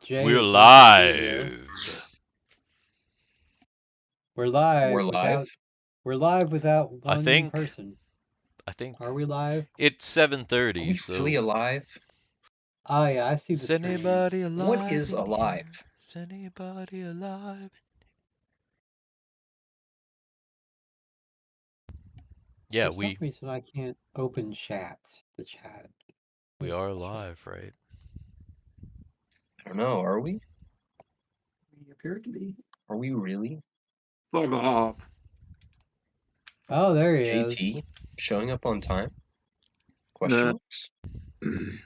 We're James, nice to be here. live. We're live We're without live. we're live without I one think person. I think Are we live? it's Are 7:30, we so really alive? Oh yeah, I see the is screen. anybody What alive is in alive? here? Is anybody alive? Yeah, For some reason I can't open the chat. we Where's are the chat? live, right? I don't know. Are we? We appear to be. Are we really? Fuck off. Oh, there he is. JT showing up on time? Question marks? I'm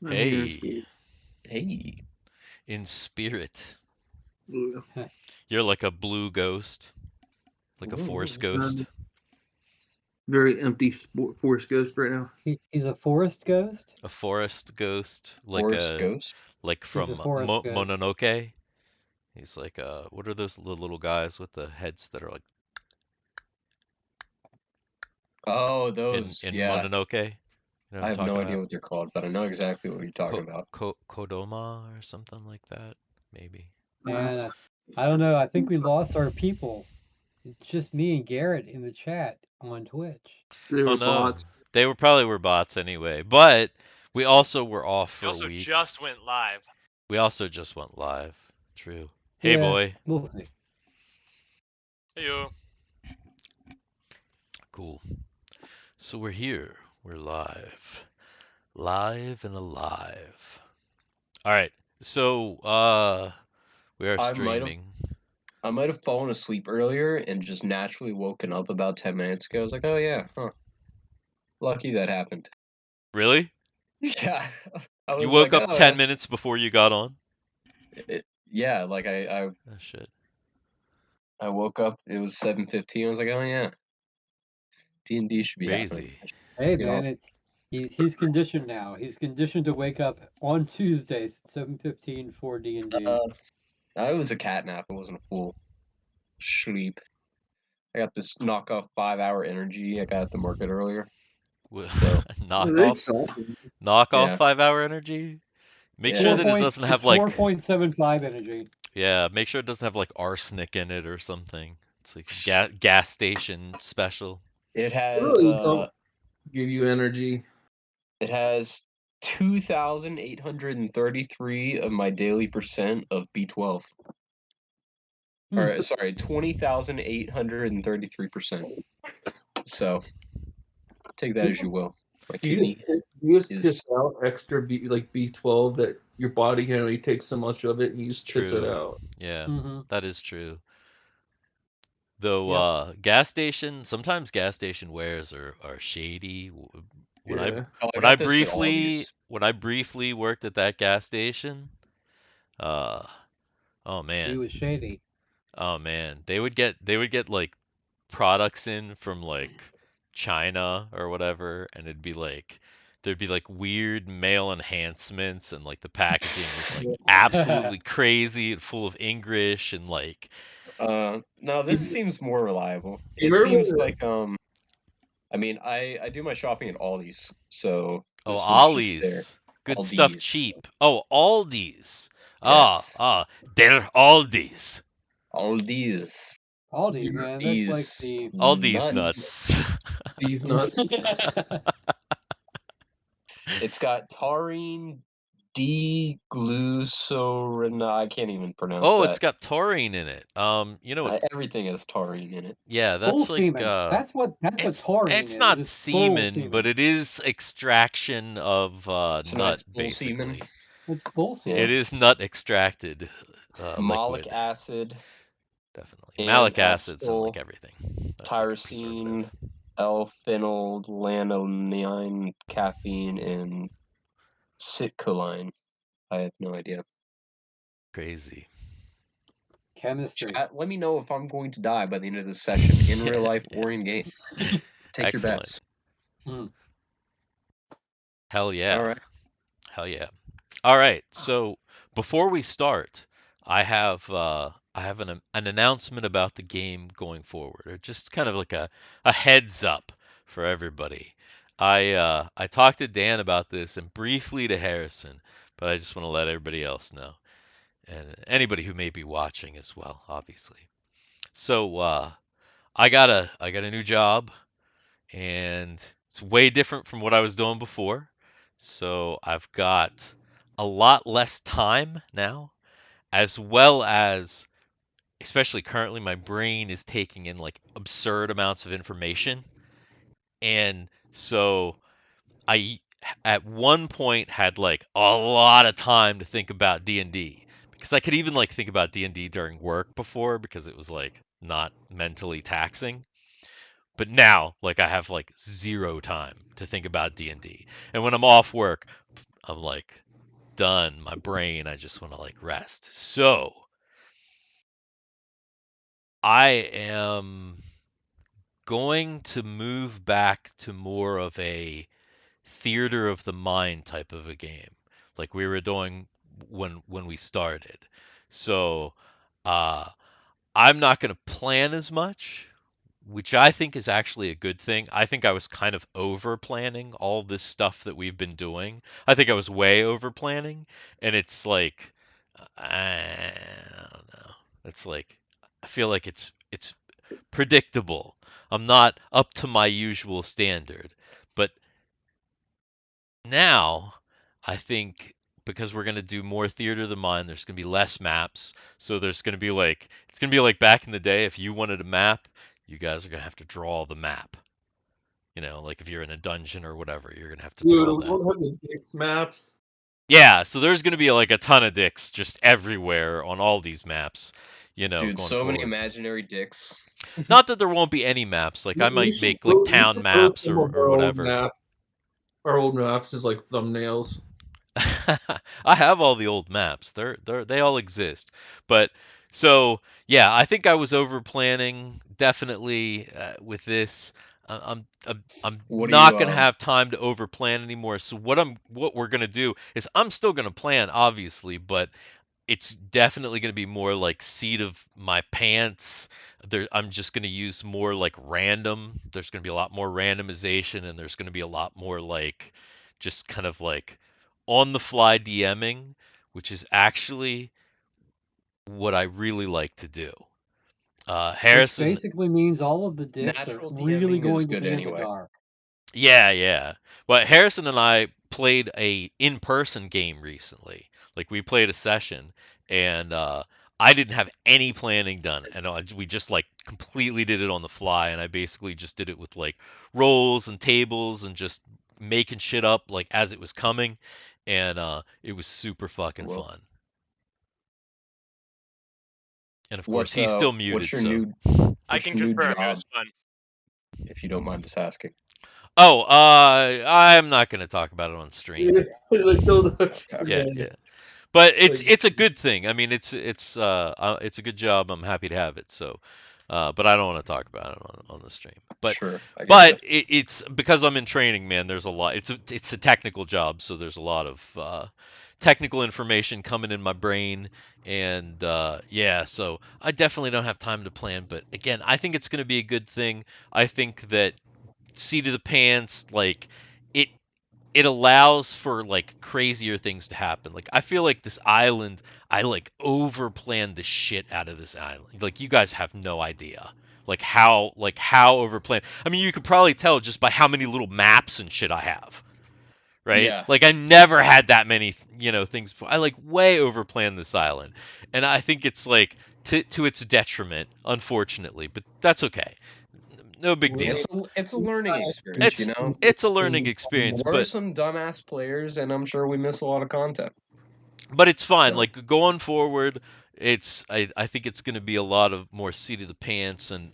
here in Hey, spirit. Hey. in spirit. Blue. You're like a blue ghost. Like a Ooh. force ghost. Very empty force ghost right now. He's a forest ghost? A forest ghost. Like Forest ghost? like He's from a forest ghost. Mononoke. He's like what are those little guys with the heads that are like Oh, those. in Yeah. Mononoke? You know what I I'm have no talking idea about? what they're called, but I know exactly what you're talking about. Kodoma or something like that, maybe. And I don't know, I think we lost our people. It's just me and Garrett in the chat on Twitch. They Oh were no, bots. they probably were bots anyway. But we also were off for We a also week. just went live. We also just went live. True. Hey Yeah, boy. we'll see. Heyo. Cool. So we're here. We're live. Live and alive. All right. So we are streaming. I might have fallen asleep earlier and just naturally woken up about 10 minutes ago. I was like, oh yeah, huh. Lucky that happened. Really? Yeah. You woke up 10 minutes before you got on? Yeah, like I Oh shit. I woke up, it was 7:15. I was like, oh yeah. D&D should be happening. Crazy. Hey man, he's conditioned now. He's conditioned to wake up on Tuesdays at 7:15 for D&D. I was a cat nap. It wasn't a full sleep. I got this knockoff 5-hour energy I got at the market earlier. So knock off 5-hour energy. Make sure that it doesn't have like 4.75 energy. Yeah, make sure it doesn't have like arsenic in it or something. It's like gas station special. It has give you energy. It has 2,833 of my daily percent of B12. Or sorry, 20,833%. So take that as you will. My kidney you just piss out extra B12 that your body can only take so much of it, and you just piss it out. Yeah, that is true. Though sometimes gas station wares are shady. When I briefly worked at that gas station, oh man. He was shady. Oh man, they would get like products in from like China or whatever, and there'd be like weird male enhancements, and like the packaging was like absolutely crazy and full of English and like. No, this seems more reliable. It seems like I mean, I do my shopping at Aldi's, so Oh, this was Ollie's. just there. Good stuff cheap. Oh, Aldi's. Yes. They're Aldi's. Aldi's. Aldi's, man. That's like the Aldi's nuts. These nuts. It's got taurine, D-glucuronide. I can't even pronounce that. Oh, it's got taurine in it. You know what? Everything has taurine in it. Yeah, that's bull like semen. That's what taurine is. It's not It's semen, but it is extraction of nut, basically. It's bull semen. It is nut extracted Malic liquid. acid. Definitely. Malic acid's in like everything. That's tyrosine, L-phenylalanine, caffeine, and citrulline. I have no idea. Crazy. Chemistry. Chat, let me know if I'm going to die by the end of this session, in real life or in game. Take your bets. Hell yeah. All right. Hell yeah. All right. So before we start, I have an announcement about the game going forward, or just kind of like a heads up for everybody. I talked to Dan about this and briefly to Harrison, but I just want to let everybody else know, and anybody who may be watching as well, obviously. So I got a new job, and it's way different from what I was doing before. So I've got a lot less time now, as well as, especially currently, my brain is taking in like absurd amounts of information. And so I at one point had like a lot of time to think about D&D, because I could even like think about D&D during work before, because it was like not mentally taxing. But now, like, I have like zero time to think about D&D. And when I'm off work, I'm like done. My brain, I just want to like rest. So I am going to move back to more of a theater of the mind type of a game, like we were doing when we started. So uh, I'm not going to plan as much, which I think is actually a good thing. I think I was kind of over planning all this stuff that we've been doing. I think I was way over planning, and it's like I don't know. It's like I feel like it's predictable. I'm not up to my usual standard. But now I think, because we're going to do more theater of the mind, there's going to be less maps. So there's going to be like, it's going to be like back in the day, if you wanted a map, you guys are going to have to draw the map. You know, like if you're in a dungeon or whatever, you're going to have to Dude, draw we that. don't have the Dix maps. Yeah, so there's going to be like a ton of dicks just everywhere on all these maps, Dude, going so many forward. imaginary dicks. Not that there won't be any maps. Like I might make like We town should post maps some or of our old whatever. map. Our old maps is like thumbnails. I have all the old maps. They all exist. But so yeah, I think I was over planning definitely with this. I'm What do not you gonna have time to over plan anymore. So what we're gonna do is I'm still gonna plan, obviously, but it's definitely going to be more like seat of my pants. I'm just going to use more like random. There's going to be a lot more randomization, and there's going to be a lot more like just kind of like on the fly DMing, which is actually what I really like to do. Which Harrison, basically means all of the dicks are Natural really DMing is going to good be in the anyway. dark. yeah, yeah. Well, Harrison and I played a in-person game recently. Like we played a session, and I didn't have any planning done, and we just like completely did it on the fly. And I basically just did it with like rolls and tables and just making shit up like as it was coming, and it was super fucking Well, fun. And of course, he's still muted, what's your so. new I what's can your new confirm it job, was fun. if you don't mind us asking? Oh, I'm not gonna talk about it on stream. Like, no, Okay. Yeah. But it's Like- a good thing. I mean, it's a good job. I'm happy to have it. So, but I don't want to talk about it on the stream. But Sure, I but get it's because I'm in training, man. There's a lot. It's a technical job, so there's a lot of technical information coming in my brain, and yeah. So I definitely don't have time to plan. But again, I think it's going to be a good thing. I think that seat of the pants, like it it allows for like crazier things to happen. Like I feel like this island, I like over planned the shit out of this island. Like you guys have no idea. Like how over planned. I mean, you could probably tell just by how many little maps and shit I have. Right? Yeah. Like I never had that many, things before. I like way over planned this island. And I think it's like to its detriment, unfortunately, but that's okay. No big deal. It's a learning experience, It's you know. it's a learning experience, We're but some dumbass players, and I'm sure we miss a lot of content. it's fine. So- Like going forward, I think it's going to be a lot of more seat of the pants, and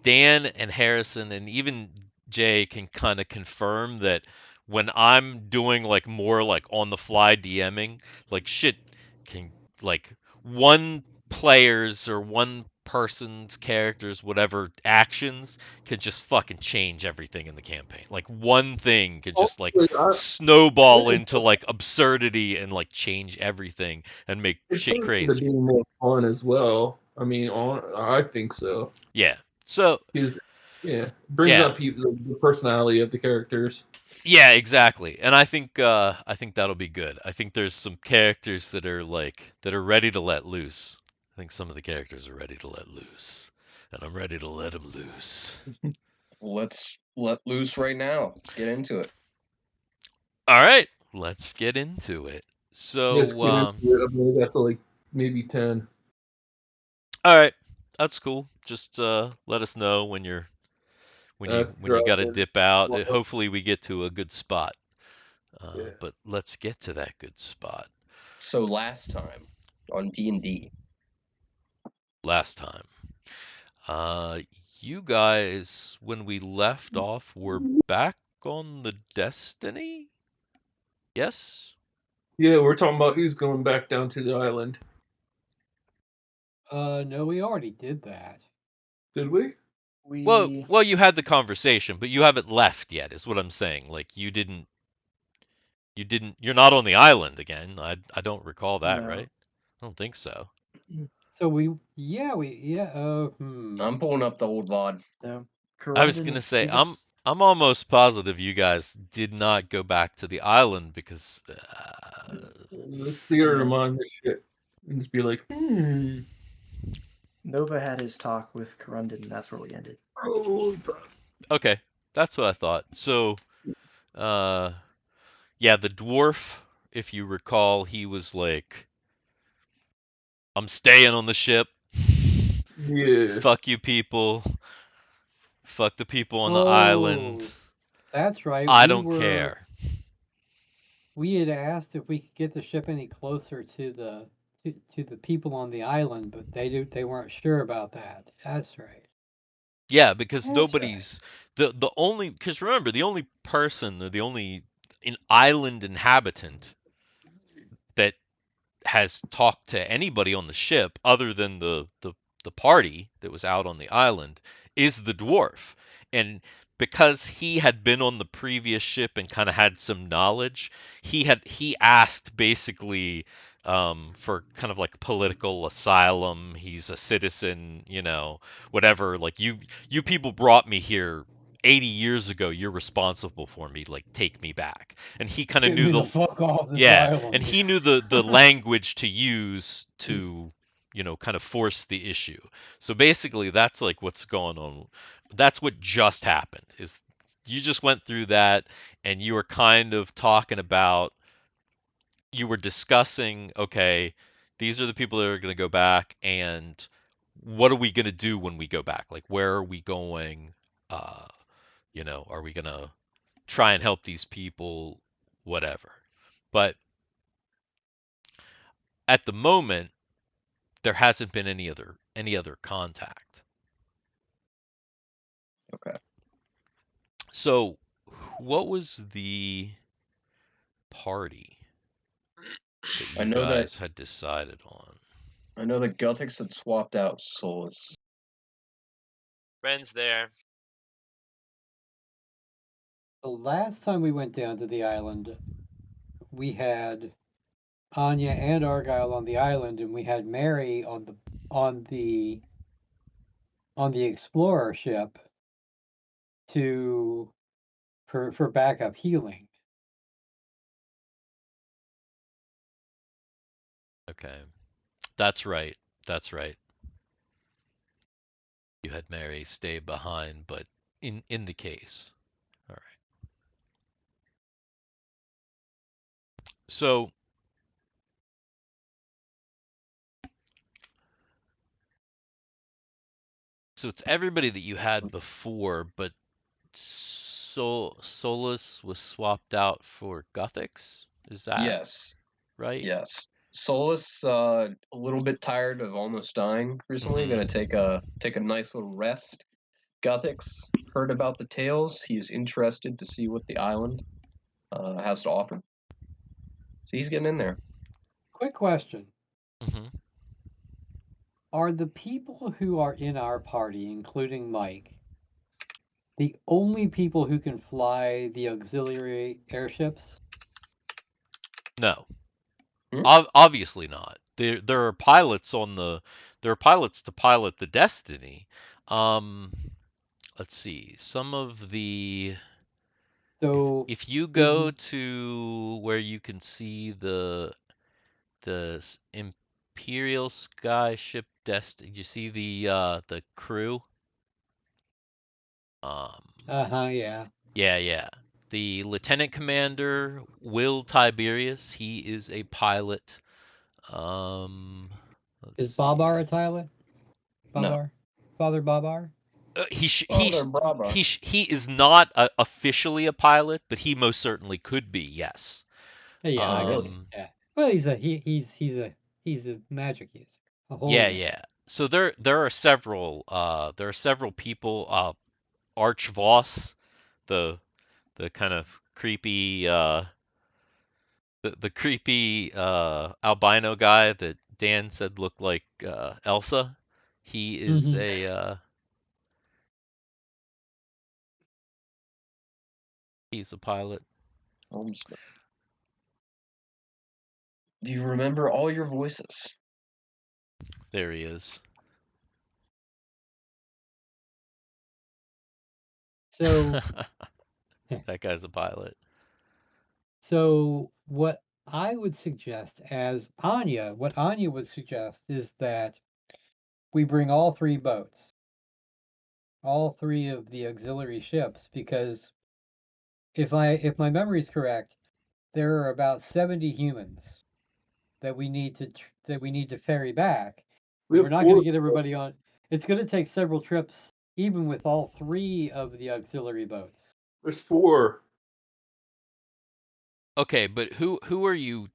Dan and Harrison and even Jay can kind of confirm that when I'm doing like more like on the fly DMing, like shit can like one player's or one person's characters whatever actions could just fucking change everything in the campaign. Like one thing could just like snowball into like absurdity and like change everything and make It's shit going to crazy. be more fun as well. I mean, I think so. Yeah. So Yeah, brings Yeah. up the personality of the characters. Yeah, exactly. And I think that'll be good. I think there's some characters that are ready to let loose. I think some of the characters are ready to let loose, and I'm ready to let them loose. Let's let loose right now. Let's get into it. All right, let's get into it. Yes, So, get into it. I believe that's like maybe 10. all right, that's cool. Just let us know when you got to Dropping. dip out. Hopefully, we get to a good spot. Yeah. But let's get to that good spot. So last time on D&D, Last time, you guys, when we left off, were back on the Destiny. Yes. Yeah, we're talking about who's going back down to the island. No, we already did that. Did we? Well, you had the conversation, but you haven't left yet, is what I'm saying. Like you're not on the island again. I don't recall that, No. right? I don't think so. So I'm pulling up the old VOD. No. I was Corundum, gonna say we just I'm almost positive you guys did not go back to the island because Let's theater Yeah. remind this shit and just be like, Nova had his talk with Corundum, and that's where we ended. oh, okay, that's what I thought. So, yeah, the dwarf, if you recall, he was like, "I'm staying on the ship. yeah. Fuck you people. Fuck the people on the Oh, island. that's right. I don't care." We had asked if we could get the ship any closer to the people on the island, but they weren't sure about that. That's right. Yeah, because That's nobody's the only because remember the only person or the only an island inhabitant that has talked to anybody on the ship other than the party that was out on the island is the dwarf. And because he had been on the previous ship and kind of had some knowledge, he asked basically for kind of like political asylum. He's a citizen, whatever. Like you people brought me here 80 years ago. You're responsible for me. Like take me back. And he kind of Get knew me the fuck off this yeah, island. and he knew the language to use to, kind of force the issue. So basically, that's like what's going on. That's what just happened. Is you just went through that, and you were kind of talking about, you were discussing, okay, these are the people that are going to go back, and what are we going to do when we go back? Like, where are we going? Uh, are we going to try and help these people? Whatever. But at the moment, there hasn't been any other contact. Okay. So, what was the party that I you know that guys had decided on? I know that Gothics had swapped out Solus. Ren's there. The last time we went down to the island, we had Anya and Argyle on the island, and we had Mary on the explorer ship for backup healing. Okay. That's right. That's right. You had Mary stay behind, but in the case. All right. So it's everybody that you had before, but Solus was swapped out for Gothics. Is that Yes. right? Yes. Solus, a little bit tired of almost dying recently. Mhm. Gonna take a nice little rest. Gothics heard about the tales. He is interested to see what the island has to offer. So he's getting in there. Quick question. Mhm. Are the people who are in our party, including Mike, the only people who can fly the auxiliary airships? No. Hmm? Obviously not. There are pilots to pilot the Destiny. let's see. Some of the So if you the go to where you can see the Imperial Skyship Destiny, you see the crew? yeah. Yeah. The Lieutenant Commander, Will Tiberius, he is a pilot. Let's Is see. Babar a pilot? No. Babar? Father Babar? Father Brava. He is not officially a pilot, but he most certainly could be. Yes. Yeah, I really? guess. Yeah. Well, he's a magic user, a holy man. Yeah. So there are several people. Arch Voss, the kind of creepy the creepy albino guy that Dan said looked like Elsa. He is Mhm. he's a pilot. Homesman. Do you remember all your voices? There he is. So That guy's a pilot. So what I would suggest what Anya would suggest is that we bring all three boats, all three of the auxiliary ships, because if my memory is correct, there are about 70 humans that we need to ferry back, We and we're have not going to four. get everybody on. It's going to take several trips, even with all three of the auxiliary boats. There's four. Okay, but who are you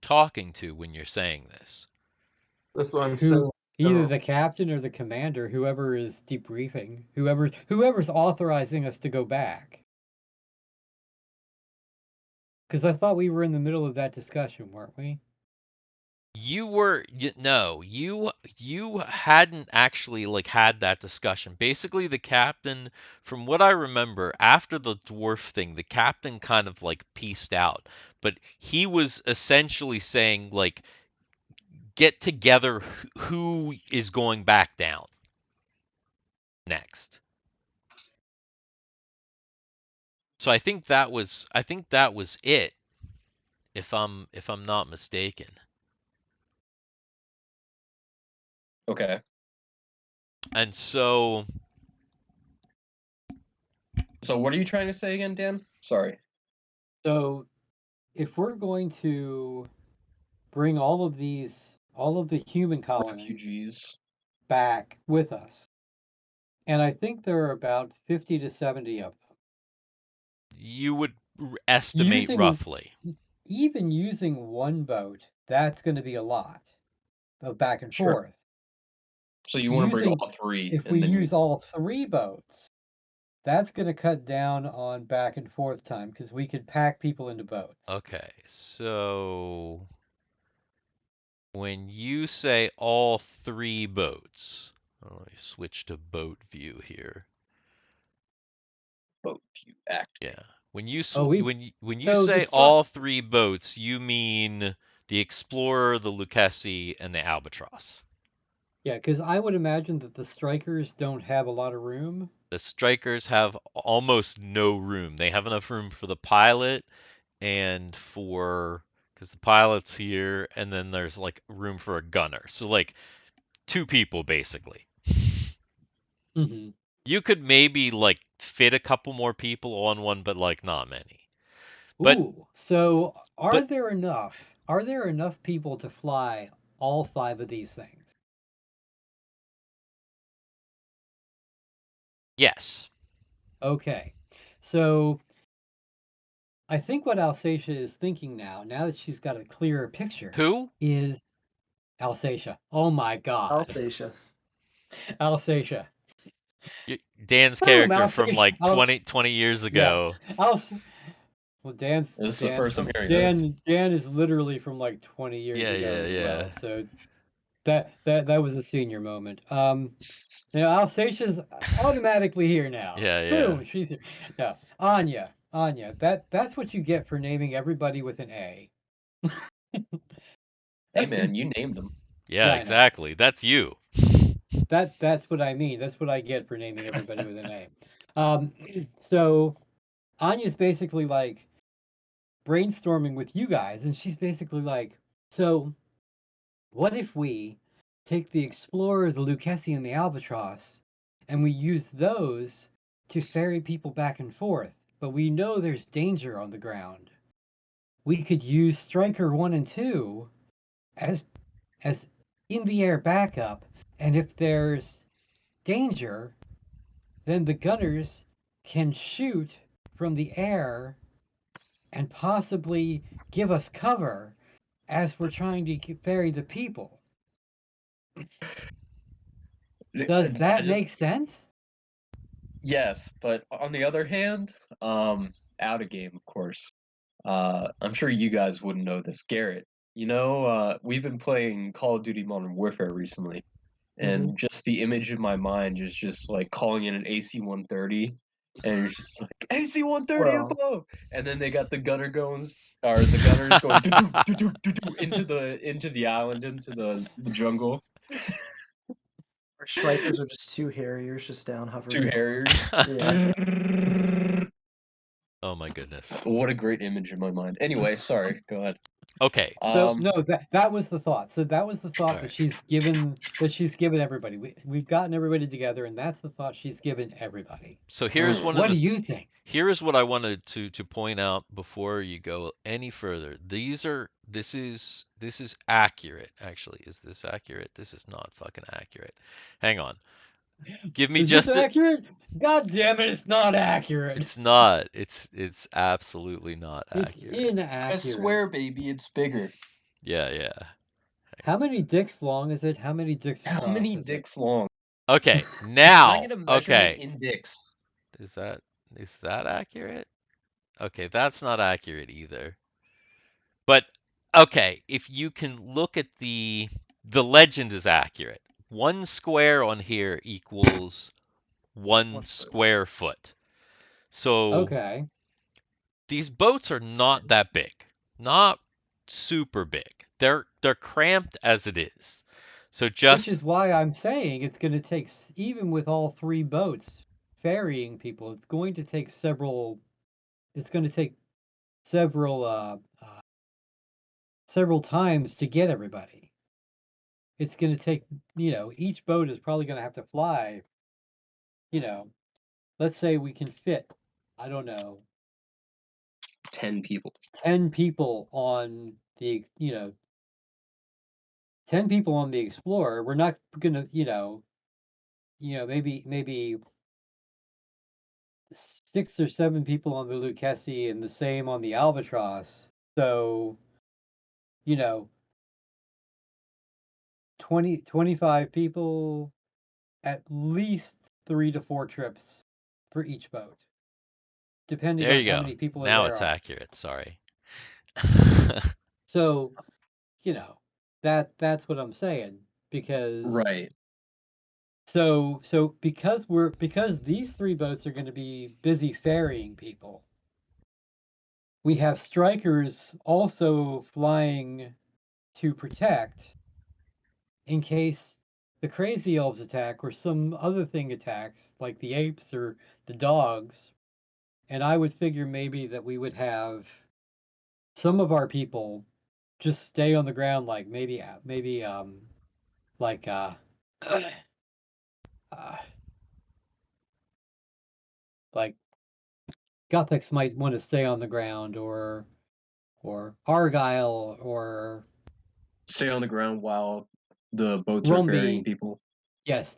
talking to when you're saying this? That's what I'm Who saying. Either the captain or the commander, whoever is debriefing, whoever's authorizing us to go back. Because I thought we were in the middle of that discussion, weren't we? No, you hadn't actually like had that discussion. Basically, the captain, from what I remember, after the dwarf thing, the captain kind of like pieced out, but he was essentially saying like get together who is going back down next. So I think that was it, if I'm not mistaken. Okay. And so So what are you trying to say again, Dan? Sorry. So if we're going to bring all of the human colonies Refugees. back with us, and I think there are about 50 to 70 of them. you would estimate Using roughly. Even using one boat, that's going to be a lot of back and Sure. forth. So you want to bring Using all three, If we and then use all three boats, that's going to cut down on back and forth time because we could pack people into boats. Okay, so when you say all three boats, let me switch to boat view here. boat you act. Yeah, when you Oh, when you so the say all three boats, you mean the Explorer, the Lucchese, and the Albatross. Yeah, because I would imagine that the strikers don't have a lot of room. The Strikers have almost no room. They have enough room for the pilot and because the pilot's here, and then there's like room for a gunner. So like two people basically. Mm-hmm. You could maybe like fit a couple more people on one, but like not many. But Ooh, so but Are there enough people to fly all five of these things? yes. Okay, so I think what Alsatia is thinking now that she's got a clearer picture, Who? is Alsatia. Oh my God, Alsatia. Alsatia. Dan's Boom, character from Alsatia. like 20 years Yeah, ago. Als. Well, This is the first I'm hearing this. Dan is literally from like 20 years ago as well. So that was a senior moment. Alsatia's automatically here now. Yeah. Boom, she's here. No, Anya. That's what you get for naming everybody with an A. Hey man, you named them. Yeah, Yeah, I know. exactly. That's you. That's what I mean. That's what I get for naming everybody with a name. So Anya's basically like brainstorming with you guys, and she's basically like, so what if we take the Explorer, the Lucchesi, and the Albatross, and we use those to ferry people back and forth, but we know there's danger on the ground. We could use Striker 1 and 2 as in the air backup, and if there's danger, then the gunners can shoot from the air and possibly give us cover as we're trying to ferry the people. Does that make sense? Yes, but on the other hand, out of game, of course. I'm sure you guys wouldn't know this, Garrett. We've been playing Call of Duty Modern Warfare recently, and just the image in my mind is just like calling in an AC-130, and you're just like AC-130 above, and then they got the gunner going, or the gunners going into the island, into the jungle. Our strikers are just two Harriers just down hovering. Two Harriers. Yeah. Oh my goodness. What a great image in my mind. Anyway, sorry. Go ahead. Okay. So no, that was the thought. So that was the thought that Alright. she's given everybody. We've gotten everybody together, and that's the thought she's given everybody. So here's one What of do the you think? here is what I wanted to point out before you go any further. This is accurate, actually. Is this accurate? This is not fucking accurate. Hang on. Give me Is just this accurate? God damn it, it's not accurate. It's not. It's absolutely not It's accurate. inaccurate. I swear, baby, it's bigger. Yeah. How many dicks long is it? How many dicks across? How many is dicks long? Okay, Can now. I get a measurement Okay. in dicks? Is that accurate? Okay, that's not accurate either. But okay, if you can look at the legend is accurate. 1 square on here equals 1 square foot. So Okay. these boats are not that big. Not super big. They're cramped as it is. So just Which is why I'm saying it's going to take, even with all 3 boats ferrying people, it's going to take several. It's going to take several several times to get everybody. It's going to take, each boat is probably going to have to fly. Let's say we can fit, I don't know, 10 people. 10 people on the, 10 people on the Explorer. We're not going to, maybe 6 or 7 people on the Lucchesi and the same on the Albatross. So, 25 people, at least 3 to 4 trips for each boat, depending there on you how go. many people Now there it's are. accurate. Sorry. So, that's what I'm saying, because Right. So because these 3 boats are going to be busy ferrying people, we have strikers also flying to protect in case the crazy elves attack or some other thing attacks, like the apes or the dogs. And I would figure maybe that we would have some of our people just stay on the ground, like maybe like like Gothics might want to stay on the ground, or Argyle, or Stay on the ground while the boats are ferrying Rumby. people. Yes,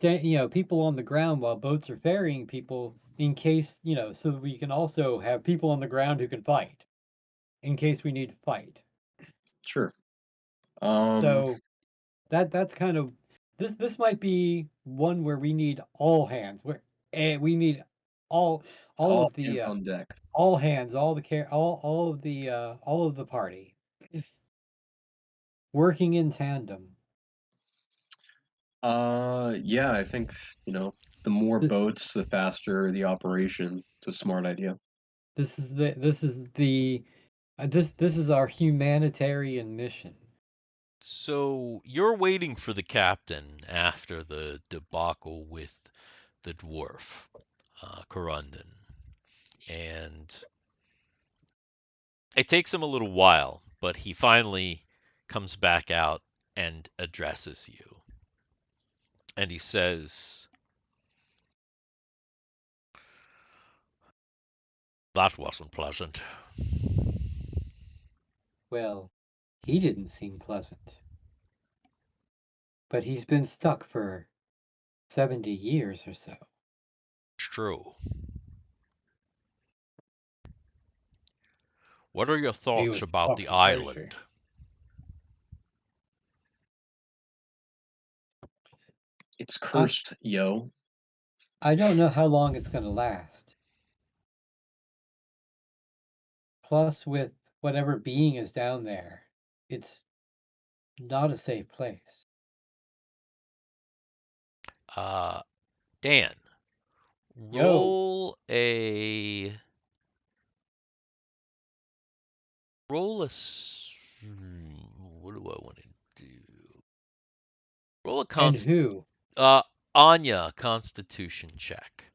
people on the ground while boats are ferrying people, in case, so that we can also have people on the ground who can fight, in case we need to fight. Sure. So that's kind of, this might be one where we need all hands, where we need all of the hands on deck. all hands, all of the party working in tandem. Yeah, I think, the more boats, the faster the operation. It's a smart idea. This is our humanitarian mission. So you're waiting for the captain after the debacle with the dwarf, Corundon, and it takes him a little while, but he finally comes back out and addresses you. And he says, "That wasn't pleasant." Well, he didn't seem pleasant. But he's been stuck for 70 years or so. It's true. What are your He thoughts was about the talking crazy. island? It's cursed, yo. I don't know how long it's going to last. Plus, with whatever being is down there, it's not a safe place. Dan, Yo, roll a what do I want to do? Roll a and who? Anya Constitution check.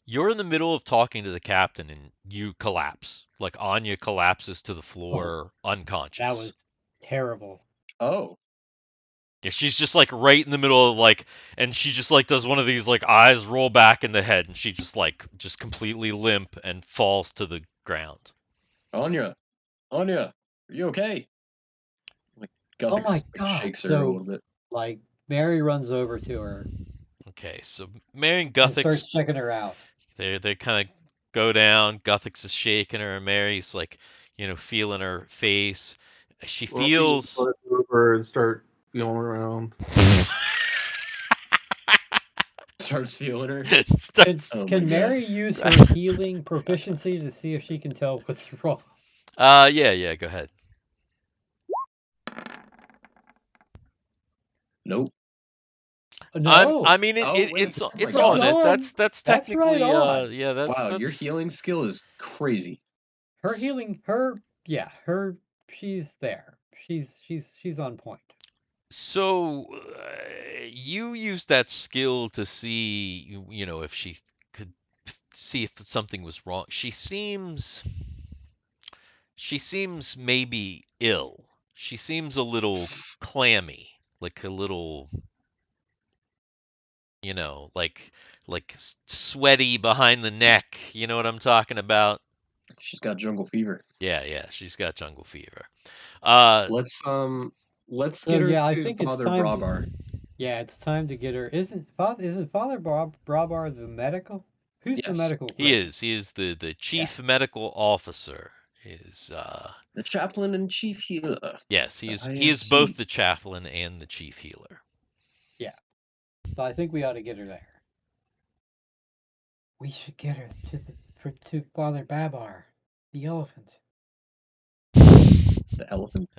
You're in the middle of talking to the captain and you collapse. Like Anya collapses to the floor That unconscious. was terrible. Oh, Yeah, she's just like right in the middle of like, and she just like does one of these like eyes roll back in the head, and she just completely limp and falls to the ground. Anya, are you okay? Like Oh Guthix my God. shakes her a So, little bit. like, Mary runs over to her Okay, so Mary and and Guthix, starts checking her out. they kind of go down. Guthix is shaking her, and Mary's like, feeling her face. She feels. Flip over and start feeling around. Starts feeling her. Starts- Oh my Can God. Mary use her healing proficiency to see if she can tell what's wrong? Yeah, go ahead. Nope. No. I mean, Oh, wait. it's Oh my it's God. on it. on. That's That's technically, right on. yeah, that's Wow, your healing skill is crazy. Her healing, she's there. She's on point. So you use that skill to see, if she could see if something was wrong. She seems maybe ill. She seems a little clammy, like a little, sweaty behind the neck. You know what I'm talking about? She's got jungle fever. Yeah, she's got jungle fever. Let's So get her yeah, I to think it's Father time Brabar. yeah, it's time to get her. Isn't Father Brabar the medical? Who's the Yes. medical? He person? is. He is the chief medical officer. The chaplain and chief healer. Yes, The he is both ISC. the chaplain and the chief healer. Yeah. So I think we ought to get her there. We should get her to Father Babar, the elephant. The elephant.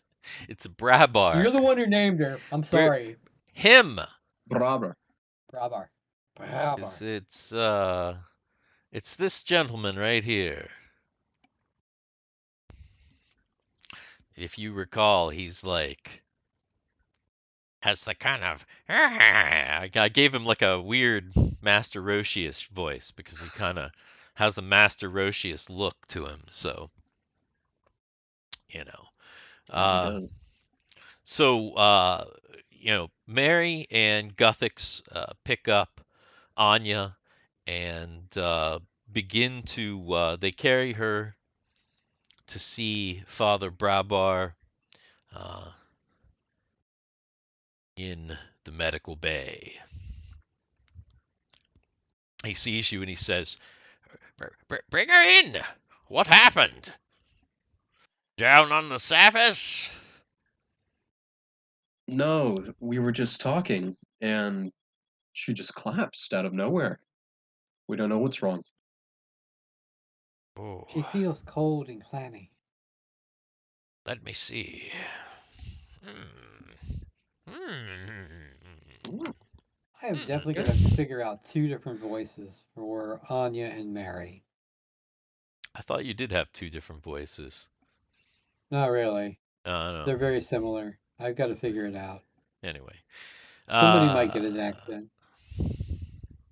It's Brabar. You're the one who named her. I'm sorry. Him. Brabar. Brabar. It's this gentleman right here. If you recall, he's like has the kind of I gave him like a weird Master Roshi-ish voice because he kind of has a Master Roshi-ish look to him. So, you know. Yeah, he Uh, does. so, Mary and Guthix pick up Anya and begin to. They carry her to see Father Brabar in the medical bay. He sees you and he says, "Bring her in. What happened? Down on the surface?" No, we were just talking, and she just collapsed out of nowhere. We don't know what's wrong. Oh, She feels cold and clammy. let me see. Hmm. am definitely going to have to figure out 2 different voices for Anya and Mary. I thought you did have 2 different voices. Not really. I don't They're know. very similar. I've got to figure it out. Anyway. Somebody might get an accent.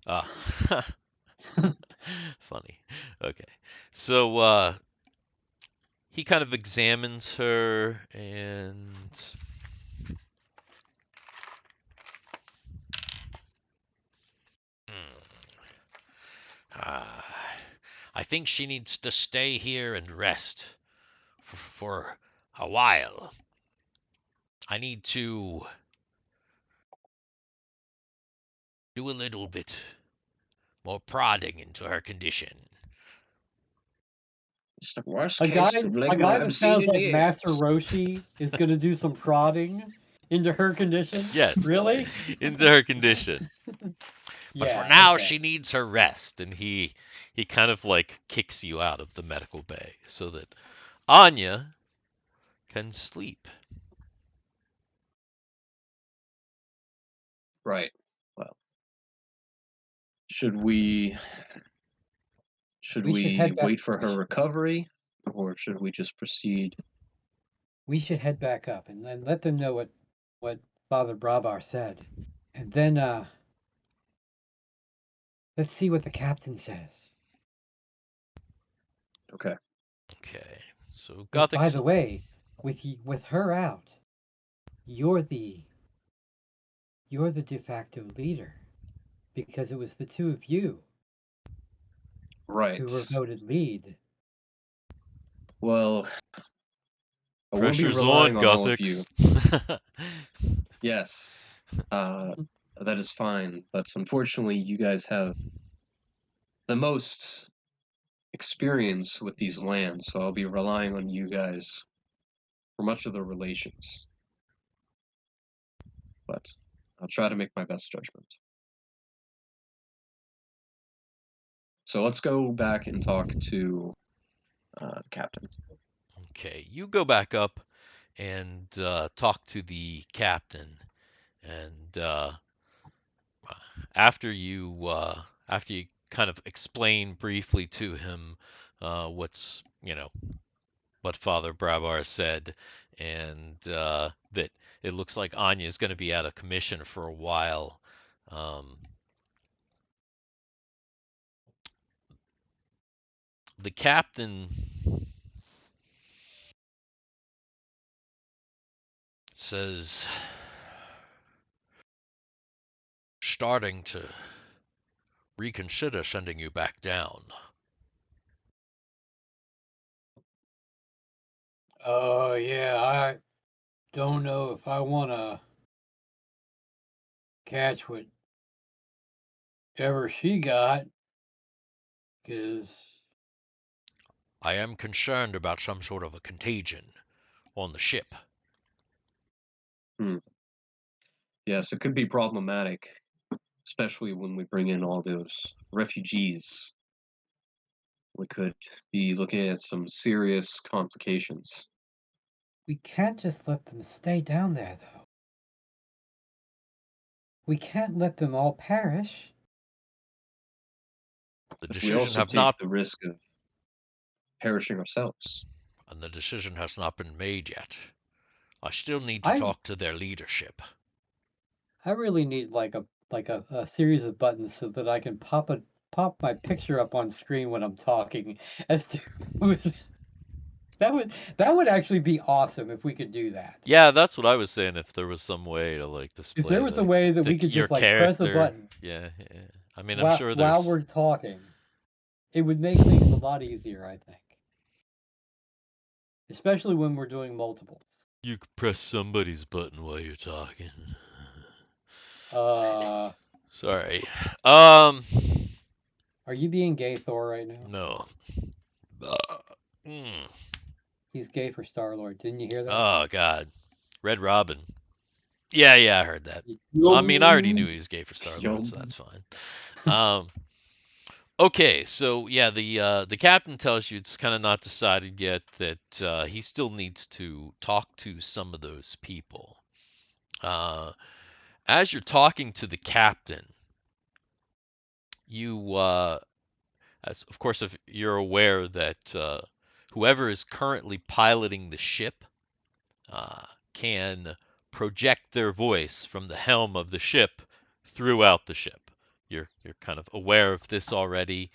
Ah. Funny. Okay. So he kind of examines her and I think she needs to stay here and rest for a while. I need to do a little bit more prodding into her condition. It's the worst A case guy, of a ligma guy I've that seen sounds in like years. Master Roshi is going to do some prodding into her condition? Yes. Really? Into her condition. But for Yeah, now, okay. she needs her rest, and he kind of like kicks you out of the medical bay so that Anya can sleep. Right. Well, should we We should head back. wait for her recovery, or should we just proceed? We should head back up and then let them know what Father Brabar said, and then let's see what the captain says. Okay. Okay. So By Gothic's the way, with her out, you're the de facto leader because it was the 2 of you Right. who were voted lead. Well, I will be pressure's relying on, on all of you. Gothix. Yes. That is fine, but unfortunately, you guys have the most experience with these lands, so I'll be relying on you guys for much of the relations. But I'll try to make my best judgment. So let's go back and talk to Captain. Okay, you go back up and talk to the captain, and after you kind of explain briefly to him what's what Father Brabar said, and that it looks like Anya is going to be out of commission for a while. The captain says, starting to reconsider sending you back down. Oh yeah, I don't know if I want to catch whatever she got, because I am concerned about some sort of a contagion on the ship. Yes, it could be problematic, especially when we bring in all those refugees. We could be looking at some serious complications. we can't just let them stay down there, though. We can't let them all perish. The But we decision also have take not the risk of perishing ourselves. and the decision has not been made yet. I still need to I talk to their leadership. I really need like a series of buttons so that I can pop my picture up on screen when I'm talking as to who's that would actually be awesome if we could do that. Yeah, that's what I was saying. If there was some way to like If there display was a way that we could your just like press a character, button yeah. I mean, I'm while sure while there's. we're talking, it would make things a lot easier, I think. Especially when we're doing multiple. You could press somebody's button while you're talking. Uh, Sorry. are you being gay, Thor, right now? No. Mm. He's gay for Star-Lord. Didn't you hear that? Oh God, Red Robin. Yeah, I heard that. I mean, I already knew he was gay for Star-Lord, so that's fine. Okay, so yeah, the captain tells you it's kind of not decided yet that he still needs to talk to some of those people. As you're talking to the captain, as of course, if you're aware that whoever is currently piloting the ship can project their voice from the helm of the ship throughout the ship. You're kind of aware of this already,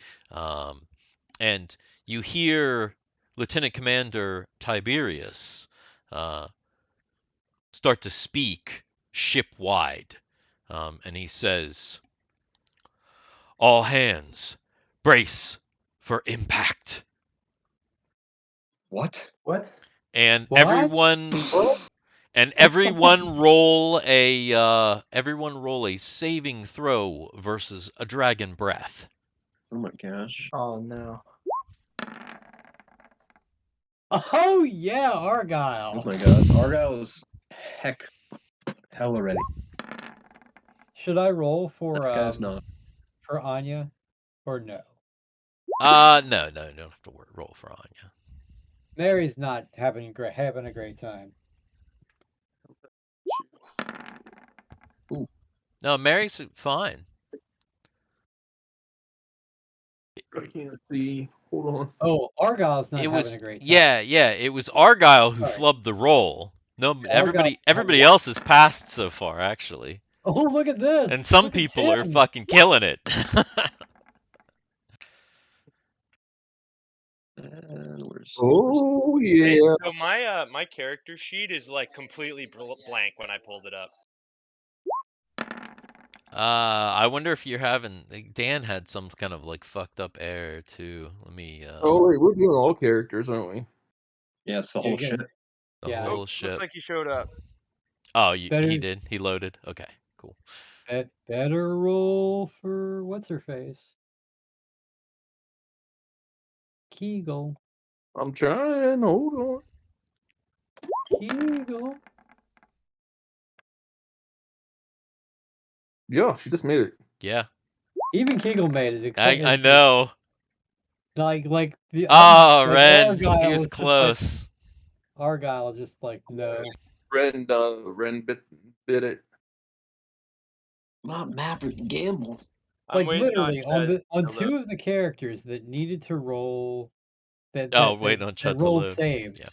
and you hear Lieutenant Commander Tiberius start to speak ship-wide, and he says, "All hands, brace for impact." What? What? And What? everyone roll a saving throw versus a dragon breath. Oh my gosh. Oh no. Oh yeah, Oh Argyle. my god. Argyle is hella ready. Should I roll for That guy's not. for Anya, or no? No, you don't have to roll for Anya. Mary's not having a great time. No, Mary's fine. I can't see. Hold on. Oh, Argyle's not It having was a great time. yeah. It was Argyle who Sorry. flubbed the roll. No, Argyle everybody had else has passed so far actually, Oh, look at this! and some Look at people are Tim. fucking killing it. Where's Oh Hey, yeah. so my character sheet is like completely blank when I pulled it up. I wonder if you're having Dan had some kind of like fucked up error too. Let me Oh wait, we're doing all characters, aren't we? Yeah, it's the Yeah, whole yeah. shit. the Yeah. whole Looks ship. like he showed up. Oh, he Better- did. He loaded. Okay, cool. Better roll for what's her face? Kegel. I'm trying. Hold on. Kegel. Yeah, she just made it. Yeah, Even Kegel made it. Except I know. Like the Oh, like Ren, Argyle he was just close. Argyle just like no. Ren bit it. Not Maverick Gamble. I'm Like waiting literally on Chad on to load. two of the characters that needed to roll Oh, waiting on Chad to rolled load. saves. Yeah.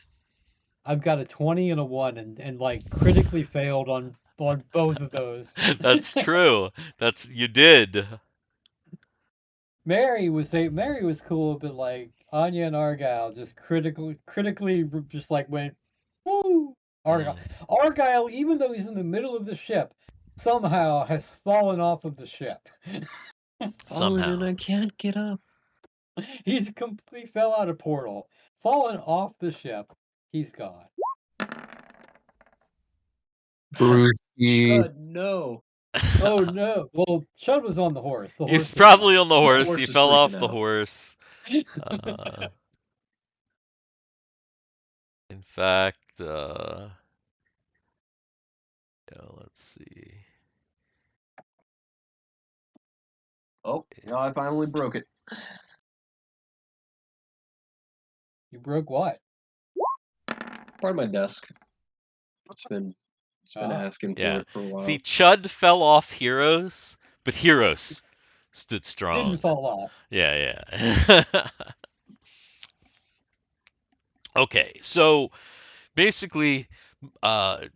I've got a 20 and a 1 and like critically failed on both of those. That's true. You did. Mary was cool, but like Anya and Argyle just critically just like went woo. Argyle, Argyle, even though he's in the middle of the ship, somehow has fallen off of the ship. Somehow. And I can't get up. He fell out of portal, fallen off the ship. He's gone. Brucey. Chud, no. Oh no! Well, Chud was on the horse. The horse He's was probably on the The horse. horse He is fell off freaking the out. horse. In fact, let's see. Oh, no, I finally broke it. You broke what? Part of my desk. It's been asking for Yeah. it for a while. See, Chud fell off Heroes, but Heroes stood strong. Didn't fall off. Yeah. Okay, so basically, a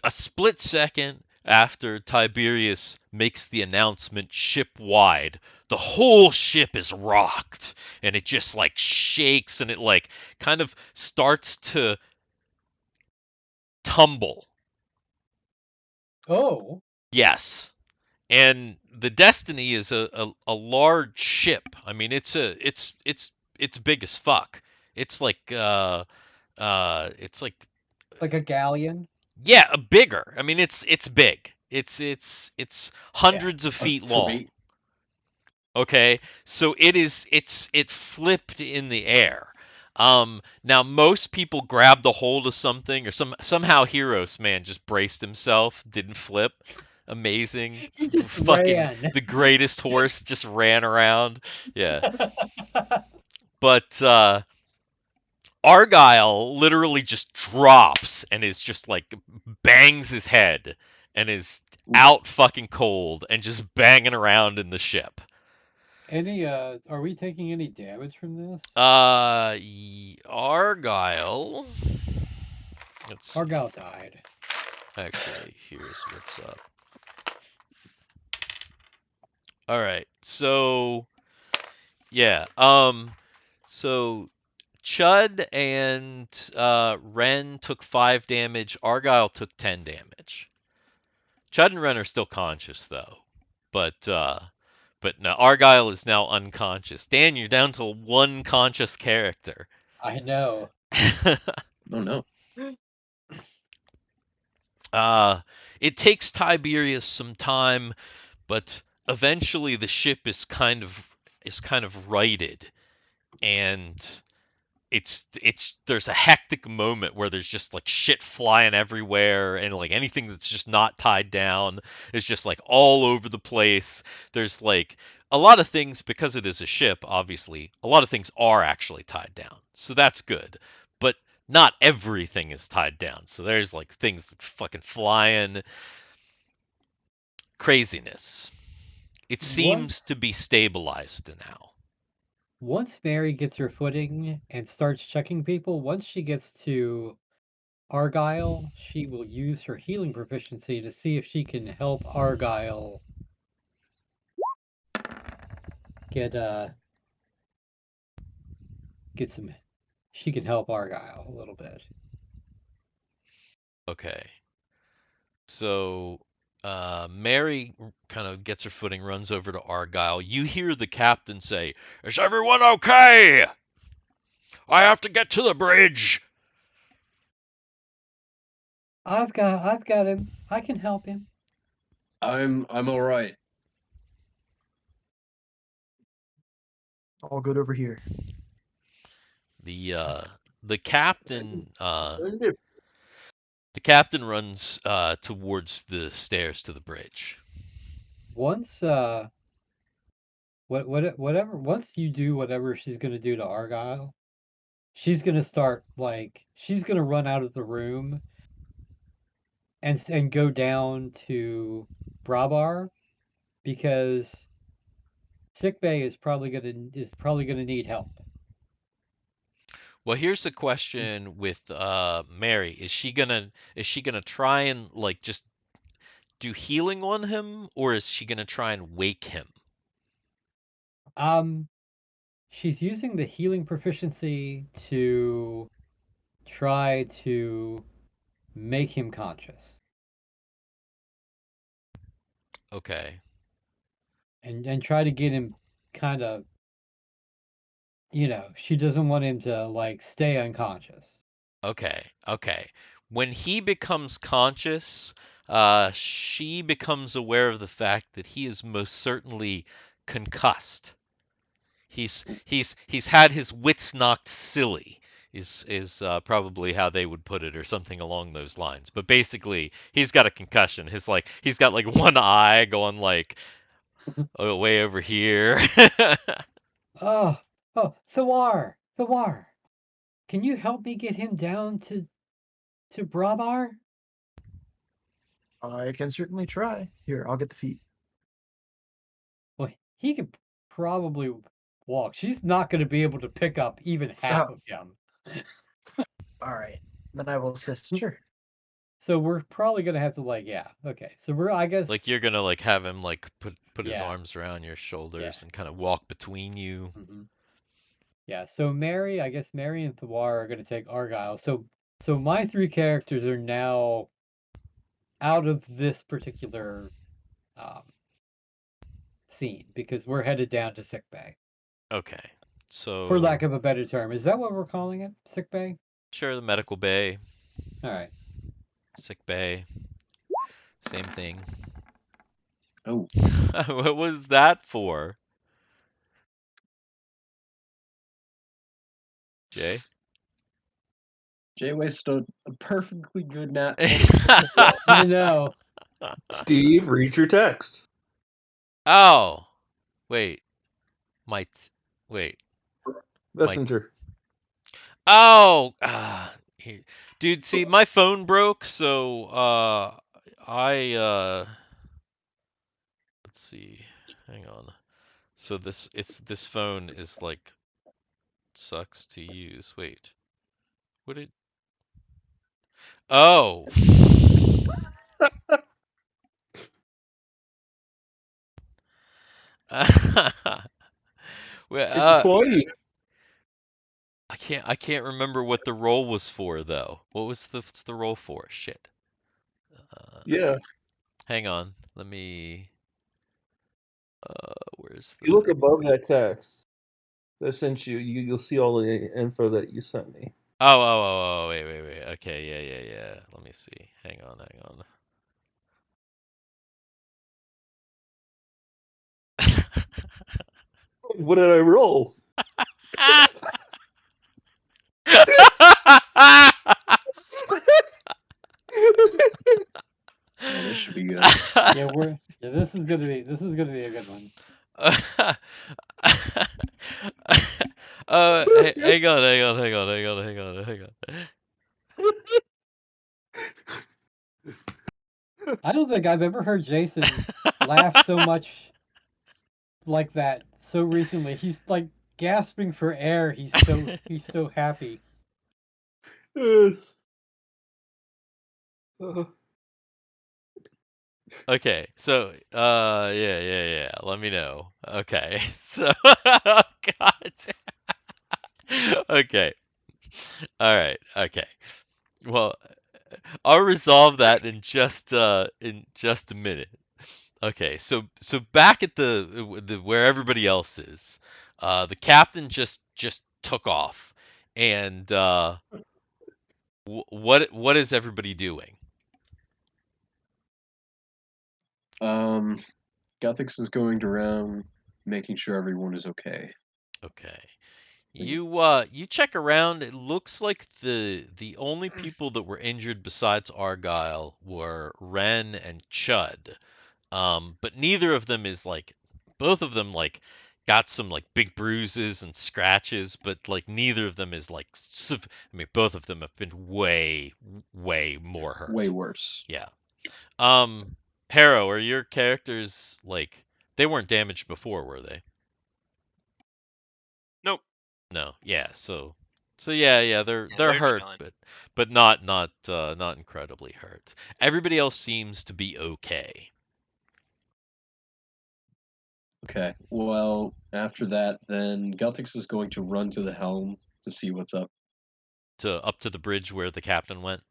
split second after Tiberius makes the announcement ship-wide, the whole ship is rocked, and it just like shakes, and it like kind of starts to tumble. Oh. Yes. And the Destiny is a large ship. I mean, it's big as fuck. It's like it's like a galleon. Yeah, bigger. I mean, it's big. It's hundreds of feet For long. me, Okay, so it flipped in the air. Now most people grabbed a hold of something, or somehow Heroes man just braced himself, didn't flip. Amazing. He just Fucking ran. the greatest horse just ran around. Yeah. But Argyle literally just drops and is just like bangs his head and is out fucking cold and just banging around in the ship. Any are we taking any damage from this? Argyle. Let's see. Argyle died. Actually, here's what's up. All right. So, yeah. So Chud and Ren took 5 damage. Argyle took 10 damage. Chud and Ren are still conscious though. But no, Argyle is now unconscious. Dan, you're down to 1 conscious character. I know. Oh no. It takes Tiberius some time, but eventually the ship is kind of righted, and there's a hectic moment where there's just like shit flying everywhere, and like anything that's just not tied down is just like all over the place. There's like a lot of things, because it is a ship, obviously a lot of things are actually tied down, so that's good, but not everything is tied down. So there's like things fucking flying, craziness. It seems to be stabilized now. Once Mary gets her footing and starts checking people, once she gets to Argyle, she will use her healing proficiency to see if she can help Argyle get some. She can help Argyle a little bit. Okay. So Mary kind of gets her footing, runs over to Argyle. You hear the captain say, "Is everyone okay? I have to get to the bridge." I've got him. I can help him. I'm all right. All good over here. The captain the captain runs towards the stairs to the bridge. Once whatever once you do whatever she's gonna do to Argyle, she's gonna start she's gonna run out of the room and go down to Brabar, because sickbay is probably gonna need help. Well, here's the question with Mary. Is she gonna try and like just do healing on him, or is she gonna try and wake him? She's using the healing proficiency to try to make him conscious. Okay. And try to get him kind of, she doesn't want him to stay unconscious. Okay. Okay. When he becomes conscious, she becomes aware of the fact that he is most certainly concussed. He's had his wits knocked silly. Is probably how they would put it, or something along those lines. But basically, he's got a concussion. He's got like one eye going like way over here. Oh, Thawar, can you help me get him down to Brabar? I can certainly try. Here, I'll get the feet. Well, he could probably walk. She's not going to be able to pick up even half of him. All right, then I will assist. Sure. So we're probably gonna have to okay. So I guess Like you're gonna like have him like put his Yeah. arms around your shoulders Yeah. and kind of walk between you. Yeah. So I guess Mary and Thawar are gonna take Argyle. So my 3 characters are now out of this particular scene, because we're headed down to sickbay. Okay. So For lack of a better term, is that what we're calling it? Sickbay? sure, the medical bay, All right. sick bay, same thing. Oh. What was that for? Jay? Jay wasted a perfectly good nat. I know. Steve, read your text. Oh, wait. Wait. Messenger. Oh, dude. See, my phone broke, so I let's see. Hang on. So this phone is like sucks to use. Wait. What did Oh. Well, It's 20. I can't remember what the roll was for though. What's the roll for? Shit. Uh, Yeah. hang on. Let me where's You the look above that text that I sent you. You'll see all the info that you sent me. Oh, wait. Okay, yeah. Let me see. Hang on. What did I roll? Oh, this should be good. This is gonna be a good one. Hang on. I don't think I've ever heard Jason laugh so much like that so recently. He's like gasping for air. He's so happy. Yes. Okay, so yeah. Let me know. Okay, so God. Okay. All right. Okay. Well, I'll resolve that in just a minute. Okay. So back at the where everybody else is, the captain just took off, and what is everybody doing? Guthix is going around making sure everyone is okay. Okay. You check around. It looks like the only people that were injured besides Argyle were Ren and Chud. But neither of them is like both of them like got some like big bruises and scratches, but like neither of them is like I mean both of them have been way more Way hurt. worse. Yeah. Um Harro, are your characters like they weren't damaged before, were they? Nope. No, yeah. So yeah, they're Yeah, they're they're hurt, chilling. but not incredibly hurt. Everybody else seems to be okay. Okay. Well, after that, then Guthix is going to run to the helm to see what's up. Up to the bridge where the captain went.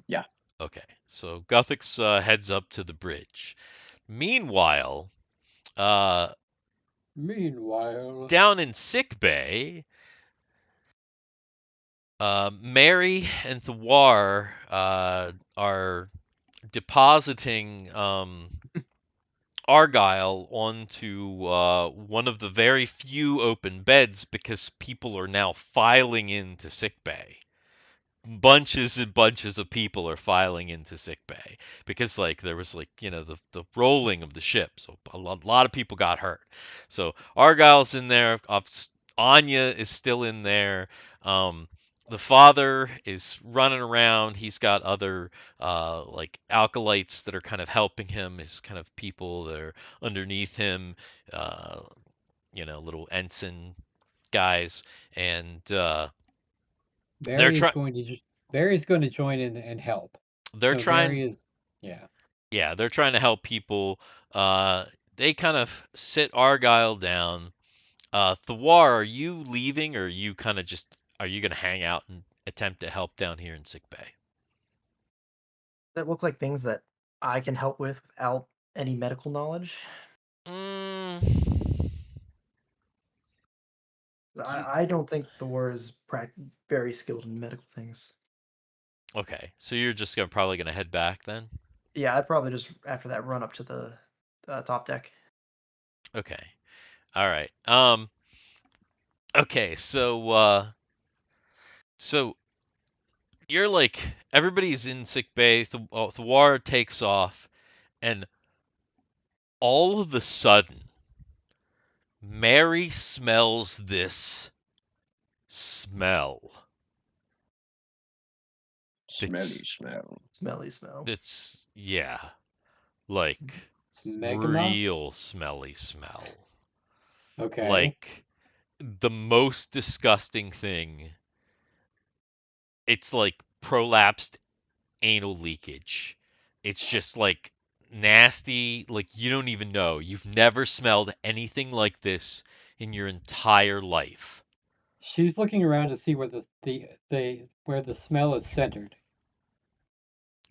Yeah. Okay, so Guthix heads up to the bridge. Meanwhile, uh, Meanwhile, down in sick bay, Mary and Thwar are depositing Argyle onto one of the very few open beds because people are now filing into sickbay. Bunches and bunches of people are filing into sickbay because like there was like the rolling of the ship, so a lot of people got hurt. So Argyle's in there. Anya is still in there. Um, the father is running around. He's got other like alkalites that are kind of helping him. His kind of people that are underneath him. Uh, little ensign guys, and they're Barry is trying. going to Barry's going to join in and help. They're So trying. Barry is, yeah. Yeah, they're trying to help people. They kind of sit Argyle down. Thwar, are you leaving, or are you gonna hang out and attempt to help down here in sickbay? That look like things that I can help with without any medical knowledge. Mm, you, I don't think Thor is very skilled in medical things. okay, so you're just probably gonna head back then? Yeah, I'd probably just after that run up to the top deck. Okay, all right. Okay, so you're like everybody's in sickbay. Thwar takes off, and all of a sudden Mary smells this smell. Smelly That's smell. Smelly smell. yeah, like Megma? real smelly smell. Okay. Like the most disgusting thing. It's like prolapsed anal leakage. It's just like nasty, like you don't even know. You've never smelled anything like this in your entire life. She's looking around to see where where the smell is centered.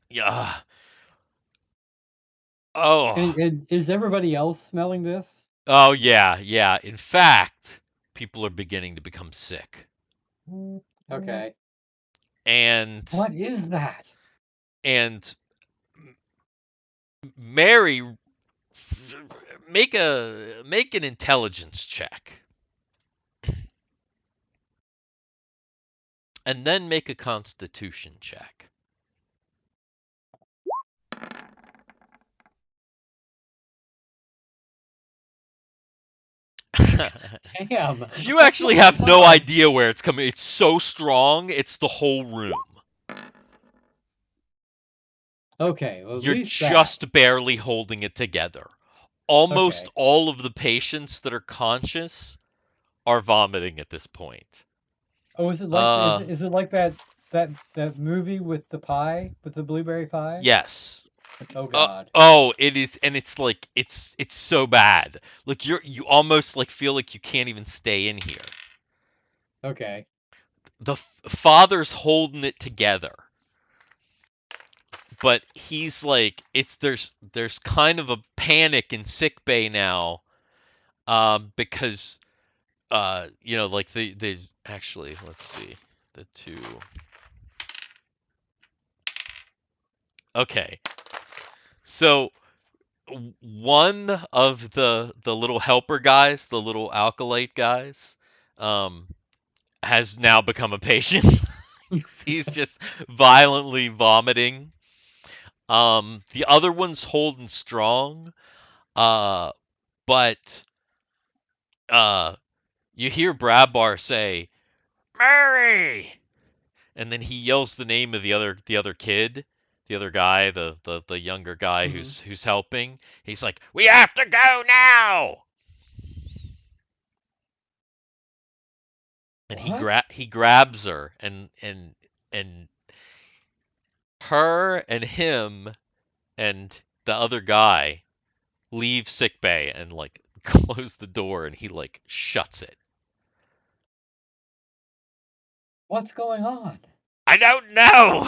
Yeah. Oh. And is everybody else smelling this? Oh yeah, yeah. In fact, people are beginning to become sick. Okay. And What is that? and Mary, make an intelligence check. And then make a constitution check. Damn. You actually have no idea where it's coming. It's so strong, it's the whole room. Okay, well, at You're least that. just barely holding it together. Almost Okay. all of the patients that are conscious are vomiting at this point. Oh, is it like that movie with the pie, with the blueberry pie? Yes. Oh God. Oh, it is, and it's like it's so bad. Like you almost like feel like you can't even stay in here. Okay. The father's holding it together, but he's like there's kind of a panic in sick bay now, because like the actually let's see the two. Okay, so one of the little helper guys, the little alkalite guys, um, has now become a patient. He's just violently vomiting. The other one's holding strong. Uh, but you hear Bradbar say, "Mary!" And then he yells the name of the other kid, the other guy, the younger guy Hmm. who's helping. He's like, "We have to go now!" And What? he grabs her, and her and him and the other guy leave sick bay and like close the door, and he like shuts it. What's going on? I don't know.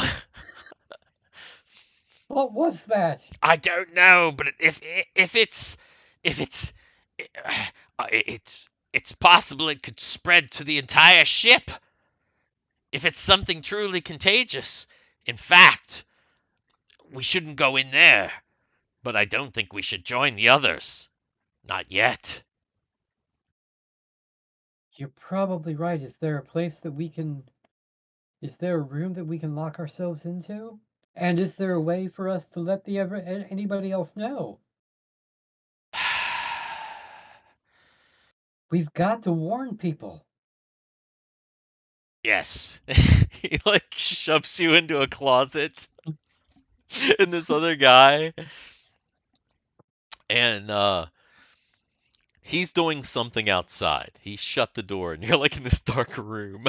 What was that? I don't know, but if it's it's possible it could spread to the entire ship if it's something truly contagious. In fact, we shouldn't go in there, but I don't think we should join the others. Not yet. You're probably right. Is there a place that we can? Is there a room that we can lock ourselves into? And is there a way for us to let anybody else know? We've got to warn people. Yes. He like shoves you into a closet and this other guy, and he's doing something outside. He shut the door and you're like in this dark room.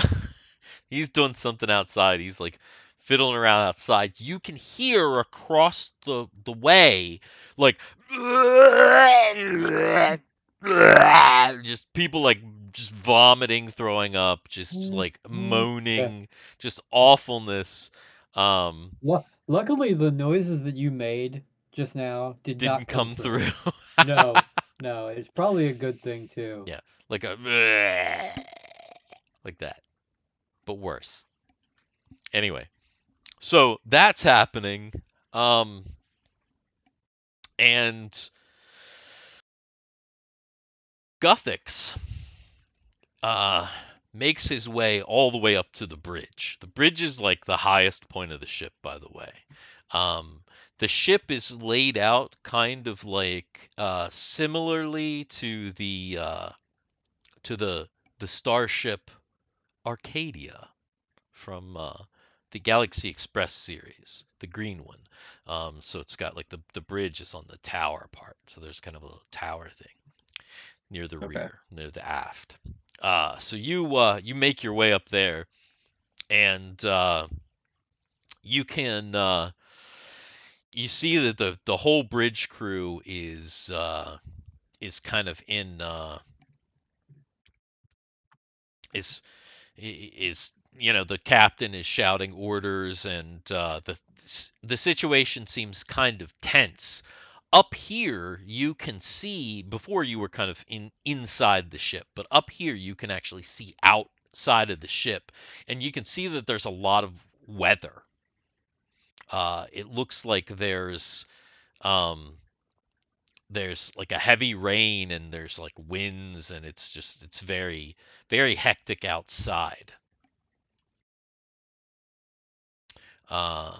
He's doing something outside. He's like fiddling around outside. You can hear across the way like just people like just vomiting, throwing up, just like Yeah. moaning, just awfulness. Um, Luckily, the noises that you made just now did didn't not come come through. through. No, no, it's probably a good thing too. Yeah, like a like that, but worse. Anyway, so that's happening. Um, and Guthix uh makes his way all the way up to the bridge. The bridge is like the highest point of the ship, by the way. Um, the ship is laid out kind of like similarly to the starship Arcadia from the Galaxy Express series, the green one. So it's got like the bridge is on the tower part, so there's kind of a little tower thing. near the Okay. rear, near the aft. So you make your way up there, and you can you see that the whole bridge crew is kind of in is the captain is shouting orders, and the situation seems kind of tense. Up here you can see, before you were kind of inside the ship, but up here you can actually see outside of the ship, and you can see that there's a lot of weather. It looks like um, there's like a heavy rain, and there's like winds, and it's very very hectic outside. Uh,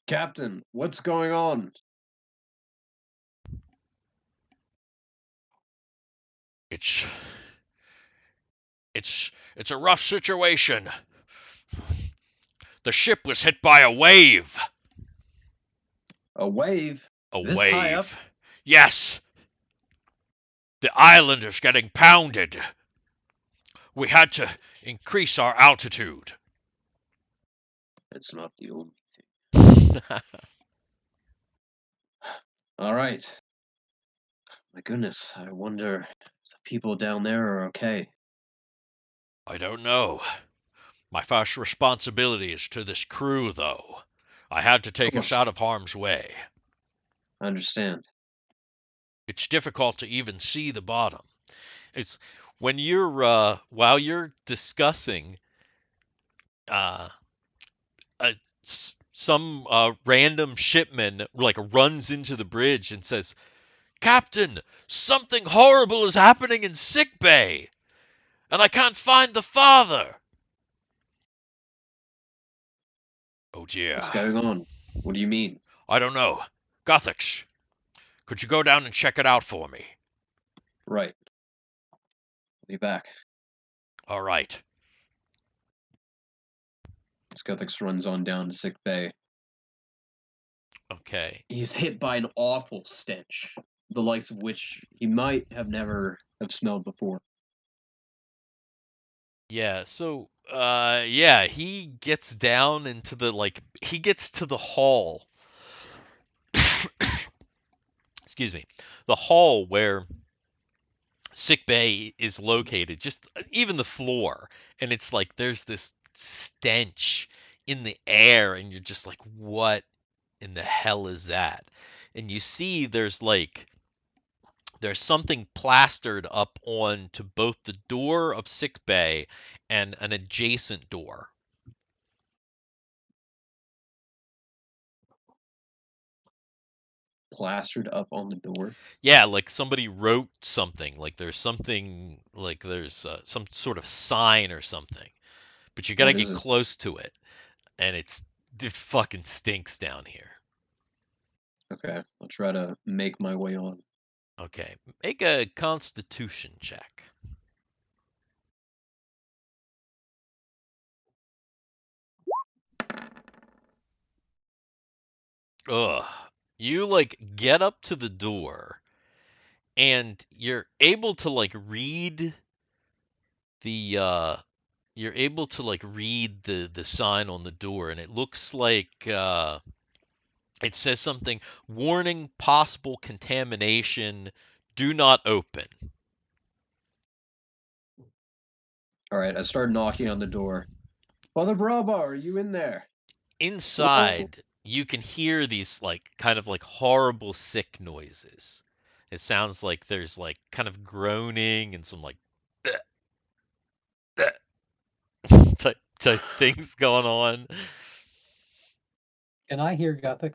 Captain, what's going on? it's it's a rough situation. The ship was hit by a wave. A wave? A This high up? wave. Yes. The island is getting pounded. We had to increase our altitude. It's not the only thing. All right. My goodness, I wonder if the people down there are okay. I don't know. My first responsibility is to this crew, though. I had to Of take us course, out of harm's way. I understand. It's difficult to even see the bottom. It's when you're while you're discussing uh, uh some random shipman like runs into the bridge and says, "Captain, something horrible is happening in sickbay, and I can't find the father." Oh dear. What's going on? What do you mean? I don't know. Gothix, could you go down and check it out for me? Right. Be back. All right. Skethix runs on down to sick bay. Okay. He's hit by an awful stench, the likes of which he might have never have smelled before. Yeah, so yeah, he gets down into he gets to the hall. Excuse me. The hall where sick bay is located, just even the floor, and it's like there's this stench in the air, and you're just like, what in the hell is that? And you see there's something plastered up on to both the door of sick bay and an adjacent door. Plastered up on the door. Yeah, like somebody wrote something, like there's something, like there's some sort of sign or something, but you gotta What is get it? close to it, and it fucking stinks down here. Okay, I'll try to make my way on. Okay, make a Constitution check. Ugh. You like get up to the door, and you're able to like read the you're able to like read the sign on the door, and it looks like it says something, warning, possible contamination, do not open. All right, I start knocking on the door. Father Braba, are you in there? Hello? Inside, you can hear these like kind of like horrible sick noises. It sounds like there's like kind of groaning and some like type things going on. Can I hear Guthix?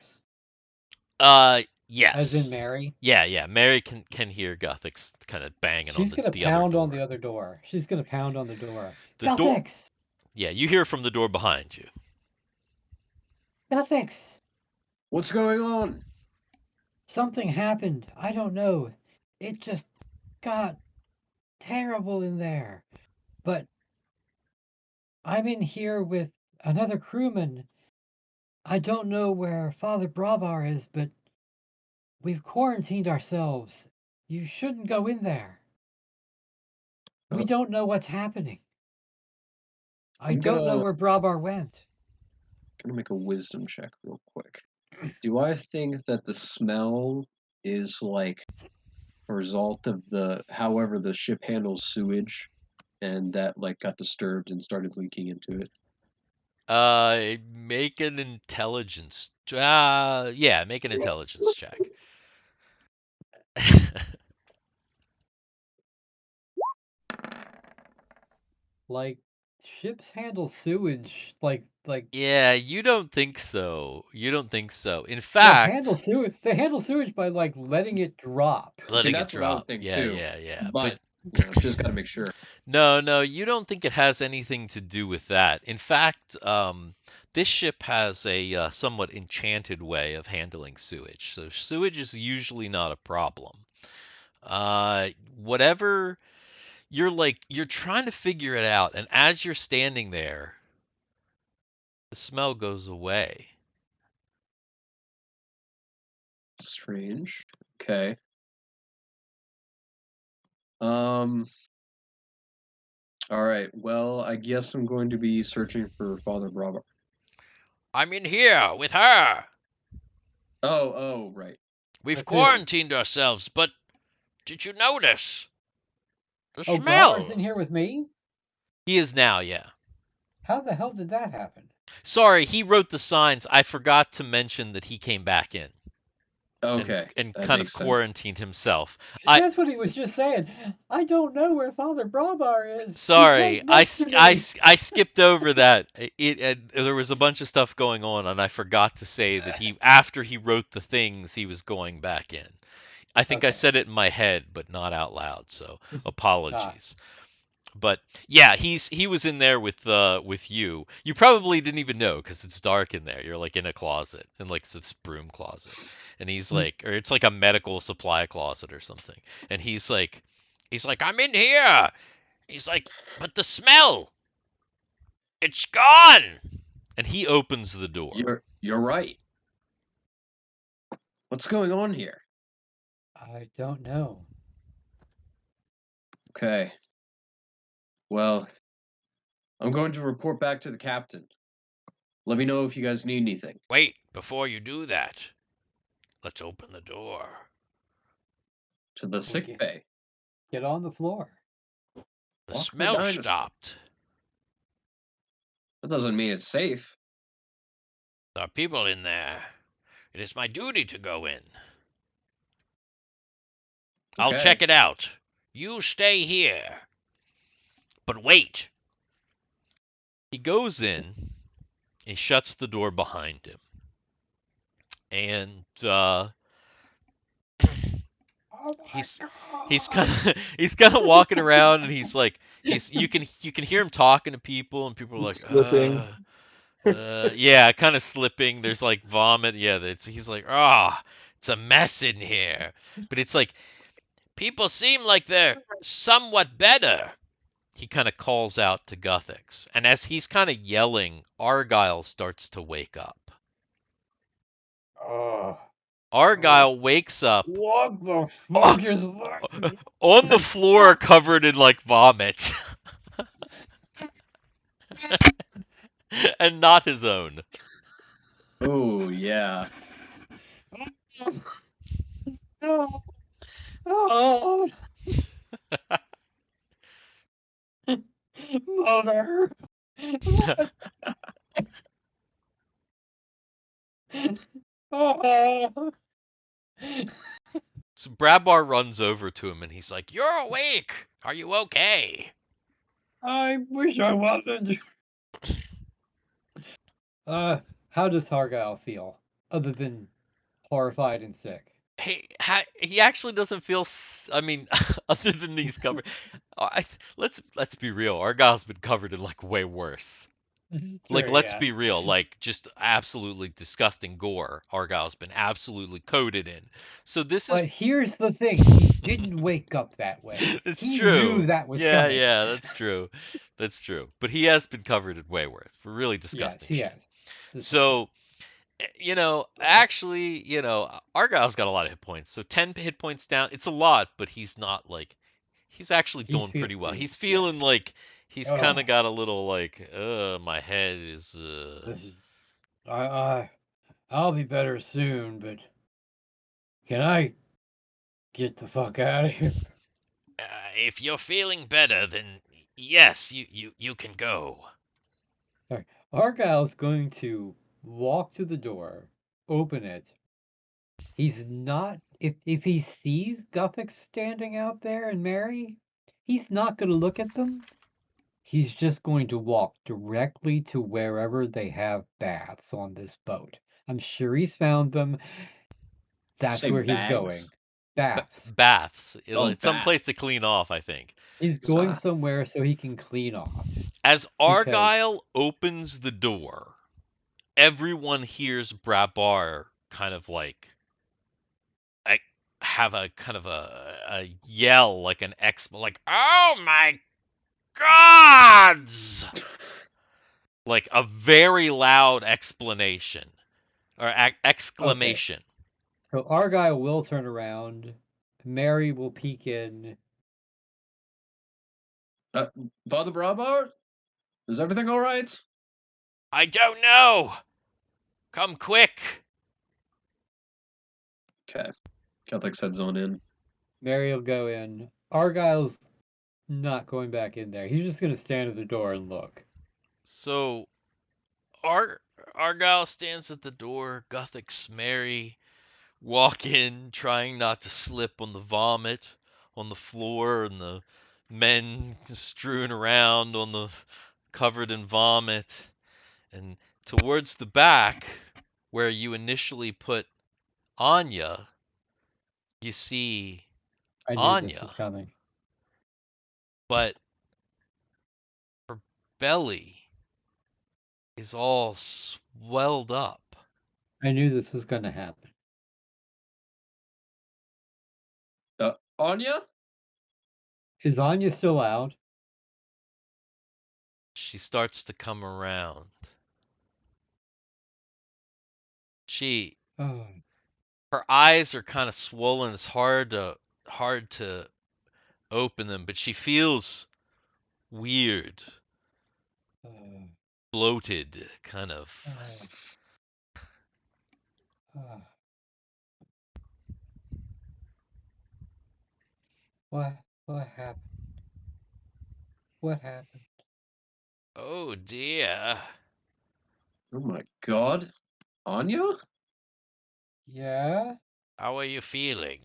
Yes. As in Mary? Yeah. Mary can hear Guthix kind of banging on She's gonna the other pound on door. the other door. She's gonna pound on the door. The door. Guthix! Yeah, you hear from the door behind you. Guthix! What's going on? Something happened. I don't know. It just got terrible in there. But I'm in here with another crewman. I don't know where Father Bravar is, but we've quarantined ourselves. You shouldn't go in there. We Oh. don't know what's happening. I I'm don't know gonna where Brabar went. make a wisdom check real quick. Do I think that the smell is like a result of however the ship handles sewage, and that like got disturbed and started leaking into it? Make an intelligence. Yeah, make an intelligence check. Like ships handle sewage like Yeah, you don't think so. You don't think so. In they handle fact, sewage they handle sewage by like letting it drop. See, letting it that's what I would drop. think Yeah, too. yeah, yeah. But just got to make sure. No, you don't think it has anything to do with that. In fact, this ship has a somewhat enchanted way of handling sewage. So sewage is usually not a problem. Whatever you're trying to figure it out, and as you're standing there, the smell goes away. Strange. Okay. All right. Well, I guess I'm going to be searching for Father Bravo. I'm in here with her. Oh, right. We've With who? quarantined ourselves, but did you notice the Oh, Brabar's smell? in here with me? He is now, yeah. How the hell did that happen? Sorry, he wrote the signs. I forgot to mention that he came back in Okay, and that kind of makes sense. quarantined himself. That's what he was just saying. I don't know where Father Brabar is. Sorry, He's right next to me. I skipped over that. There was a bunch of stuff going on, and I forgot to say that after he wrote the things, he was going back in. I think I Okay. said it in my head, but not out loud. So Ah, apologies. But yeah, he was in there with you. You probably didn't even know because it's dark in there. You're like in a closet, in like this broom closet, and he's like, or it's like a medical supply closet or something. And he's like, I'm in here. He's like, but the smell, it's gone. And he opens the door. You're right. What's going on here? I don't know. Okay. Well, I'm going to report back to the captain. Let me know if you guys need anything. Wait, before you do that, let's open the door. To the sick bay. Get on the floor. The Walk the smell dinosaur. stopped. That doesn't mean it's safe. There are people in there. It is my duty to go in. I'll Okay. check it out. You stay here. But wait. He goes in. He shuts the door behind him. And he's kind of walking around, and he's like you can hear him talking to people, and people are like Slipping. yeah, kind of slipping. There's like vomit. Yeah, he's like, it's a mess in here. But it's like people seem like they're somewhat better. He kind of calls out to Guthix, and as he's kind of yelling, Argyle starts to wake up. Argyle wakes up What the fuck is that? on the floor covered in like vomit. And not his own. Oh, yeah. Oh. Mother. Oh. So Brabar runs over to him and he's like, "You're awake. Are you okay?" I wish I wasn't. How does Hargyle feel, other than horrified and sick? He actually doesn't feel. I mean, other than these covered, let's be real. Argyle's been covered in like way worse. This is Like, true, let's yeah. be real. Like, just absolutely disgusting gore. Argyle's been absolutely coated in. So this is. But here's the thing: he didn't wake up that way. It's He true. knew that was Yeah, coming. yeah, that's true. That's true. But he has been covered in way worse. For really Yes, disgusting he shit. has. This is true. So actually, Argyle's got a lot of hit points. So 10 hit points down, it's a lot, but he's not like he's actually He's doing pretty well. feeling, He's feeling like he's kind Oh, of got a little like, my head is this is I'll be better soon, but can I get the fuck out of here? if you're feeling better, then yes, you can go. Alright, Argyle's going to walk to the door, open it. He's not if he sees Gothic standing out there and Mary, he's not gonna look at them. He's just going to walk directly to wherever they have baths on this boat. I'm sure he's found them. That's Say where he's bags. going. Baths. Baths. Oh, It's some place to baths. clean off, I think. He's going Ah. somewhere so he can clean off. As Because Argyle opens the door, everyone hears Brabar kind of like have a kind of a yell, like an like, oh my gods! Like a very loud explanation or okay, exclamation. so Argyle will turn around. Mary will peek in. Father Brabart, is everything all right? I don't know. Come quick. Okay. Gothic said zone in. Mary will go in. Argyle's not going back in there. He's just gonna stand at the door and look. So Argyle stands at the door. Gothic's Mary walk in, trying not to slip on the vomit on the floor and the men strewn around on the covered in vomit. And towards the back, where you initially put Anya, you see I knew this Anya, was coming. but her belly is all swelled up. I knew this was gonna happen. Anya? Is Anya still out? She starts to come around. She Oh, her eyes are kind of swollen. It's hard to open them, but she feels weird, uh, bloated, kind of. uh. What happened? What happened? Oh dear. Oh my god. Anya? Yeah, How are you feeling?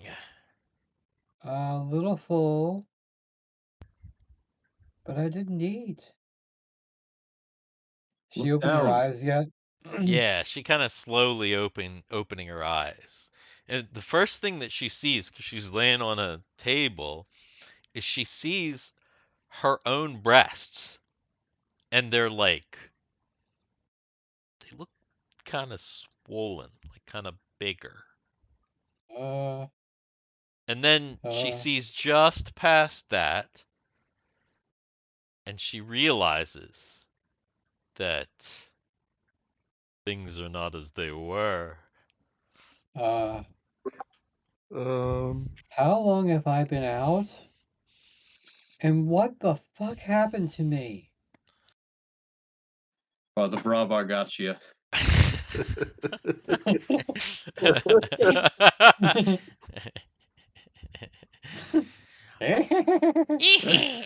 a little full, but I didn't eat. She Look opened her down. eyes yet? Yeah, she kind of slowly opening her eyes. And the first thing that she sees, because she's laying on a table, is she sees her own breasts. And they look kind of swollen, like kind of bigger. Uh, And then she sees just past that, and she realizes that things are not as they were. how long have I been out? And what the fuck happened to me? Father Brabart got you.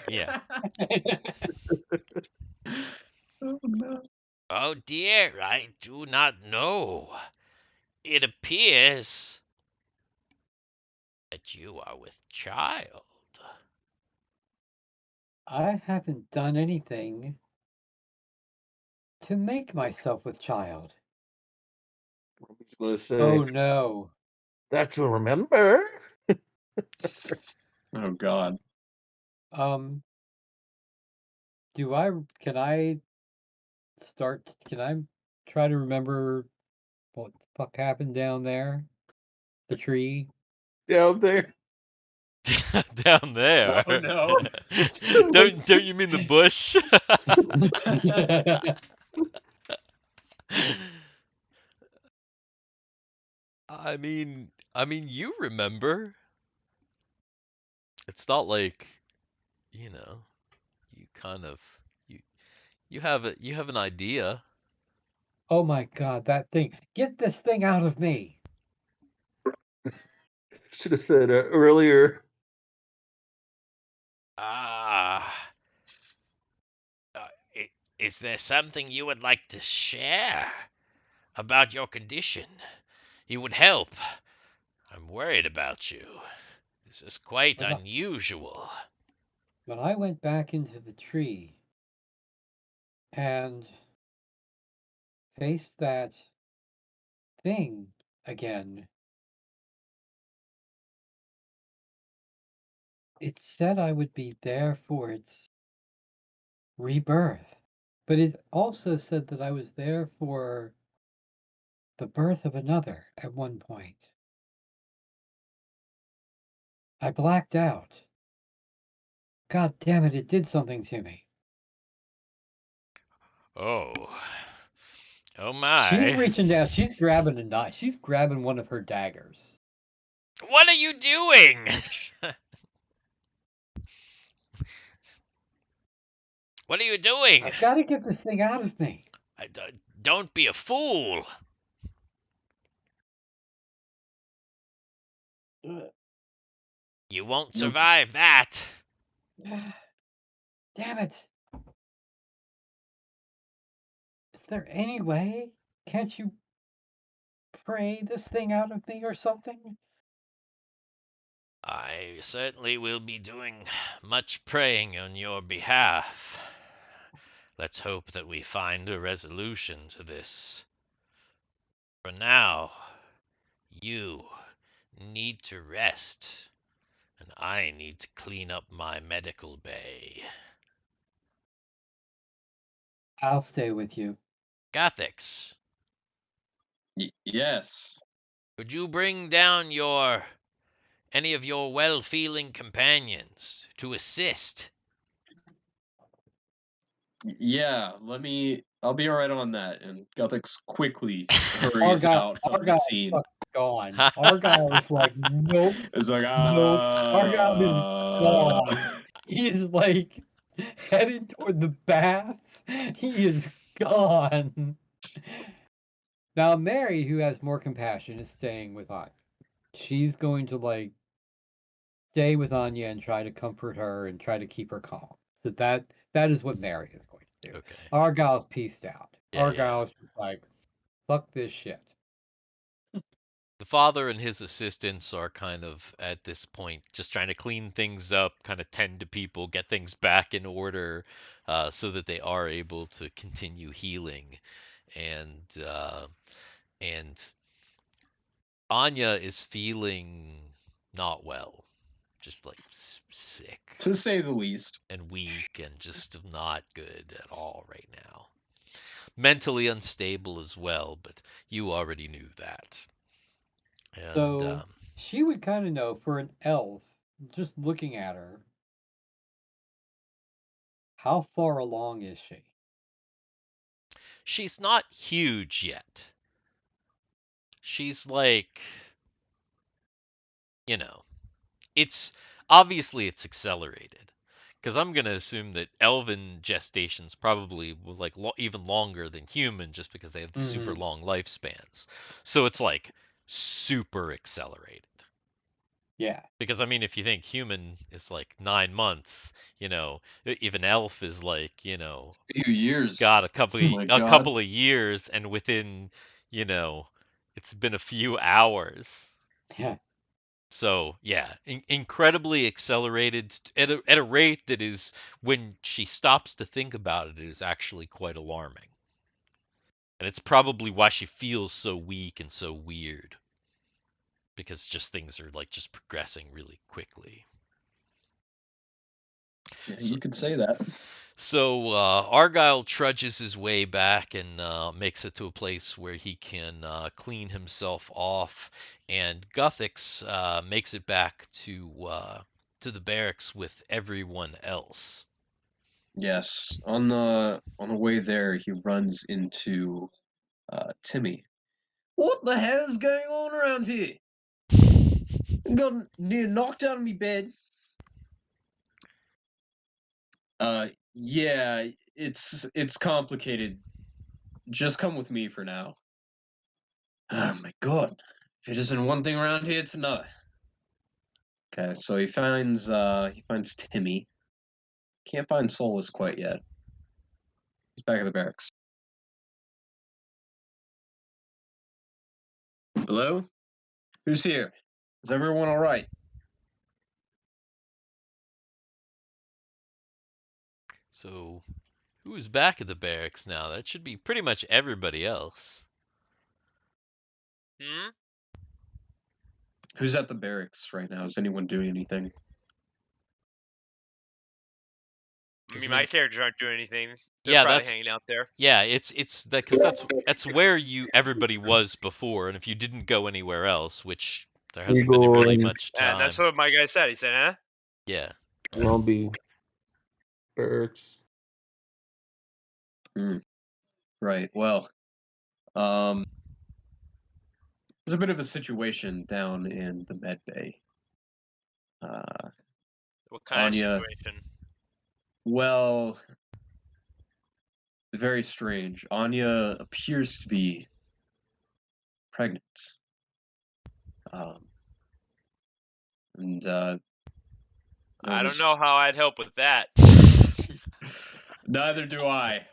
Yeah. Oh no. Oh dear, I do not know. It appears that you are with child. I haven't done anything to make myself with child. I was going to say, Oh no. that you'll remember. Oh god. Um, can I try to remember what the fuck happened down there? The tree? Down there. Down there. Oh no. Don't you mean the bush? I mean, you remember. It's not like, you know, you kind of you you have an idea. Oh my God, that thing! Get this thing out of me! Should have said earlier. Ah, uh, is there something you would like to share about your condition? It would help. I'm worried about you. This is quite When I, unusual. when I went back into the tree and faced that thing again, it said I would be there for its rebirth. But it also said that I was there for the birth of another at one point. I blacked out. God damn it, it did something to me. Oh. Oh She's my. reaching down, she's grabbing a knife, she's grabbing one of her daggers. What are you doing? What are you doing? I've got to get this thing out of me. Don't be a fool. You won't survive that. Damn it. Is there any way? Can't you pray this thing out of me or something? I certainly will be doing much praying on your behalf. Let's hope that we find a resolution to this. For now, you need to rest, and I need to clean up my medical bay. I'll stay with you. Gothix, Yes. could you bring down any of your well-feeling companions to assist? Yeah, I'll be alright on that. And Guthix quickly hurries out of the Argyle is scene. fucking gone. Argyle is like, nope, It's like, nope. Argyle is gone. He is like headed toward the baths. He is gone. Now Mary, who has more compassion, is staying with Anya. She's going to like stay with Anya and try to comfort her and try to keep her calm. So that is what Mary is going to do. Okay. Argyle's pieced out. Yeah, Argyle's just like, fuck this shit. The father and his assistants are kind of at this point just trying to clean things up, kind of tend to people, get things back in order, so that they are able to continue healing. And and Anya is feeling not well, just like sick To say the least. and weak and just not good at all right now. Mentally unstable as well, but you already knew that. And So she would kind of know for an elf, just looking at her, how far along is she? she's not huge yet. She's like, you know, it's obviously it's accelerated because I'm gonna assume that elven gestation's probably like even longer than human just because they have the super long lifespans. So it's like super accelerated. Yeah. Because I mean, if you think human is like 9 months, even elf is like, A few years. got Oh my a God. couple of years, and within, it's been a few hours. Yeah. So yeah, incredibly accelerated at a rate that is, when she stops to think about it, is actually quite alarming. And it's probably why she feels so weak and so weird, because just things are like just progressing really quickly. Yeah, you could say that. So Argyle trudges his way back and makes it to a place where he can clean himself off, and Guthix makes it back to the barracks with everyone else. Yes. On the way there, he runs into Timmy, What the hell is going on around here? I got near knocked out of me bed. Yeah, it's complicated. Just come with me for now. Oh my god. If it isn't one thing around here, it's another. Okay, so he finds Timmy. Can't find Solus quite yet. He's back at the barracks. Hello? Who's here? Is everyone alright? So, who's back at the barracks now? That should be pretty much everybody else. Hmm? Who's at the barracks right now? Is anyone doing anything? I mean, my characters aren't doing anything. They're Yeah, probably that's hanging out there. yeah. It's that because that's where everybody was before, and if you didn't go anywhere else, which there hasn't been Eagle really and much time. And that's what my guy said. He said, huh? Yeah. Grumpy barracks. Right. Well, there's a bit of a situation down in the med bay. What kind Anya, of situation? well, very strange. Anya appears to be pregnant. And I don't know how I'd help with that. Neither do I.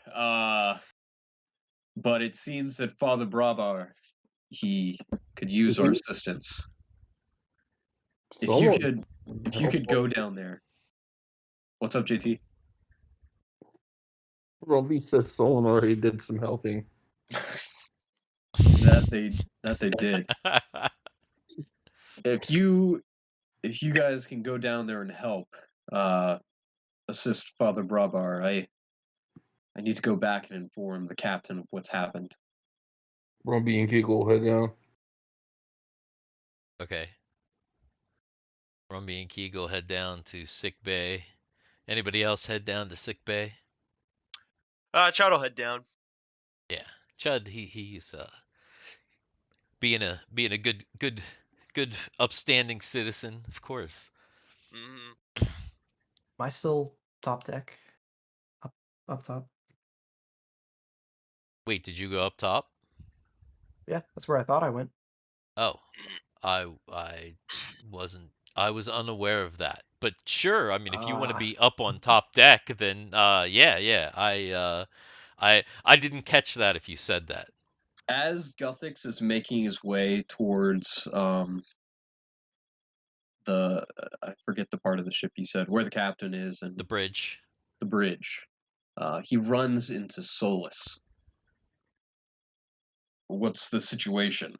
But it seems that Father Brabar, he could use our assistance. If you could go down there. What's up, JT? Grumpy says Solon already did some helping. That they did. If you guys can go down there and help assist Father Brabar, I need to go back and inform the captain of what's happened. Grumpy and Giggle head down. Okay. Rumby and Kegel head down to sick bay. Anybody else head down to sick bay? Chad will head down. Yeah, Chud. He's being a good upstanding citizen, of course. Mm-hmm. Am I still top deck? Up top? Wait, did you go up top? Yeah, that's where I thought I went. Oh, I wasn't. I was unaware of that. But sure, I mean, if you want to Ah. be up on top deck, then yeah. I didn't catch that if you said that. As Guthix is making his way towards the I forget the part of the ship you said where the captain is and The bridge. the bridge, he runs into Solus. What's the situation?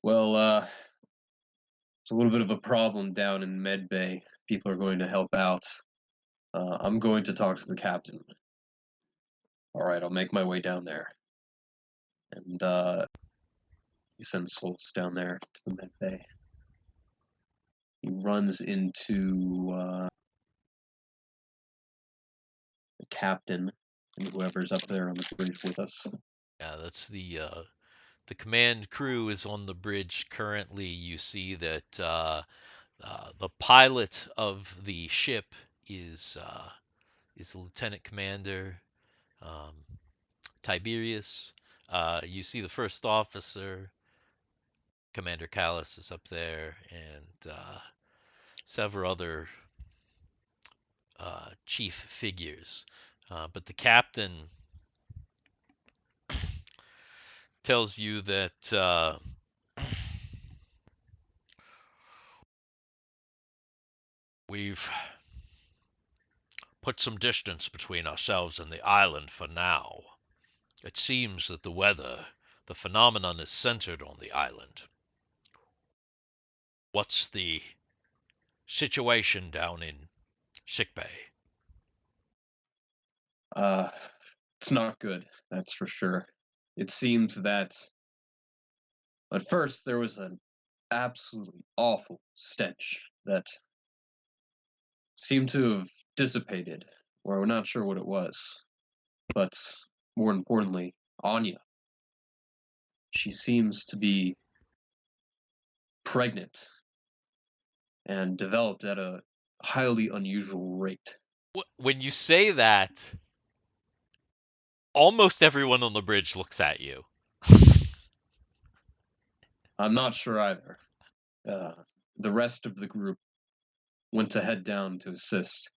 Well, it's a little bit of a problem down in Med Bay. People are going to help out. I'm going to talk to the captain. All right, I'll make my way down there. And he sends Solus down there to the Med Bay. He runs into the captain and whoever's up there on the bridge with us. Yeah, that's the command crew is on the bridge currently. You see that the pilot of the ship is the lieutenant commander Tiberius. You see the first officer, Commander Callus, is up there, and several other chief figures. But the captain tells you that we've put some distance between ourselves and the island for now. It seems that the phenomenon is centered on the island. What's the situation down in sickbay? It's not good, that's for sure. It seems that at first there was an absolutely awful stench that seemed to have dissipated, or we're not sure what it was. But more importantly, Anya. She seems to be pregnant and developed at a highly unusual rate. When you say that, almost everyone on the bridge looks at you. I'm not sure either. The rest of the group went to head down to assist.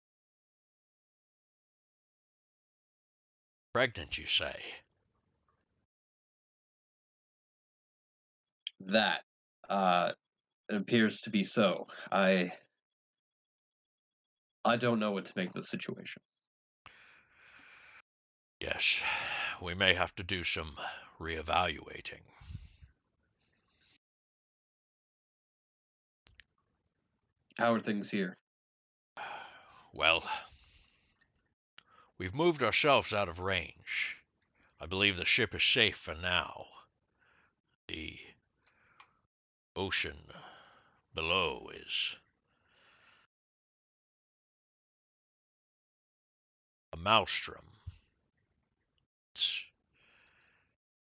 Pregnant, you say? That it appears to be so. I don't know what to make of the situation. Yes, we may have to do some reevaluating. How are things here? Well, we've moved ourselves out of range. I believe the ship is safe for now. The ocean below is a maelstrom. It's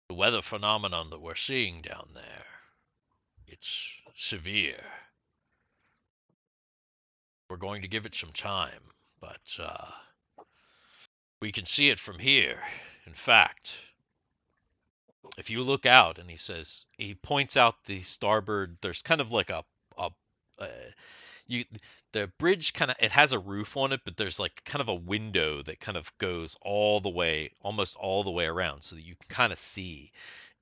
the weather phenomenon that we're seeing down there. It's severe. We're going to give it some time, but we can see it from here. In fact, if you look out, and he points out the starboard. There's kind of like a uh, you the bridge kind of, it has a roof on it, but there's like kind of a window that kind of goes all the way, almost all the way around, so that you can kind of see.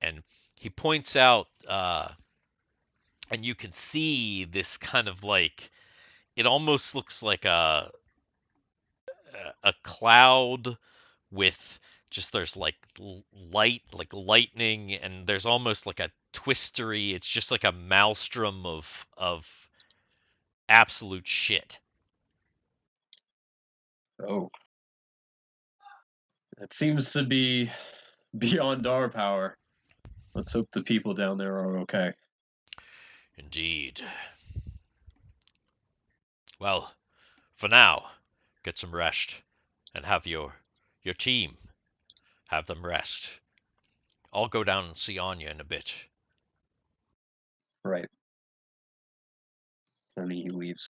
And he points out, and you can see this kind of like, it almost looks like a cloud with just, there's like light, like lightning, and there's almost like a twistery. It's just like a maelstrom of absolute shit. Oh, that seems to be beyond our power. Let's hope the people down there are okay. Indeed. Well, for now, get some rest, and have your team have them rest. I'll go down and see Anya in a bit. Right. And he leaves.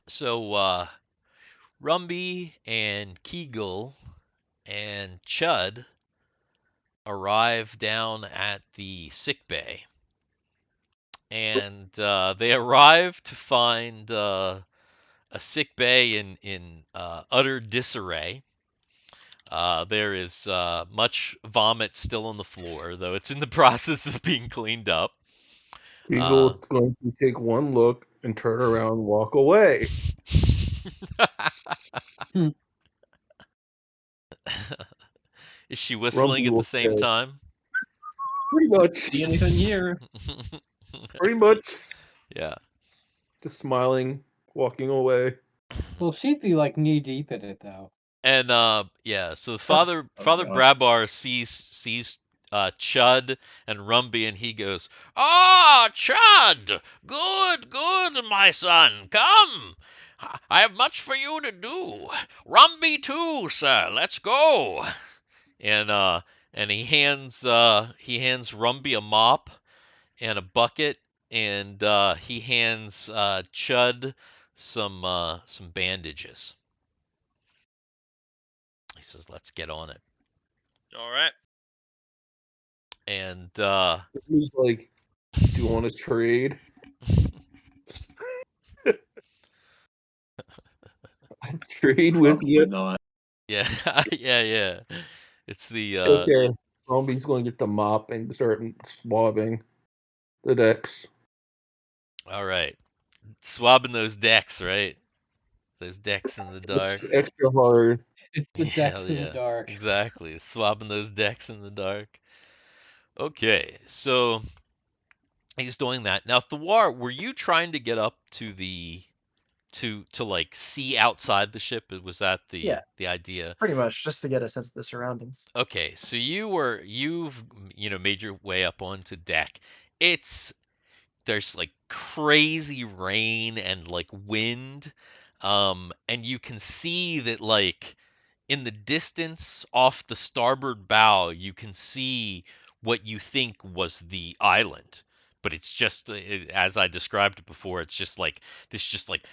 So, Rumby and Kegel and Chud arrive down at the sickbay, and they arrive to find a sickbay in utter disarray. There is much vomit still on the floor, though it's in the process of being cleaned up. Eagle is going to take one look and turn around and walk away. Is she whistling Rumpy at the will same say, time? pretty much. See anything here? Pretty much. Yeah. Just smiling, walking away. Well, she'd be like knee deep in it though. And yeah, so Father God. Brabar sees Chud and Rumby, and he goes, "Ah, Chud! Good, my son. Come. I have much for you to do. Rumby too, sir. Let's go." And he hands Rumby a mop and a bucket, and he hands Chud some bandages. He says, "Let's get on it." All right. And He's like, do you want to trade? I trade with Probably you. not. yeah, yeah. It's the Okay. Rumpy's going to get the mop and start swabbing the decks. all right. Swabbing those decks, right? Those decks in the dark. It's extra hard. It's the decks in the Yeah, dark. exactly. Swabbing those decks in the dark. Okay, so he's doing that. Now, Thawar, were you trying to get up to the to like see outside the ship? Was that Yeah. the idea? Pretty much, just to get a sense of the surroundings. Okay, so you've made your way up onto deck. There's like crazy rain and like wind, and you can see that like in the distance off the starboard bow, you can see what you think was the island, but it's just as I described it before. It's just like this, just like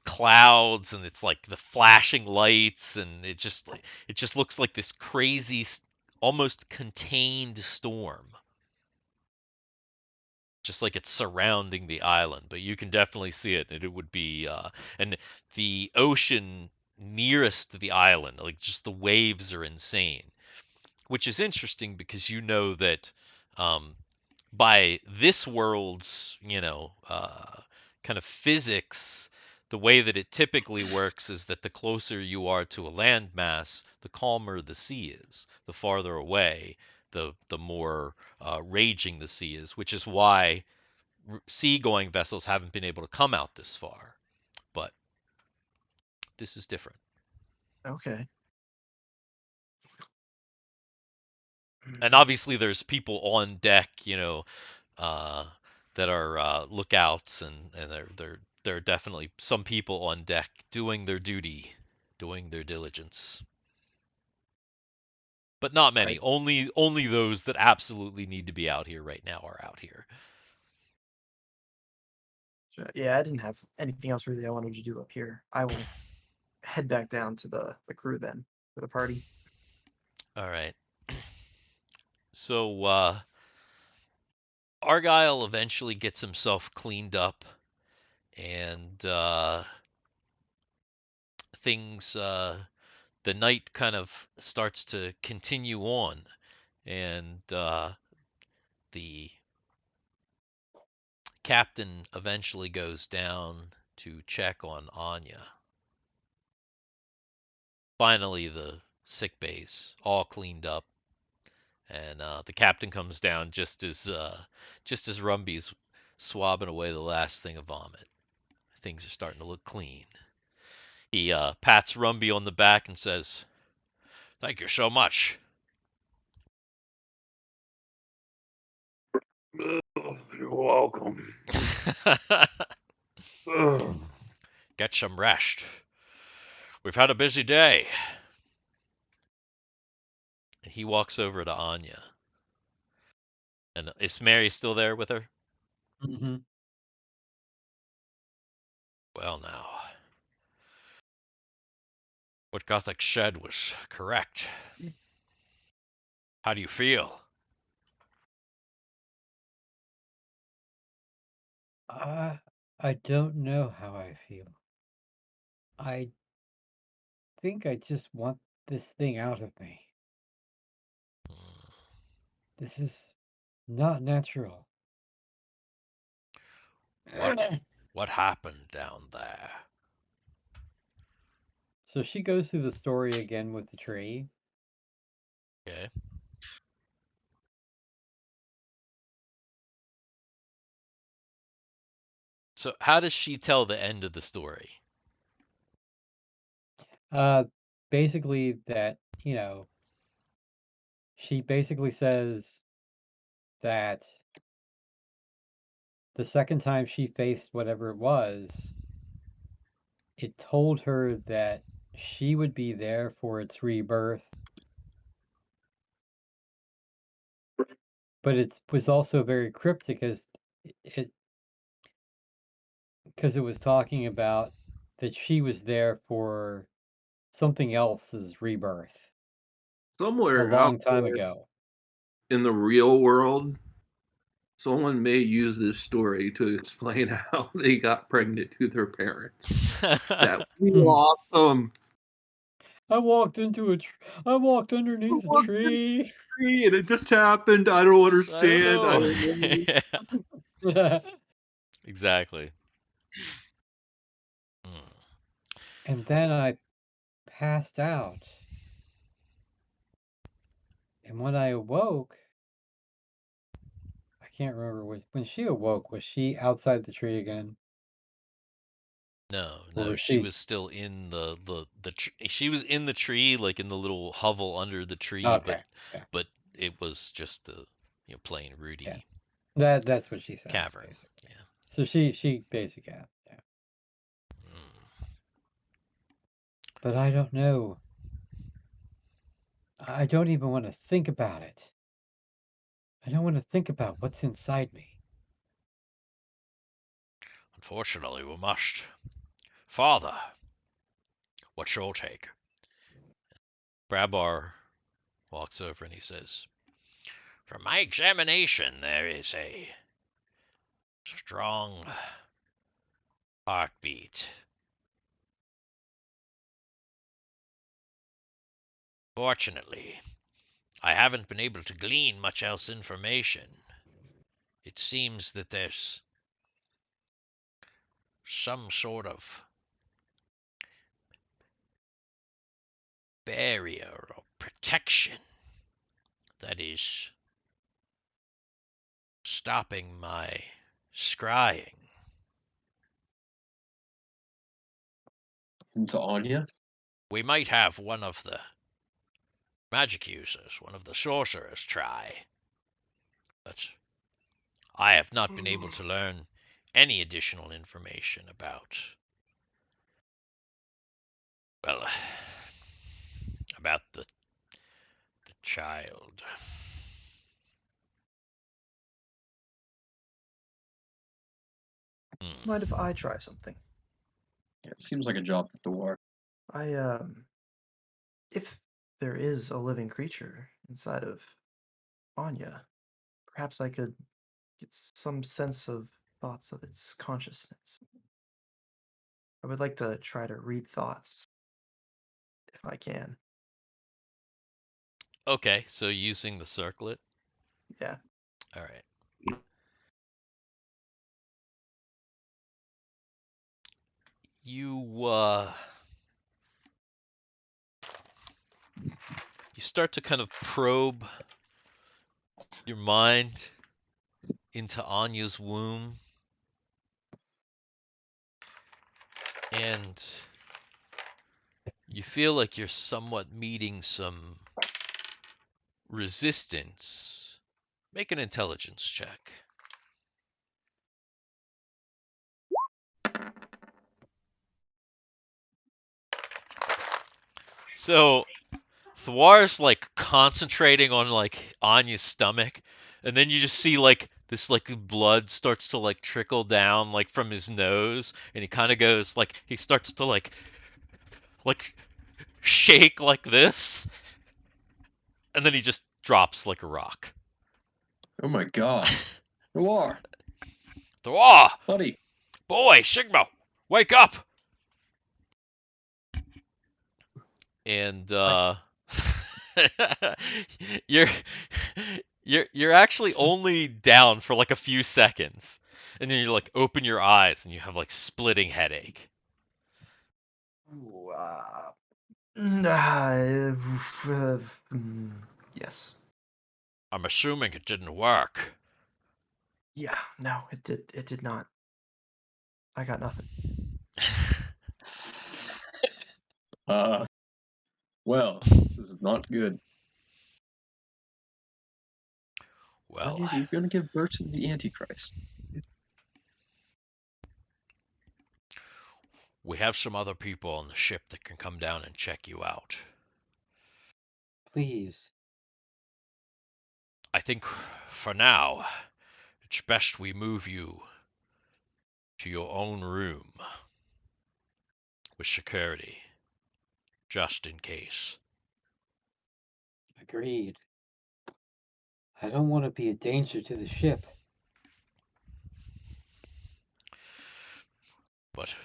clouds, and it's like the flashing lights, and it just looks like this crazy, almost contained storm. Just like it's surrounding the island, but you can definitely see it, and it would be and the ocean nearest the island, like just the waves are insane, which is interesting because you know that um, by this world's kind of physics, the way that it typically works is that the closer you are to a landmass, the calmer the sea is. The farther away, the more raging the sea is, which is why seagoing vessels haven't been able to come out this far. But this is different. Okay. And obviously, there's people on deck, that are lookouts, and there are definitely some people on deck doing their duty, doing their diligence. But not many. Right. Only those that absolutely need to be out here right now are out here. Sure. Yeah, I didn't have anything else really I wanted to do up here. I will head back down to the crew then for the party. All right. So Argyle eventually gets himself cleaned up, and things the night kind of starts to continue on, and the captain eventually goes down to check on Anya. Finally, the sick bay's all cleaned up, and the captain comes down just as Rumby's swabbing away the last thing of vomit. Things are starting to look clean. He pats Rumby on the back and says, "Thank you so much." You're welcome. Get some rest. We've had a busy day. And he walks over to Anya. And is Mary still there with her? Mm-hmm. Well, now. What Gothic said was correct. How do you feel? I don't know how I feel. I think I just want this thing out of me. This is not natural. What happened down there? So she goes through the story again with the tree. Okay. So how does she tell the end of the story? Basically that, she basically says that the second time she faced whatever it was, it told her that she would be there for its rebirth. But it was also very cryptic it because it was talking about that she was there for something else's rebirth a Somewhere out long time there ago. in the real world, someone may use this story to explain how they got pregnant to their parents. That we lost them. I walked underneath a tree. And it just happened. I don't I don't understand. I know. don't know. Yeah, exactly. And then I passed out. And when I awoke, I can't remember when she awoke, was she outside the tree again? No, Or no, was she she? was still in she was in the tree, like in the little hovel under the tree, Okay. Yeah. but it was just the plain Yeah. Rudy That's what she says, cavern. basically. Yeah. So she basically yeah. Mm. But I don't know. I don't even want to think about it. I don't want to think about what's inside me. Unfortunately, we must. Father, what's your take? Brabar walks over and he says, From my examination, there is a strong heartbeat. Fortunately, I haven't been able to glean much else information. It seems that there's some sort of barrier or protection that is stopping my scrying. Into Anya? We might have one of the magic users, one of the sorcerers try, but I have not been able to learn any additional information about, well, about the child. Mind if I try something? Yeah, it seems like a job for Thor. If there is a living creature inside of Anya, perhaps I could get some sense of thoughts of its consciousness. I would like to try to read thoughts if I can. okay, so using the circlet. Yeah. All right. You you start to kind of probe your mind into Anya's womb, and you feel like you're somewhat meeting some resistance. Make an intelligence check. So Thwar's like concentrating on like Anya's stomach, and then you just see like this like blood starts to like trickle down like from his nose, and he kind of goes like he starts to like shake like this, and then he just drops like a rock. Oh my god. Thor! Thor! Buddy! Boy, Sigma! Wake up! And you're you're actually only down for like a few seconds, and then you like open your eyes and you have like splitting headache. Ooh, yes. I'm assuming it didn't work. Yeah, no, it did. It did not. I got nothing. Well, this is not good. Well, You're gonna give birth to the Antichrist. we have some other people on the ship that can come down and check you out. Please. I think for now, it's best we move you to your own room with security, just in case. Agreed. I don't want to be a danger to the ship. But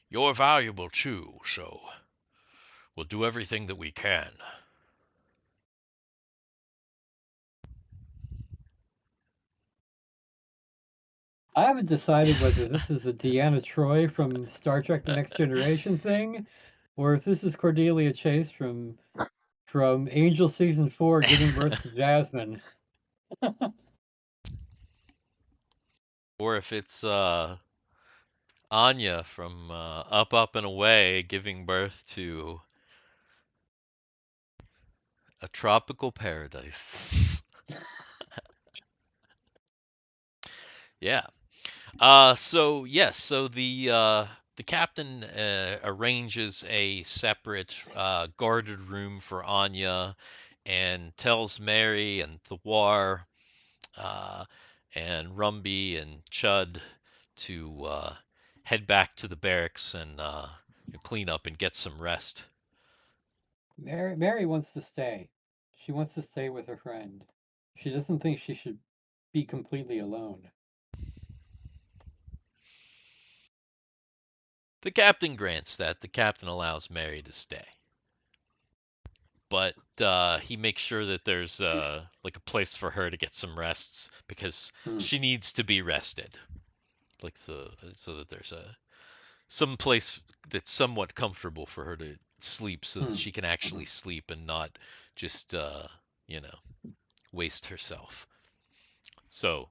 you're valuable too, so we'll do everything that we can. I haven't decided whether this is a Deanna Troi from Star Trek: The Next Generation thing, or if this is Cordelia Chase from Angel Season 4 giving birth to Jasmine. Or if it's Anya from Up, Up and Away giving birth to a tropical paradise. Yeah. So yes, so the the captain arranges a separate guarded room for Anya and tells Mary and Thwar uh, and Rumby and Chud to head back to the barracks and clean up and get some rest. Mary wants to stay. She wants to stay with her friend. She doesn't think she should be completely alone. The captain grants that. The captain allows Mary to stay. But he makes sure that there's like a place for her to get some rests because she needs to be rested. Like so that there's some place that's somewhat comfortable for her to sleep so that she can actually sleep and not just waste herself. So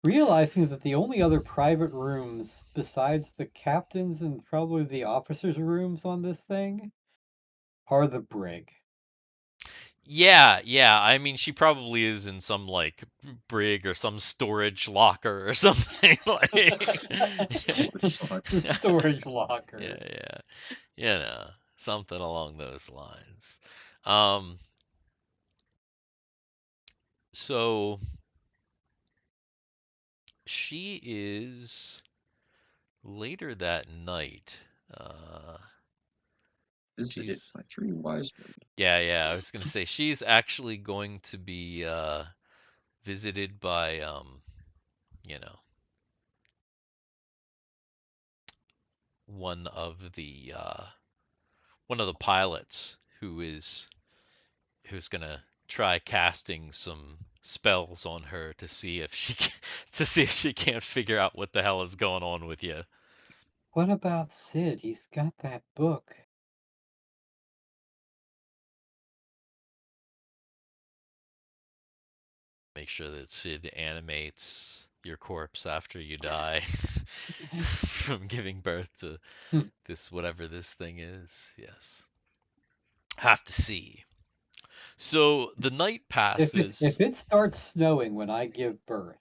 Realizing that the only other private rooms besides the captain's and probably the officers' rooms on this thing are the brig. yeah. I mean, she probably is in some like brig or some storage locker or something like. The storage locker. Yeah. Something along those lines. So she is later that night. Visited She's by 3 wise men. yeah. I was gonna say she's actually going to be visited by you know one of the pilots who's gonna try casting some spells on her to see if she can't figure out what the hell is going on with you. What about Sid? He's got that book. Make sure that Sid animates your corpse after you die from giving birth to this whatever this thing is. Yes. Have to see. So the night passes. If it starts snowing when I give birth,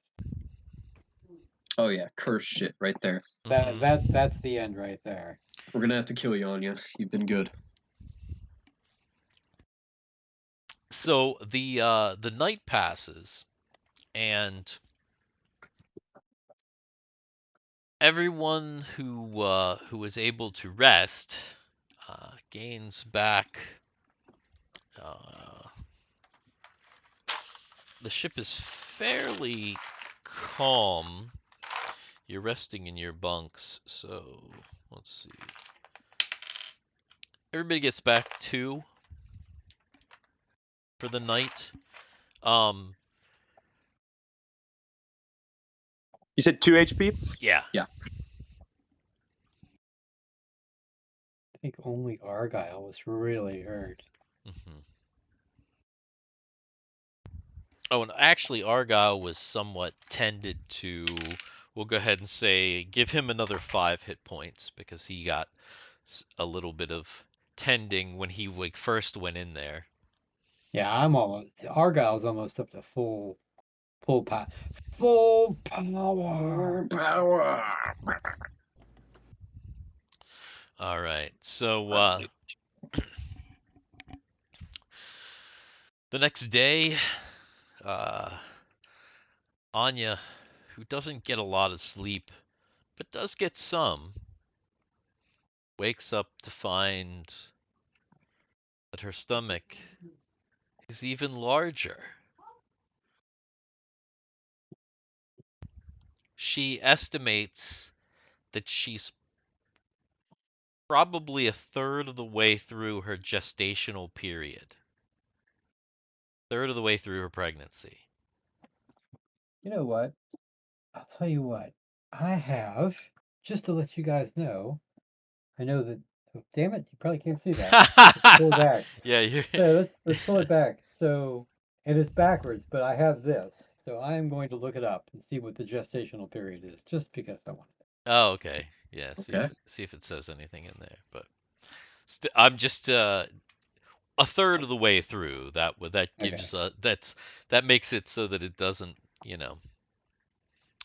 Oh yeah, curse shit right there. that's the end right there. We're gonna have to kill you, Anya. You've been good. So the night passes, and everyone who was able to rest gains back. The ship is fairly calm. You're resting in your bunks, so let's see. Everybody gets back 2 for the night. You said 2 HP? Yeah. Yeah. I think only Argyle was really hurt. Oh, and actually, Argyle was somewhat tended to. We'll go ahead and say give him another 5 hit points because he got a little bit of tending when he first went in there. Yeah, Argyle's almost up to full power. Full power. All right, so the next day, Anya, who doesn't get a lot of sleep, but does get some, wakes up to find that her stomach is even larger. She estimates that she's probably a third of the way through her gestational period. Third of the way through her pregnancy. You know what? I'll tell you what. I have, just to let you guys know, I know that, oh, damn it, you probably can't see that. Let's pull it back. Yeah, you're. So let's pull it back. So, and it's backwards, but I have this. So I am going to look it up and see what the gestational period is, just because I want it. Oh, okay. Yeah, Okay. see if it says anything in there. But I'm just a third of the way through. That gives that makes it so that it doesn't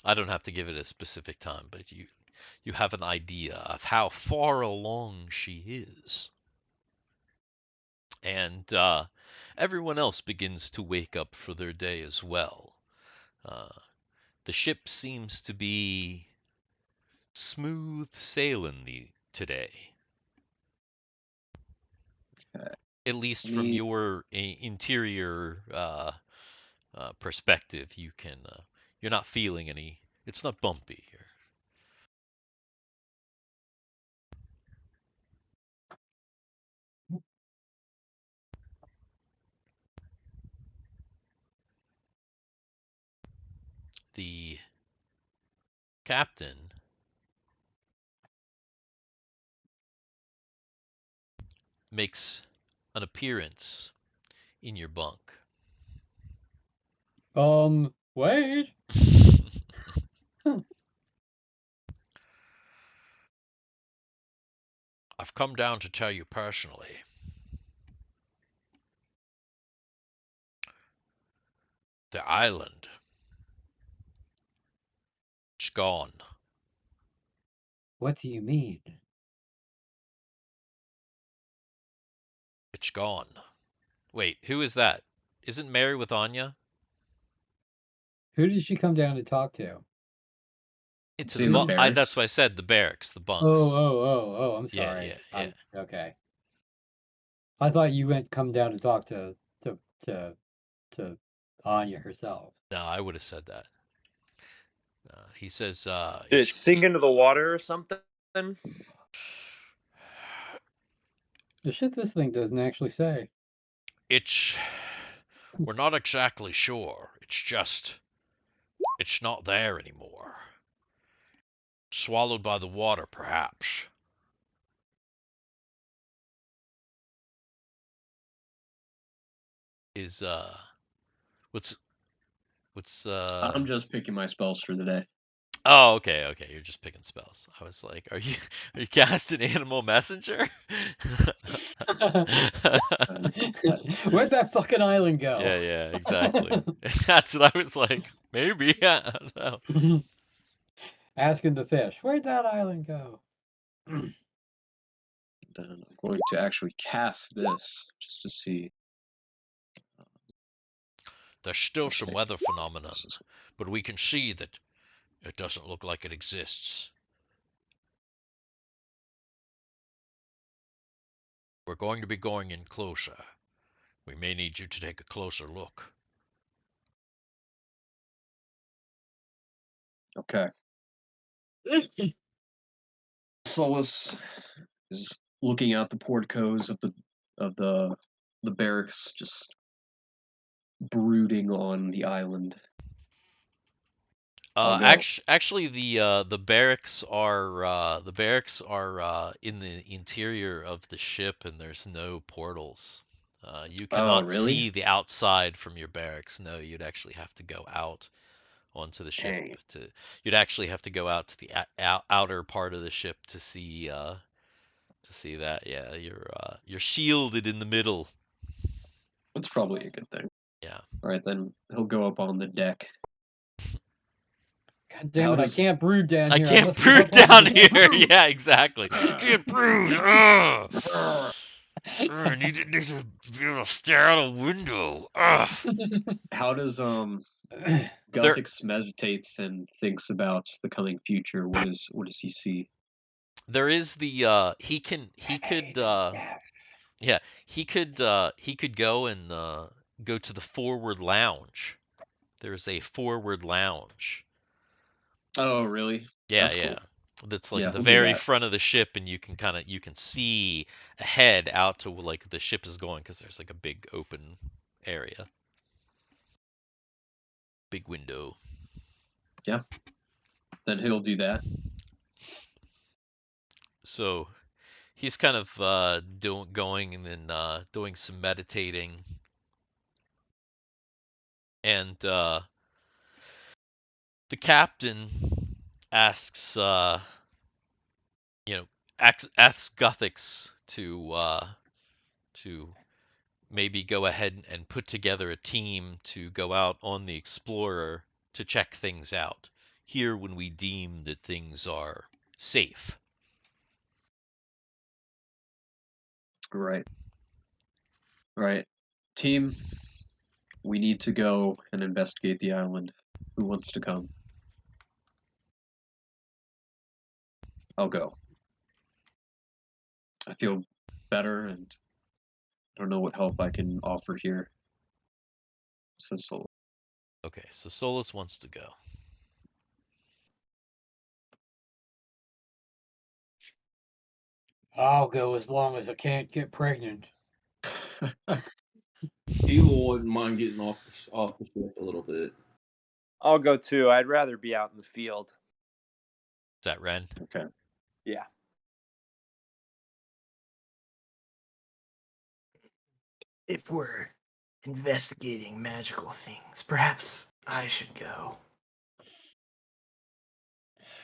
I don't have to give it a specific time, but you have an idea of how far along she is. And everyone else begins to wake up for their day as well. Uh, the ship seems to be smooth sailing today. At least from Me, your interior perspective, you're not feeling any. It's not bumpy. The captain makes an appearance in your bunk. Wait. I've come down to tell you personally. The island. It's gone. What do you mean? It's gone. Wait, who is that? Isn't Mary with Anya? Who did she come down to talk to? It's it's the in the that's barracks. why I said the barracks, the Oh, bunks. I'm Yeah, sorry. yeah. Okay. I thought you went come down to talk to to to Anya herself. No, I would have said that. He says, Did it sink into the water or something? The shit this thing doesn't actually say. It's. We're not exactly sure. It's not there anymore. Swallowed by the water, perhaps. Is what's I'm just picking my spells for the day. Oh, okay, you're just picking spells. I was like, are you casting Animal Messenger? Where'd that fucking island go? Yeah, exactly. That's what I was like. Maybe, I don't know. Asking the fish, where'd that island go? Then I'm going to actually cast this just to see. There's still I'll some take weather phenomenon, this. but we can see that it doesn't look like it exists. We're going to be going in closer. We may need you to take a closer look. Okay. Solus is looking out the porticos of the barracks, just brooding on the island. I'll go. Actually, the barracks are in the interior of the ship, and there's no portals. You Oh, cannot really? see the outside from your barracks. No, you'd actually have to go out onto the ship Dang. you'd actually have to go out to the outer part of the ship to see that. Yeah, you're shielded in the middle. That's probably a good thing. Yeah. All right, then he'll go up on the deck. God damn How it, I does- can't brood down I here. can't must go brood up on down the here. deck. Yeah, exactly. Can't brood. Ugh. I need to be able to stare out a window. Ugh. How does Guthix meditates and thinks about the coming future? What does he see? There is the he could yeah, he could go and go to the forward lounge. There's a forward lounge. Oh, really? Yeah, That's yeah. cool. That's like Yeah, at the we'll do very that. front of the ship, and you can see ahead out to like the ship is going because there's like a big open area, big window. Yeah. Then he'll do that. So he's kind of going and then doing some meditating, and the captain asks asks Guthix to maybe go ahead and put together a team to go out on the Explorer to check things out. here when we deem that things are safe. Right. Right. Team, we need to go and investigate the island. Who wants to come? I'll go. I feel better, and I don't know what help I can offer here. So Okay, so Solus wants to go. I'll go as long as I can't get pregnant. Eagle wouldn't mind getting off the ship a little bit. I'll go too. I'd rather be out in the field. Is that Ren? Okay. Yeah. If we're investigating magical things, perhaps I should go.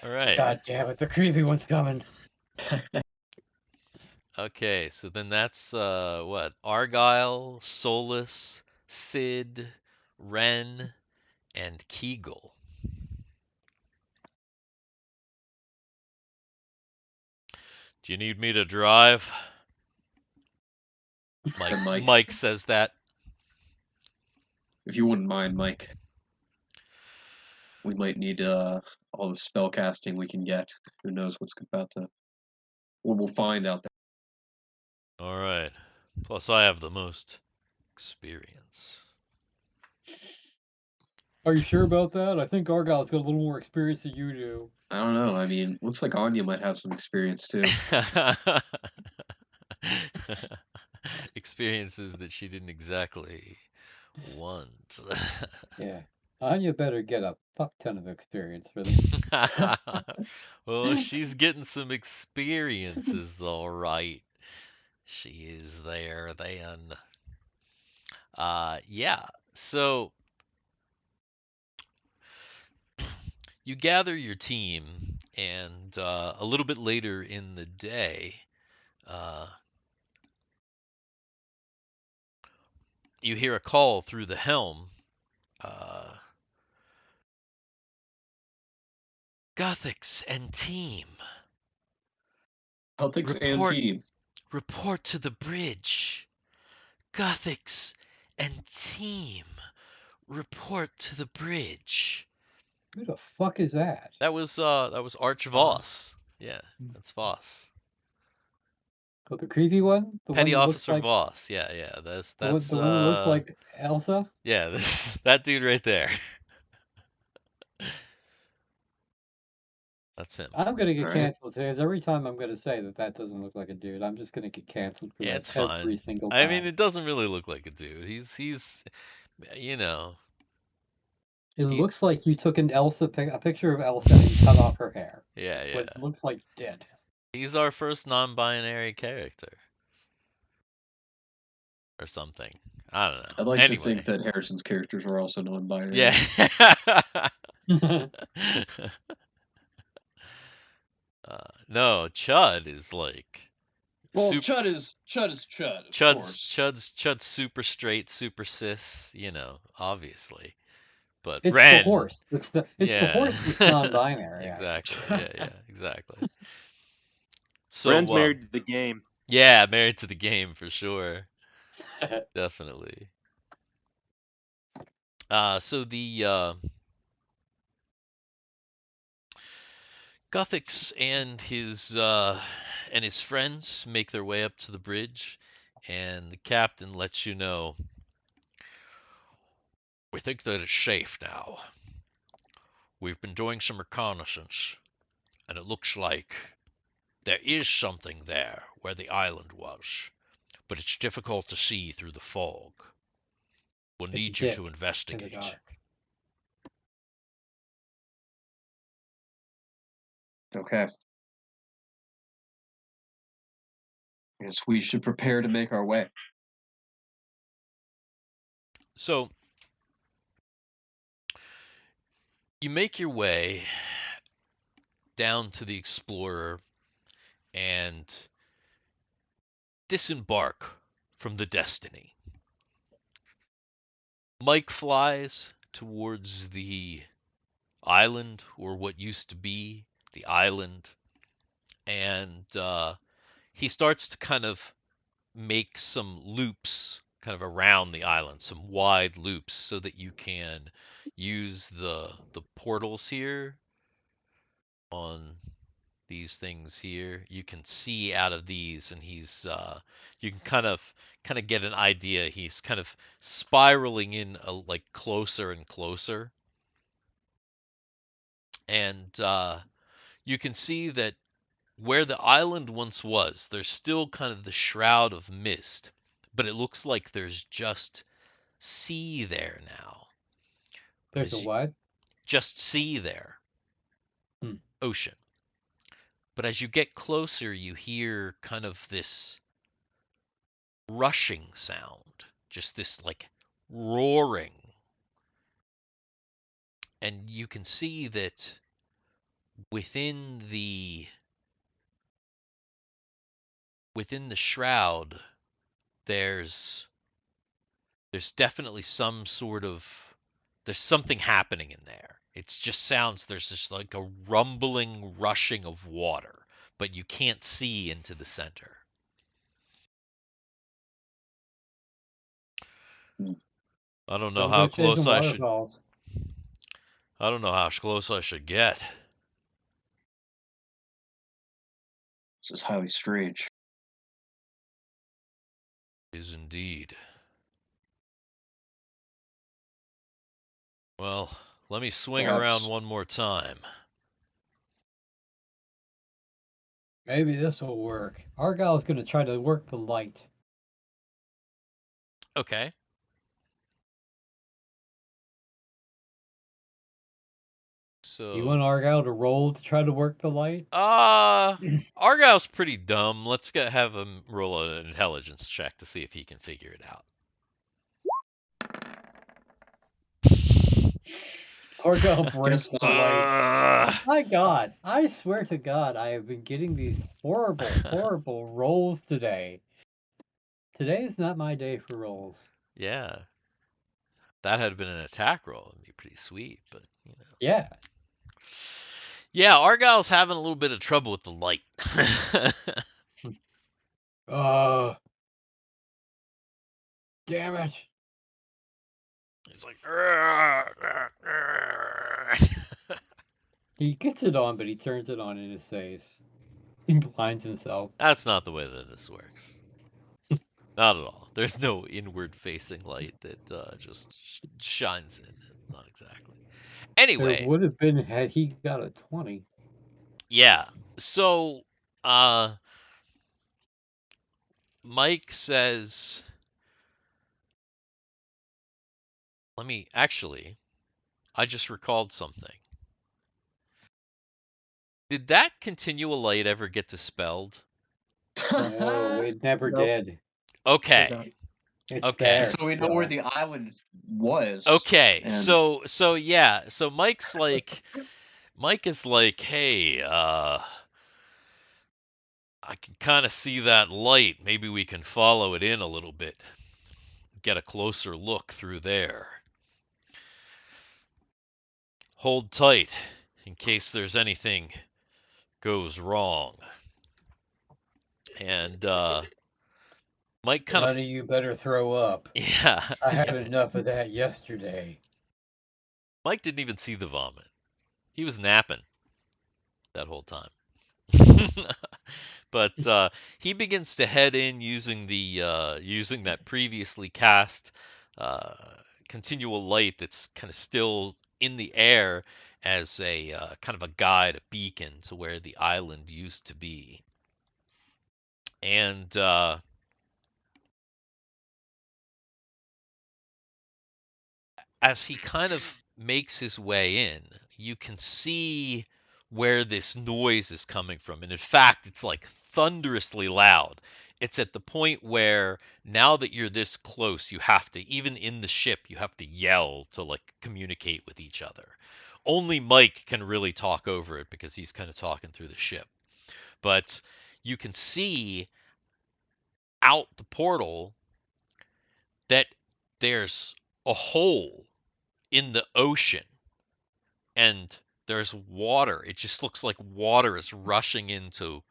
All right. God damn it, the creepy one's coming. Okay, so then that's what? Argyle, Solus, Sid, Ren, and Kegel. Do you need me to drive? Mike. Mike says that. If you wouldn't mind, Mike. We might need all the spell casting we can get. Who knows what's about to... What we'll find out there. All right. Plus, I have the most experience. Are you sure about that? I think Argyle's got a little more experience than you do. I don't know. I mean, looks like Anya might have some experience too. Experiences that she didn't exactly want. Yeah. Anya better get a fuck ton of experience for this. Well, she's getting some experiences, all right. She is there then. Yeah. So you gather your team, and a little bit later in the day, you hear a call through the helm. Gothics and team. Celtics and Report, team. report to the bridge. Gothics and team. Report to the bridge. Who the fuck is that? That was Arch Voss. Voss. Yeah, that's Voss. Oh, the creepy one? The Petty one that looks Officer like Voss. Yeah, that's the one that looks like Elsa? yeah, that dude right there. That's him. I'm gonna get Alright. canceled because every time I'm gonna say that doesn't look like a dude, I'm just gonna get canceled for Yeah, that it's every fine. single I time. mean, it doesn't really look like a dude. He's you know, It he looks like you took a picture of Elsa and cut off her hair. yeah, What looks like dead. He's our first non-binary character. Or something. I don't know. I'd like to Anyway. think that Harrison's characters are also non-binary. Yeah. No, Chud is like Well, super, Chud is Chud, of course. Chud's super straight, super cis, obviously. But It's Ren, the horse. It's the horse that's non-binary. Exactly. Yeah, exactly. So Ren's married to the game. yeah, married to the game for sure. Definitely. So the Guthix and his friends make their way up to the bridge, and the captain lets you know, we think that it's safe now. We've been doing some reconnaissance, and it looks like there is something there where the island was, but it's difficult to see through the fog. We'll It's need you Dick to in the investigate. dark. Okay. Yes, we should prepare to make our way. So you make your way down to the Explorer and disembark from the Destiny. Mike flies towards the island, or what used to be the island, and he starts to kind of make some loops kind of around the island, some wide loops, so that you can use the portals here on these things here. You can see out of these, and he's you can kind of get an idea. He's kind of spiraling in like closer and closer, and you can see that where the island once was, there's still kind of the shroud of mist, but it looks like there's just sea there now. But There's a what? just sea there, Hmm. ocean. But as you get closer, you hear kind of this rushing sound, just this like roaring. And you can see that within the shroud, there's definitely some sort of there's something happening in there. It just sounds there's just like a rumbling rushing of water, but you can't see into the center. I don't know Don't how go chasing close I should waterfalls. I don't know how close I should get. This is highly strange. Is indeed. Well, let me swing around Perhaps one more time. Maybe this will work. Argyle's going to try to work the light. Okay. You want So, Argyle to roll to try to work the light? Argyle's pretty dumb. Let's have him roll an intelligence check to see if he can figure it out. Argyle breaks the light. Ugh. My God, I swear to God, I have been getting these horrible, horrible rolls today. Today is not my day for rolls. Yeah. That had been an attack roll. It'd be pretty sweet, but you know. Yeah. Yeah, Argyle's having a little bit of trouble with the light. Damn it. He's like, He gets it on, but he turns it on in his face. He blinds himself. that's not the way that this works. Not at all. There's no inward-facing light that just shines in. Not exactly. There Anyway, would have been had he got a 20. yeah. So, Mike says, I just recalled something. Did that continual light ever get dispelled? No, it never Nope. did. Did Okay. not. It's Okay. there. So we know where the island was. Okay. and- So yeah. So Mike is like, hey, I can kind of see that light. Maybe we can follow it in a little bit. Get a closer look through there. Hold tight in case there's anything goes wrong. And Mike kind Honey, you better throw up. yeah. I had enough of that yesterday. Mike didn't even see the vomit. He was napping that whole time. But he begins to head in using that previously cast continual light that's kind of still in the air as a kind of a guide, a beacon to where the island used to be. And as he kind of makes his way in, you can see where this noise is coming from. And in fact, it's like thunderously loud. It's at the point where now that you're this close, you have to, even in the ship, you have to yell to like communicate with each other. Only Mike can really talk over it because he's kind of talking through the ship. But you can see out the portal that there's a hole in the ocean and there's water. It just looks like water is rushing into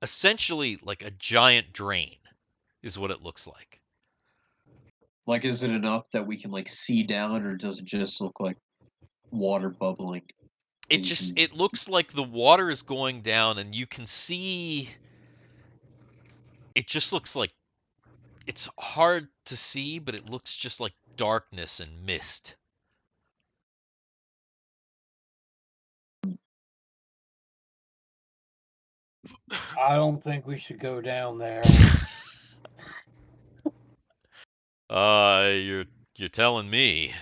essentially like a giant drain is what it looks like. Like, is it enough that we can like see down, or does it just look like water bubbling? It looks like the water is going down and you can see it just looks like it's hard to see, but it looks just like darkness and mist. I don't think we should go down there. You're telling me.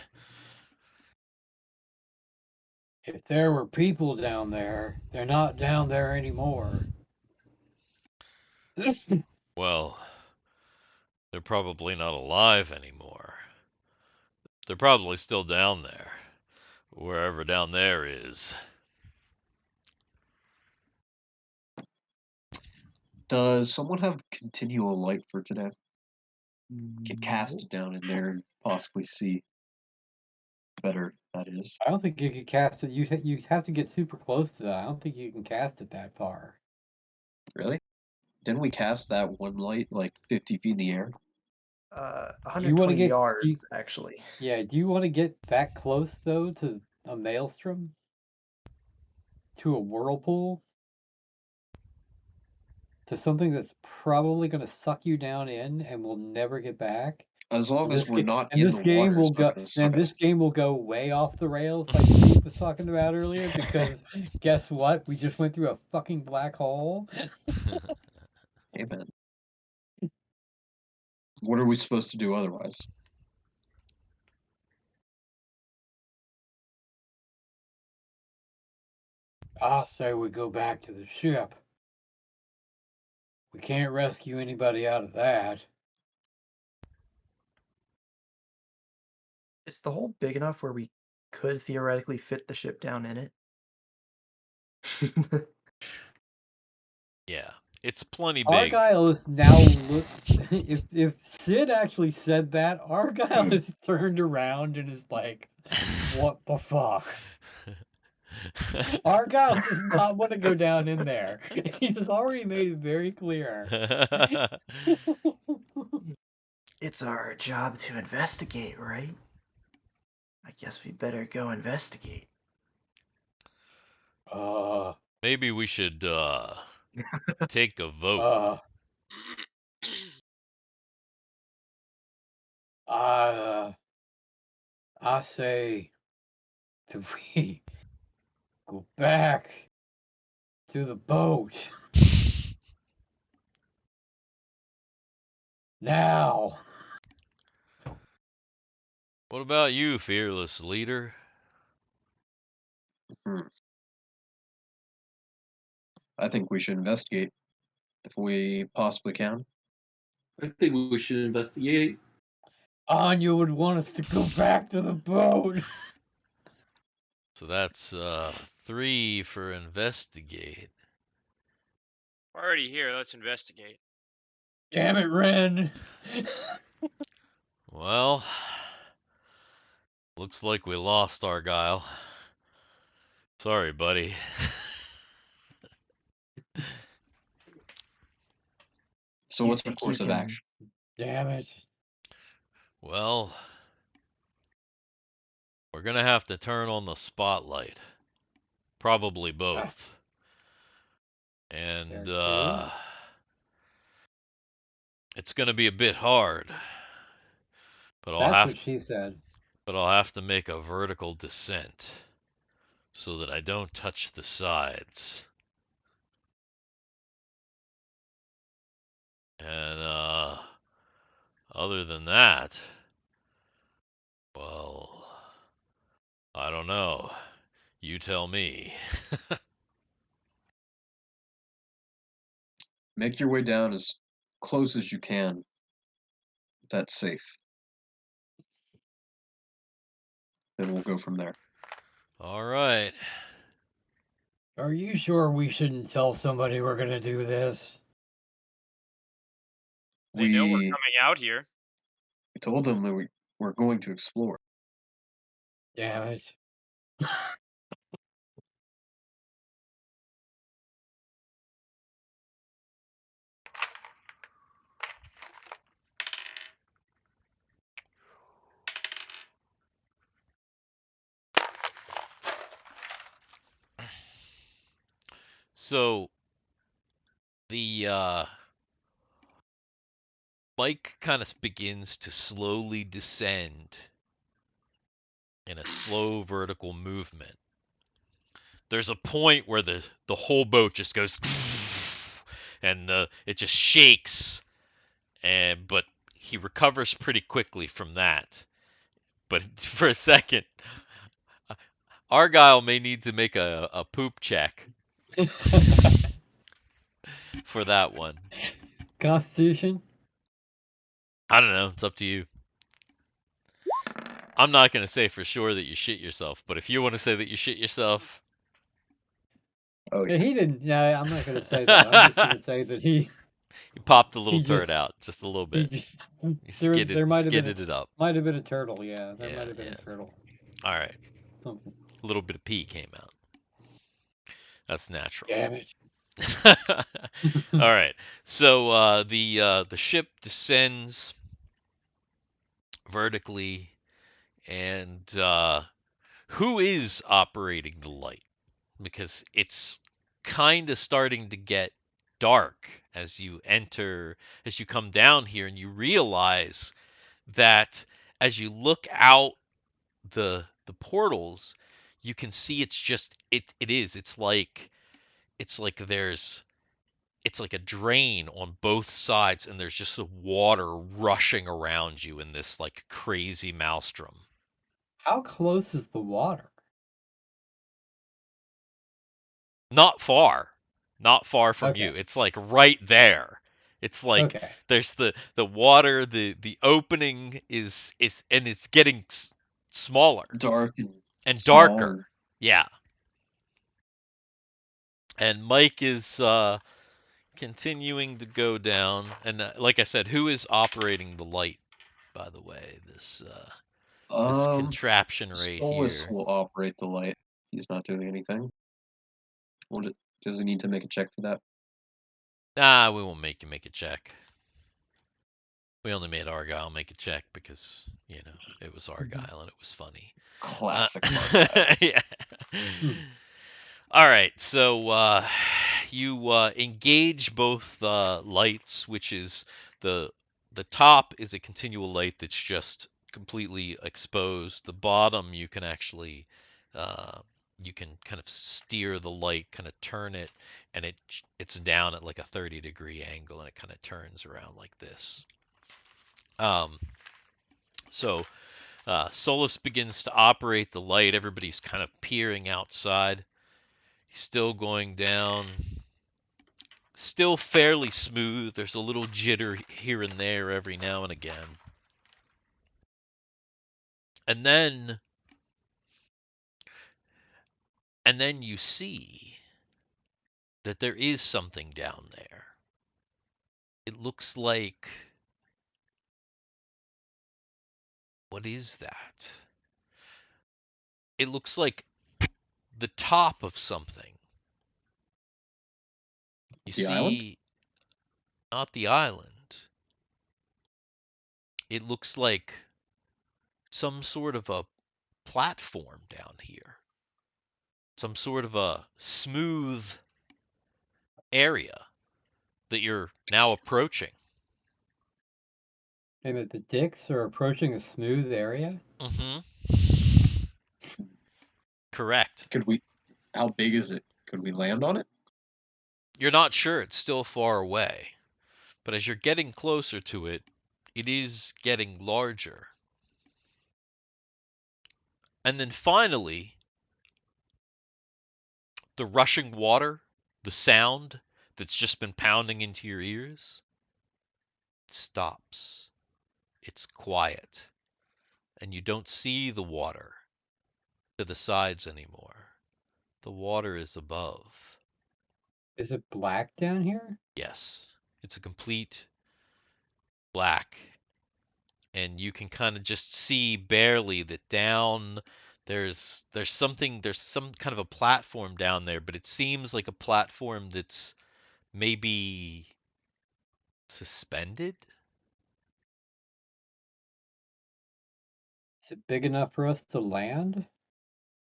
If there were people down there, they're not down there anymore. Well, they're probably not alive anymore. They're probably still down there. Wherever down there is. Does someone have continual light for today? Can cast Nope. it down in there and possibly see better. That is. I don't think you could cast it. You have to get super close to that. I don't think you can cast it that far. Really? Didn't we cast that one light like 50 feet in the air? Do you want to 120 get? yards, actually. Yeah. Do you want to get that close though to a maelstrom? To a whirlpool? To something that's probably going to suck you down in and will never get back? As long as we're not And in this the game water, will it's not go. going to And suck this us. game will go way off the rails, like Steve was talking about earlier. Because guess what? We just went through a fucking black hole. Amen. What are we supposed to do otherwise? I say we go back to the ship. We can't rescue anybody out of that. Is the hole big enough where we could theoretically fit the ship down in it? Yeah, it's plenty big. Argyle is now look. If Sid actually said that, Argyle is turned around and is like, "What the fuck?" Argyle does not want to go down in there. He's already made it very clear. It's our job to investigate, right? I guess we better go investigate. Maybe we should take a vote. I say that we go back to the boat. Now. What about you, fearless leader? I think we should investigate if we possibly can. I think we should investigate. Anya would want us to go back to the boat. So that's 3 for investigate. We're already here. Let's investigate. Damn it, Ren. Well, looks like we lost Argyle. Sorry, buddy. So what's our course of action? Damn it. Well, we're gonna have to turn on the spotlight. Probably both. And it's gonna be a bit hard. But That's what she said. But I'll have to make a vertical descent so that I don't touch the sides. And other than that, well, I don't know. You tell me. Make your way down as close as you can. That's safe. Then we'll go from there. All right. Are you sure we shouldn't tell somebody we're gonna do this? They know we're coming out here. We told them that we're going to explore. Damn it. So the Mike kind of begins to slowly descend in a slow vertical movement. There's a point where the whole boat just goes and it just shakes, and but he recovers pretty quickly from that. But for a second, Argyle may need to make a poop check for that one. Constitution? I don't know. It's up to you. I'm not going to say for sure that you shit yourself, but if you want to say that you shit yourself. Oh, Yeah, he didn't. Yeah, I'm not going to say that. I'm just going to say that You popped the little he turd just out just a little he bit. just You there might have been skidded it up. a turtle. Yeah, there Yeah, might have been yeah. a turtle. All right. Something. A little bit of pee came out. That's natural. Damn it. All right. So the ship descends vertically, and who is operating the light? Because it's kind of starting to get dark as you come down here, and you realize that as you look out the portals, you can see it's like it's like a drain on both sides, and there's just the water rushing around you in this like crazy maelstrom. How close is the water? Not far. Not far from you. Okay. It's like right there. It's like Okay. there's the water, the opening is and it's getting smaller dark and small. darker. Yeah. And Mike is continuing to go down, and like I said, who is operating the light, by the way? This contraption right Solus here. will operate the light. He's not doing anything. Does he need to make a check for that? Nah, we won't make you make a check. We only made Argyle make a check because, you know, it was Argyle and it was funny. Classic Argyle. Yeah. Hmm. All right, so you engage both lights, which is the top is a continual light that's just completely exposed. The bottom you can actually you can kind of steer the light, kind of turn it, and it's down at like a 30-degree angle, and it kind of turns around like this. So Solus begins to operate the light. Everybody's kind of peering outside. He's still going down. Still fairly smooth. There's a little jitter here and there every now and again. And then you see that there is something down there. It looks like, what is that? It looks like the top of something. You The see, island? not the island. It looks like some sort of a platform down here. Some sort of a smooth area that you're now approaching. And the Dix are approaching a smooth area? Mm-hmm. Correct. How big is it? Could we land on it? You're not sure, it's still far away. But as you're getting closer to it, it is getting larger. And then finally, the rushing water, the sound that's just been pounding into your ears, stops. It's quiet. And you don't see the water to the sides anymore. The water is above. Is it black down here? Yes, it's a complete black, and you can kind of just see barely that down there's some kind of a platform down there, but it seems like a platform that's maybe suspended. Is it big enough for us to land?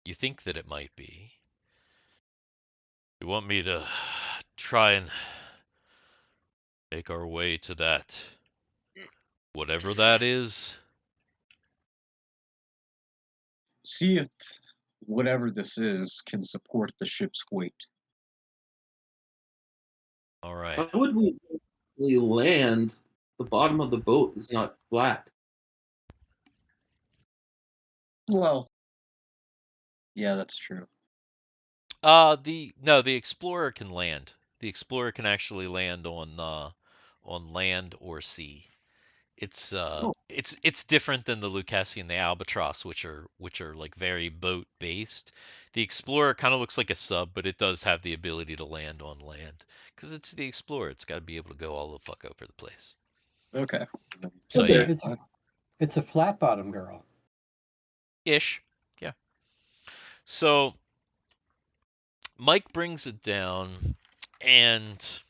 You think that it might be. You want me to try and make our way to that, whatever that is? See if whatever this is can support the ship's weight. All right. How would we actually land? The bottom of the boat is not flat. Well, yeah, that's true. The explorer can land. The explorer can actually land on land or sea. It's Oh. it's different than the Lucasi and the Albatross, which are like very boat based. The explorer kind of looks like a sub, but it does have the ability to land on land because it's the explorer. It's got to be able to go all the fuck over the place. Okay. So It's a, yeah, it's a, it's a flat bottom girl. ish. Yeah. So Mike brings it down, and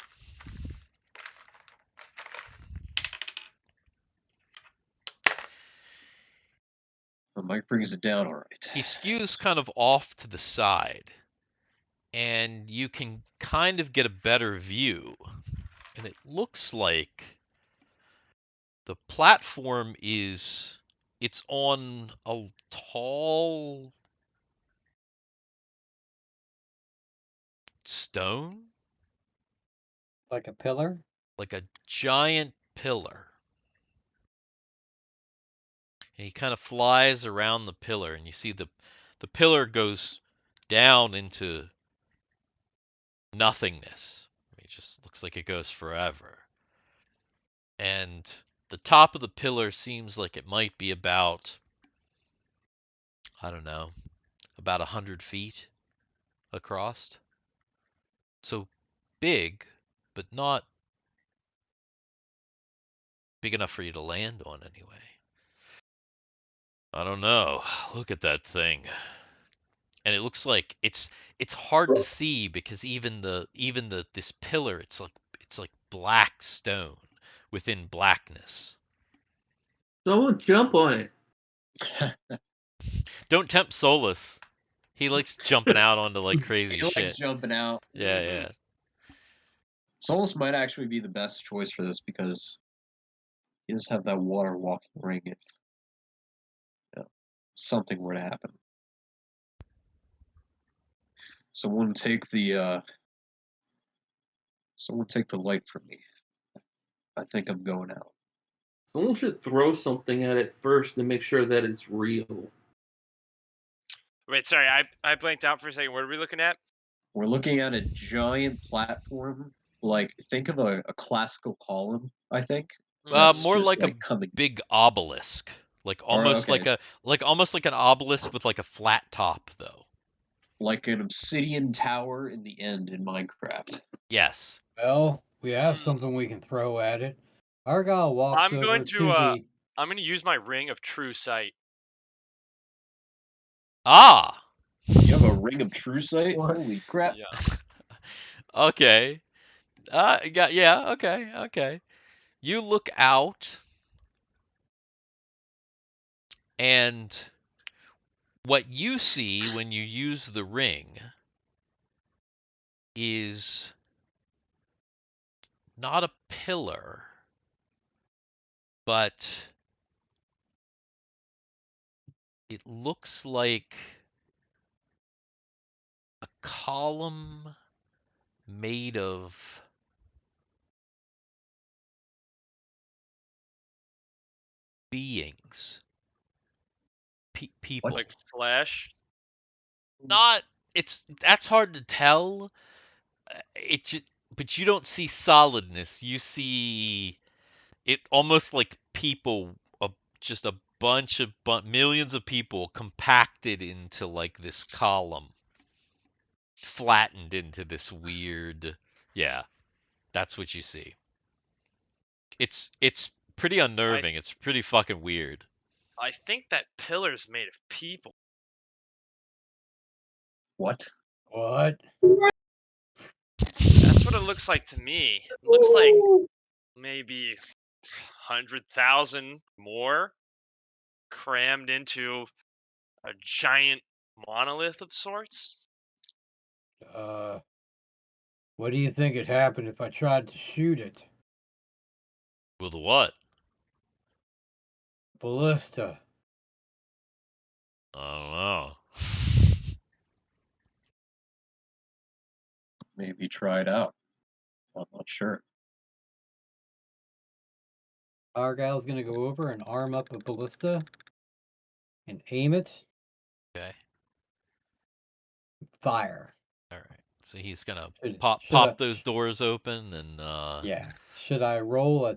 Mike brings it down all right. he skews kind of off to the side, and you can kind of get a better view. And it looks like the platform it's on a tall stone, Like a pillar? like a giant pillar. And he kind of flies around the pillar, and you see the pillar goes down into nothingness. It just looks like it goes forever. And the top of the pillar seems like it might be about, I don't know, about 100 feet across. So big, but not big enough for you to land on anyway. I don't know. Look at that thing. And it looks like it's hard to see because even this pillar, it's like black stone within blackness. Someone jump on it. Don't tempt Solus. He likes jumping out onto like crazy He likes shit. jumping out. Yeah, yeah. Solus might actually be the best choice for this because he does have that water walking ring if something were to happen. Someone take the light from me. I think I'm going out. Someone should throw something at it first to make sure that it's real. Wait, sorry, I blanked out for a second. What are we looking at? We're looking at a giant platform. Like, think of a classical column, I think. That's More just, like a coming. big obelisk, like almost okay. like almost like an obelisk with like a flat top, though. Like an obsidian tower in the end in Minecraft. Yes. Well, we have something we can throw at it. Argyle walks I'm over going to to the. I'm going to use my ring of true sight. Ah. You have a ring of true sight? What? Holy crap. Yeah. Okay. Yeah. Okay. You look out, and what you see when you use the ring is not a pillar, but it looks like a column made of beings, people. Like flesh. Not that's hard to tell. But you don't see solidness. You see it almost like people, just a bunch of millions of people compacted into like this column, flattened into this weird. Yeah, that's what you see. It's pretty unnerving. It's pretty fucking weird. I think that pillar's made of people. What? What? That's what it looks like to me. It looks like maybe 100,000 more crammed into a giant monolith of sorts. What do you think would happen if I tried to shoot it? With what? Ballista. I don't know. Maybe try it out. I'm not sure. Argyle's gonna go over and arm up a ballista and aim it. Okay. Fire. All right. So he's gonna Should, pop should I, those doors open and yeah. Should I roll a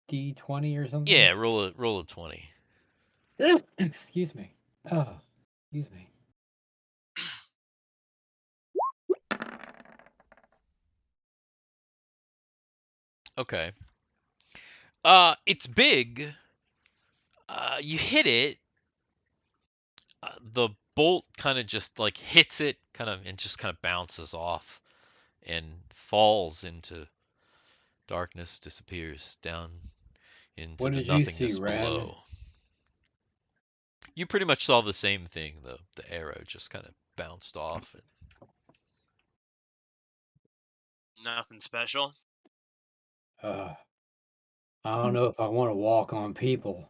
d20 or something? yeah, roll a 20. Excuse me. Oh, excuse me. Okay. It's big. You hit it. The bolt kind of just like hits it, kind of, and just kind of bounces off and falls into darkness, disappears down into What the did you see, nothingness Ren? below. You pretty much saw the same thing, though. The arrow just kind of bounced off. Nothing special. I don't know if I want to walk on people.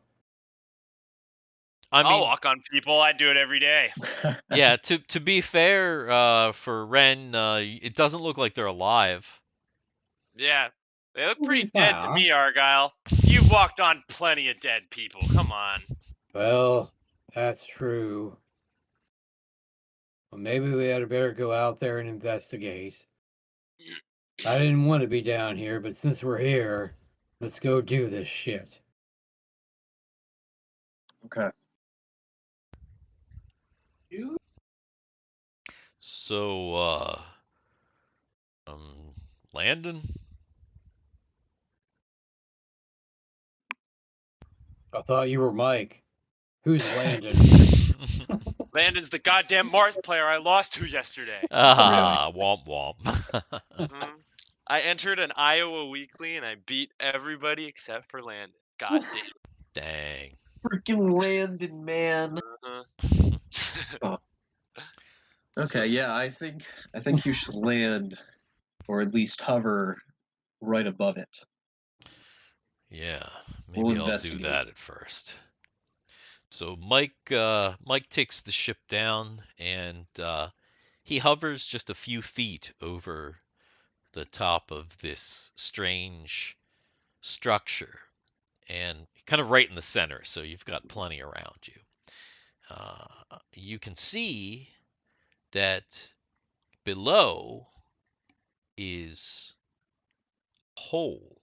I I'll mean, walk on people. I do it every day. yeah. To be fair, for Ren, it doesn't look like they're alive. Yeah, they look Well, pretty we dead to found. me, Argyle. You've walked on plenty of dead people. Come on. Well, that's true. Well, maybe we had better go out there and investigate. I didn't want to be down here, but since we're here, let's go do this shit. Okay. So, Landon? I thought you were Mike. Who's Landon? Landon's the goddamn Marth player I lost to yesterday. Ah, womp womp. Mhm. I entered an Iowa weekly and I beat everybody except for Landon. God damn. Dang. Freaking Landon, man. Uh-huh. Okay, yeah, I think you should land, or at least hover right above it. Yeah, We'll maybe I'll do investigate. that at first. So Mike takes the ship down and he hovers just a few feet over the top of this strange structure and kind of right in the center, so you've got plenty around you. You can see that below is a hole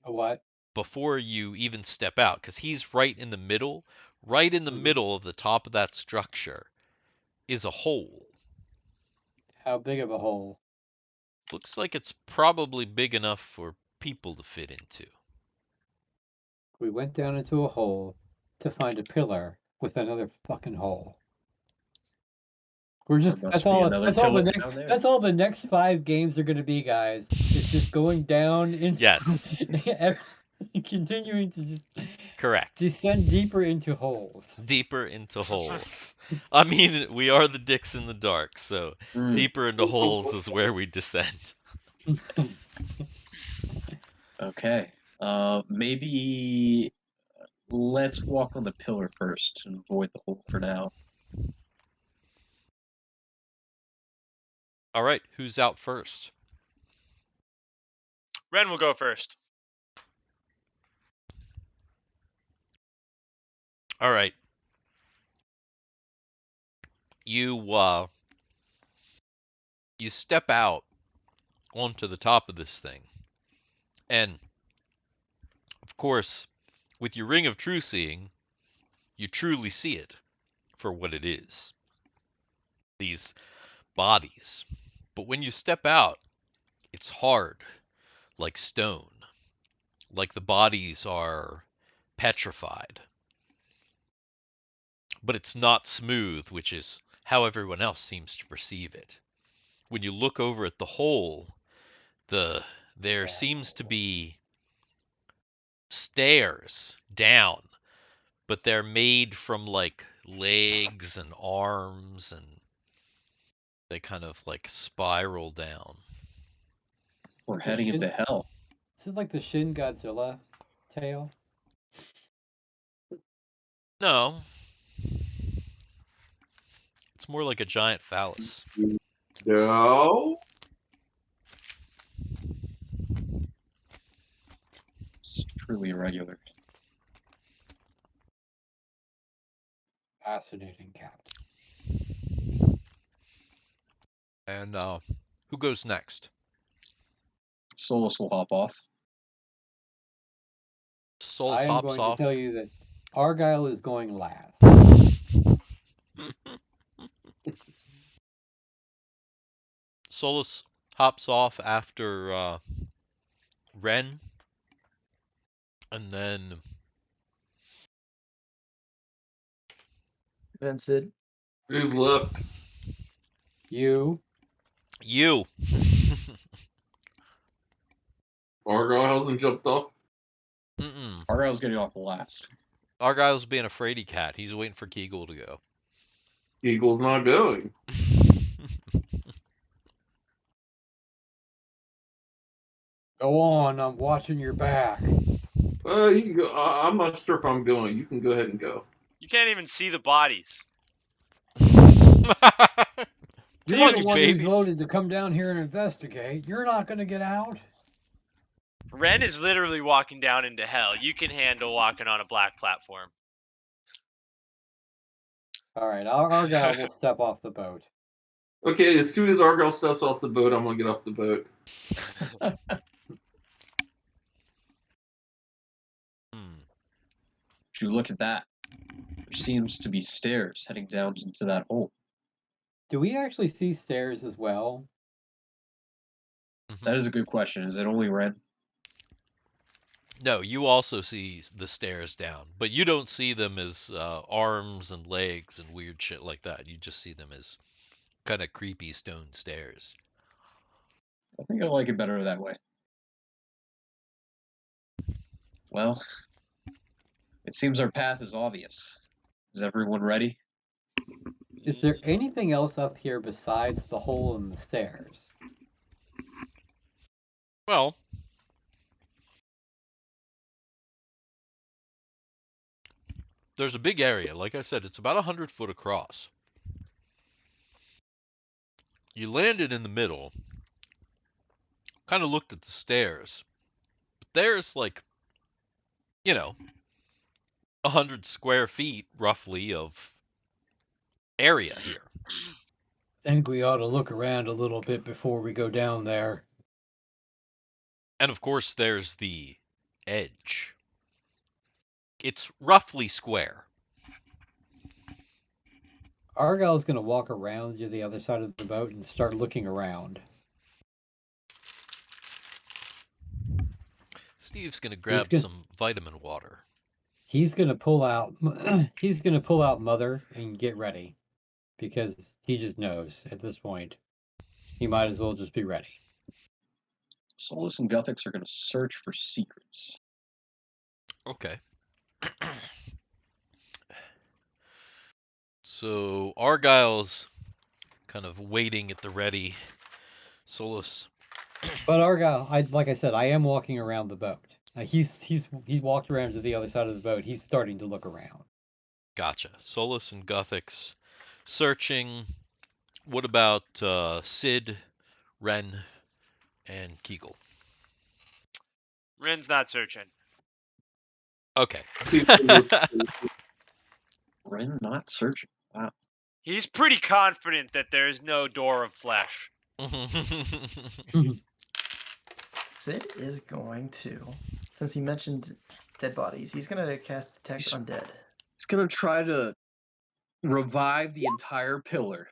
A what? before you even step out, because he's right in the middle. Right in the middle of the top of that structure is a hole. How big of a hole? Looks like it's probably big enough for people to fit into. We went down into a hole to find a pillar with another fucking hole. We're just There must be another pillar down there. that's all the next 5 games are gonna be, guys. It's just going down into Yes. continuing to just Correct. descend deeper into holes. Deeper into holes. I mean, we are the dicks in the dark, so deeper into holes is where we descend. Okay. Maybe let's walk on the pillar first and avoid the hole for now. All right, who's out first? Ren will go first. All right. You step out onto the top of this thing. And of course, with your ring of true seeing, you truly see it for what it is. These bodies. But when you step out, it's hard, like stone. Like the bodies are petrified. But it's not smooth, which is how everyone else seems to perceive it. When you look over at the hole, there seems to be stairs down, but they're made from like legs and arms and They kind of like spiral down. We're heading into hell. Is it like the Shin Godzilla tail? No. It's more like a giant phallus. No. It's truly irregular. Fascinating, Captain. And who goes next? Solus will hop off. Solus I am hops going off. to tell you that Argyle is going last. Solus hops off after Ren, and then Sid. Who's left? You. you. Argyle hasn't jumped off. Mm-mm. Argyle's getting off last. Argyle's being a fraidy cat. He's waiting for Kegel to go. Eagle's not going. Go on, I'm watching your back. You can go. I'm not sure if I'm going. You can go ahead and go. You can't even see the bodies. You're on, the you one babies. who voted to come down here and investigate. You're not going to get out. Ren is literally walking down into hell. You can handle walking on a black platform. All right, Argyle will step off the boat. Okay, as soon as Argyle steps off the boat, I'm gonna get off the boat. If you look at that, there seems to be stairs heading down into that hole. Do we actually see stairs as well? That is a good question. Is it only Ren? No, you also see the stairs down, but you don't see them as arms and legs and weird shit like that. You just see them as kind of creepy stone stairs. I think I like it better that way. Well, it seems our path is obvious. Is everyone ready? Is there anything else up here besides the hole in the stairs? Well, there's a big area. Like I said, it's about 100 foot across. You landed in the middle, kind of looked at the stairs. But there's like, 100 square feet roughly of area here. Think we ought to look around a little bit before we go down there. And of course, there's the edge. It's roughly square. Argyle's going to walk around to the other side of the boat and start looking around. Steve's gonna grab some vitamin water. He's going to pull out. He's going to pull out Mother and get ready, because he just knows at this point. He might as well just be ready. Solus and Guthix are going to search for secrets. Okay. So Argyle's kind of waiting at the ready. Solus. But Argyle, like I said, I am walking around the boat. He's walked around to the other side of the boat. He's starting to look around. Gotcha. Solus and Guthix searching. What about Sid, Ren, and Kegel? Ren's not searching. Okay. Ren not searching. Wow. He's pretty confident that there is no door of flesh. Sid is going to, since he mentioned dead bodies, he's going to cast Detect Undead. He's going to try to revive the entire pillar.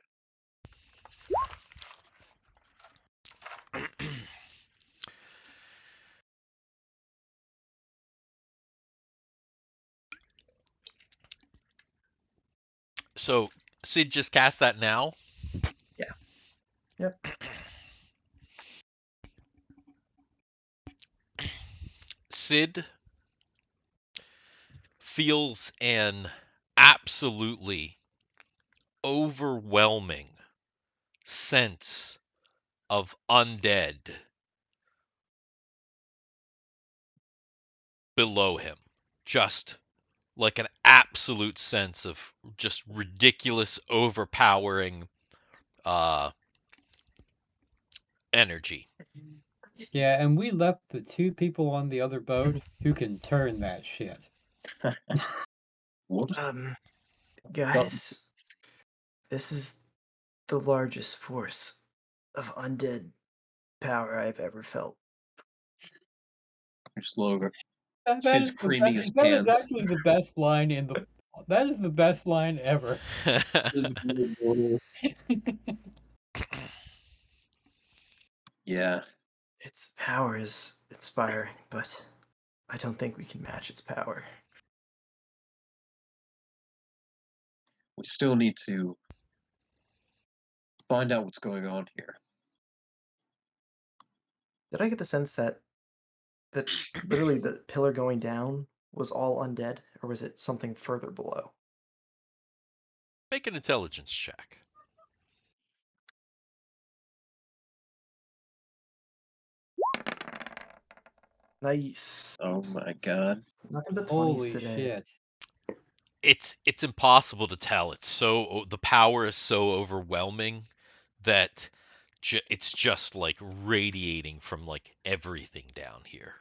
So Sid just cast that now? Yeah. Yep. Sid feels an absolutely overwhelming sense of undead below him. Just like an absolute sense of just ridiculous, overpowering energy. Yeah, and we left the 2 people on the other boat who can turn that shit. Whoops. Guys, this is the largest force of undead power I've ever felt. Just logo. That Sid's is creaming his that is pants. actually the best line in the. That is the best line ever. Yeah. Its power is inspiring, but I don't think we can match its power. We still need to find out what's going on here. Did I get the sense that literally the pillar going down was all undead, or was it something further below? Make an intelligence check. Nice. Oh my god. Nothing but 20s Holy today. shit. It's impossible to tell. The power is so overwhelming that it's just like radiating from like everything down here.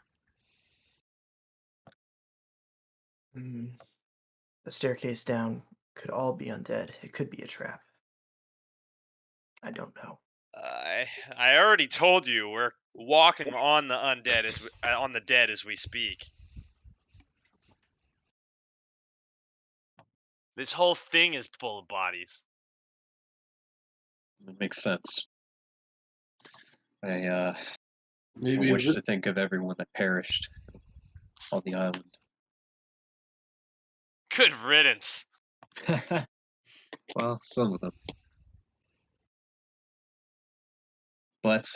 The staircase down could all be undead. It could be a trap. I don't know. I already told you we're walking on the undead on the dead as we speak. This whole thing is full of bodies. It makes sense. I Maybe wish to think of everyone that perished on the island. Good riddance. Well, some of them. But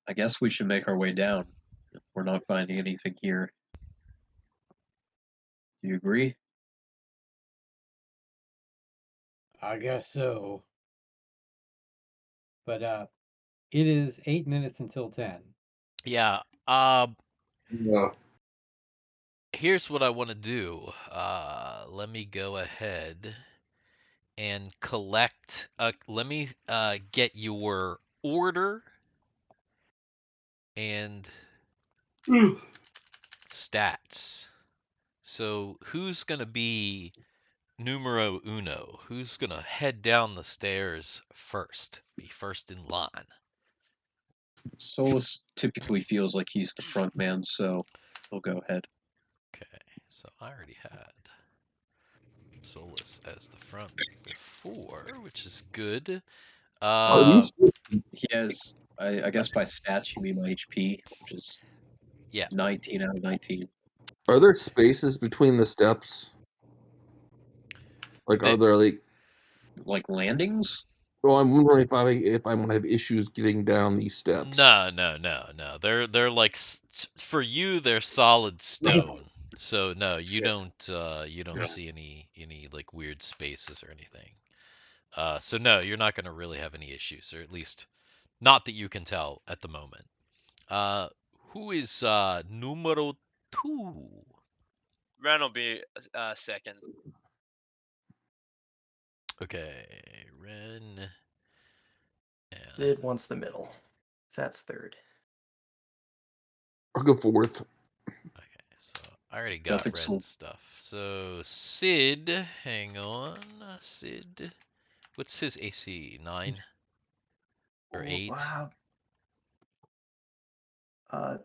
I guess we should make our way down if we're not finding anything here. Do you agree? I guess so. But it is 8 minutes until 10. Yeah. no. Here's what I want to do. Let me go ahead and collect. Let me get your order and stats. So who's gonna be numero uno? Who's gonna head down the stairs first? Be first in line. Solus typically feels like he's the front man, so he'll go ahead. Okay, so I already had Solus as the front before, which is good. Are these He has, I guess by stats you mean my HP, which is Yeah. 19 out of 19. are there spaces between the steps? Like, are there like landings? Well, I'm wondering if I'm gonna have issues getting down these steps. No. They're like for you they're solid stone. So no, you don't see any like weird spaces or anything. So no, you're not going to really have any issues, or at least not that you can tell at the moment. Who is numero 2? Ren will be second. Okay, Ren. Sid wants the middle. That's third. I'll go fourth. Okay, so I already got Ren's stuff. So Sid, hang on, Sid. What's his AC? 9 or 8? Wow.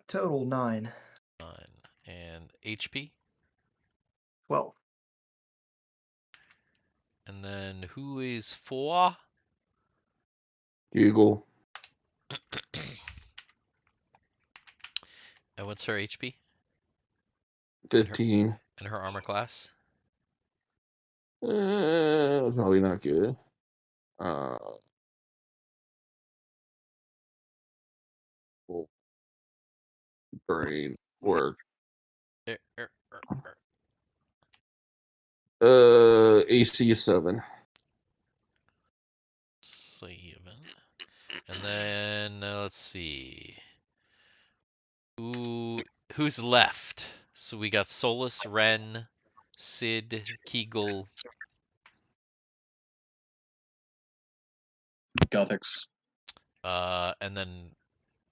Total 9. 9 and HP. 12. And then who is 4? Google. And what's her HP? 15. And her armor class? Probably not good. Brain work. AC is 7. Slightly even. And then let's see. Who's left? So we got Solus, Ren, Sid, Kegel. Guthix. And then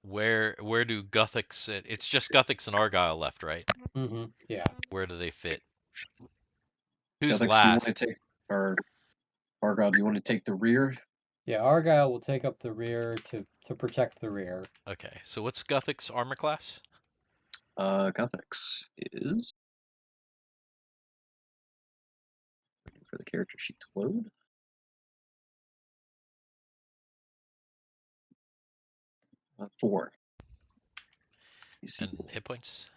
where do Guthix sit? It's just Guthix and Argyle left, right? Mm-hmm. Yeah. Where do they fit? Who's Guthix, do you want to last? take, or Argyle, do you want to take the rear? Yeah, Argyle will take up the rear to protect the rear. Okay, so what's Guthix armor class? Guthix is, waiting for the character sheet to load. Four. And hit points?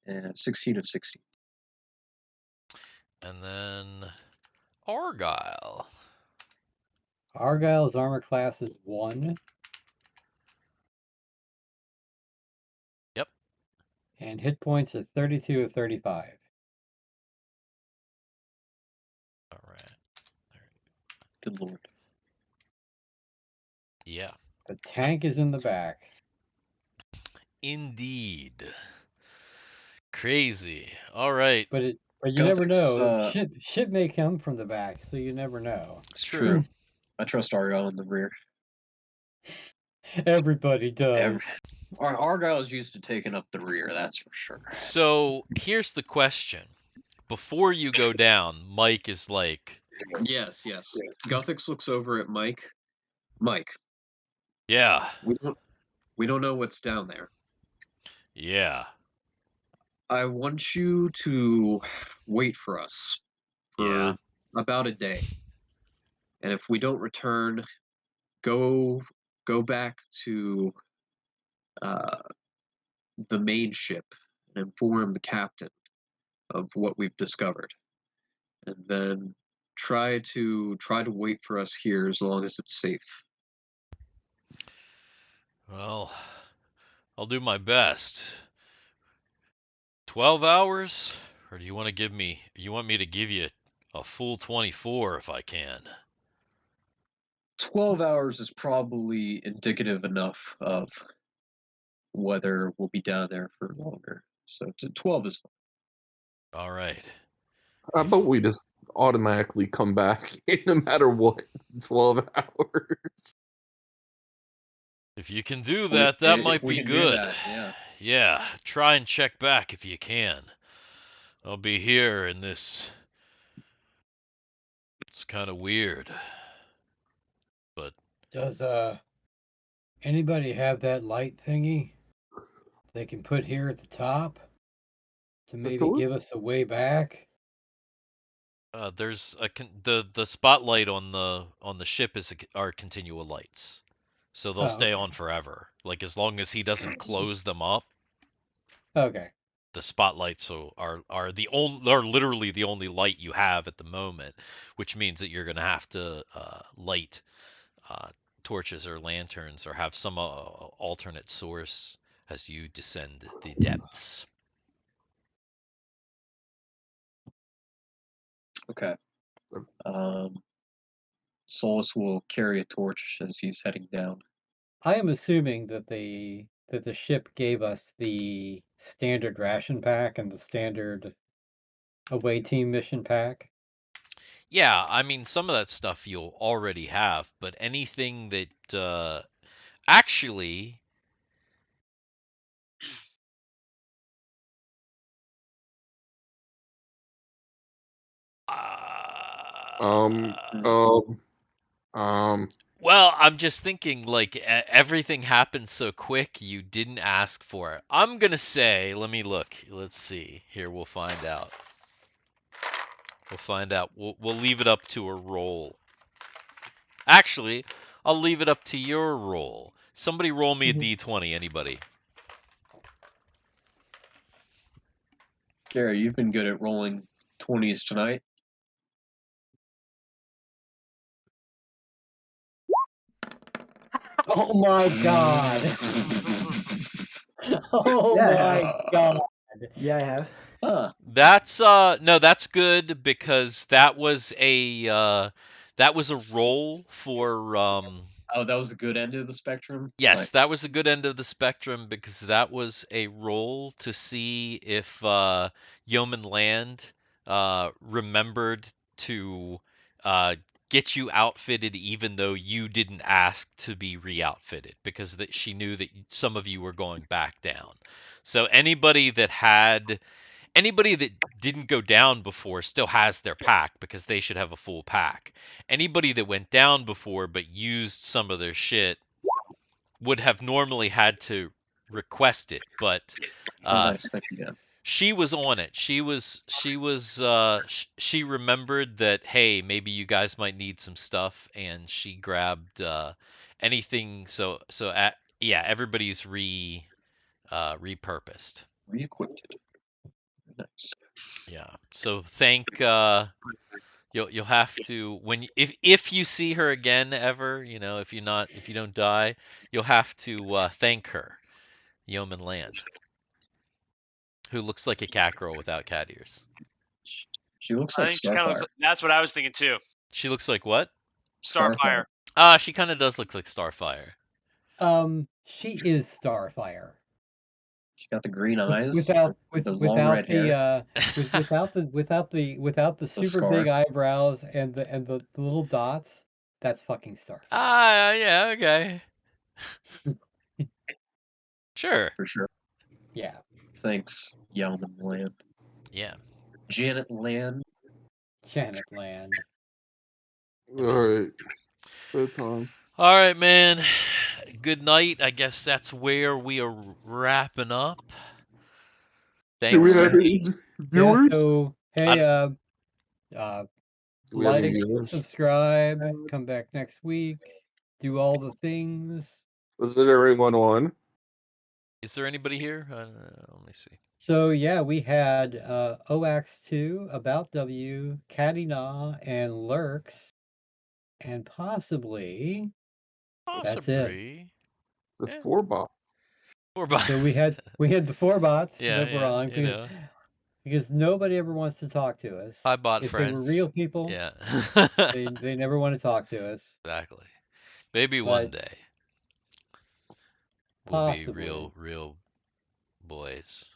And 16 of 60. And then Argyle. Argyle's armor class is 1. Yep. And hit points are 32 of 35. All right. Good lord. Yeah. The tank is in the back. Indeed. Crazy. All right. But you never Guthix, know. Shit may come from the back, so you never know. It's true. I trust Argyle in the rear. Everybody does. Argyle is used to taking up the rear, that's for sure. So here's the question. Before you go down, Mike is like, Yes. Guthix looks over at Mike. Mike, yeah, we don't know what's down there. yeah, I want you to wait for us for yeah. about a day. And if we don't return, go back to the main ship and inform the captain of what we've discovered. And then try to wait for us here as long as it's safe. Well, I'll do my best. 12 hours? Or do you want me to give you a full 24 if I can? 12 hours is probably indicative enough of whether we'll be down there for longer. So 12 is fine. All right. How about we just automatically come back no matter what, 12 hours? If you can do that, that might be good. Yeah. Yeah, try and check back if you can. I'll be here in this. It's kind of weird. But Does anybody have that light thingy they can put here at the top to maybe door? give us a way back? there's the spotlight on the ship are continual lights. So they'll stay on forever. Like as long as he doesn't close them up, Okay. the spotlights are literally the only light you have at the moment, which means that you're gonna have to light torches or lanterns or have some alternate source as you descend the depths. Okay. Solus will carry a torch as he's heading down. I am assuming that the ship gave us the standard ration pack and the standard away team mission pack. Yeah, I mean some of that stuff you'll already have, but anything that actually well, I'm just thinking like everything happened so quick you didn't ask for it. I'm gonna say, let me look. Let's see. Here we'll find out. We'll find out. We'll leave it up to a roll. Actually, I'll leave it up to your roll. Somebody roll me a d20. Anybody? Garrett, you've been good at rolling 20s tonight. Oh my god! Oh my god! Yeah, I have. Huh. That's no, that's good because that was that was a roll for Oh, that was the good end of the spectrum. yes, Nice. that was a good end of the spectrum because that was a roll to see if Yeoman Land remembered to get you outfitted even though you didn't ask to be re-outfitted because she knew that some of you were going back down. So anybody that didn't go down before still has their pack because they should have a full pack. Anybody that went down before but used some of their shit would have normally had to request it, but Oh, nice. Thank you, Dan. she was on it. She remembered that hey, maybe you guys might need some stuff, and she grabbed anything. Yeah, everybody's repurposed. Re-equipped. Nice. Yeah. So you'll have to if you see her again ever, if you don't die, you'll have to thank her, Yeoman Land, who looks like a cat girl without cat ears. She looks I like think she kind of looks. Starfire. That's what I was thinking too. She looks like what? Starfire. She kind of does look like Starfire. She is Starfire. She got the green eyes. Without the long red hair. without the super scar. big eyebrows and the little dots. That's fucking Starfire. Yeah, okay. Sure. For sure. Yeah. Thanks, Yeoman Land. Yeah. Janet Land. Janet Land. All right. Bedtime. All right, man. Good night. I guess that's where we are wrapping up. Do we Thanks. have any viewers? Yeah, so hey, Do we have any like, viewers? subscribe, come back next week, do all the things. Was there anyone on? Is there anybody here? Let me see. So yeah, we had OX2, About W, Caddy Na, and Lurks, and possibly that's it. The Yeah. 4 bots. 4 bots. So we had the 4 bots that were on because nobody ever wants to talk to us. Hi, bot if friends. They were real people. Yeah. they never want to talk to us. Exactly. Maybe one day. We'll Possibly. be real boys.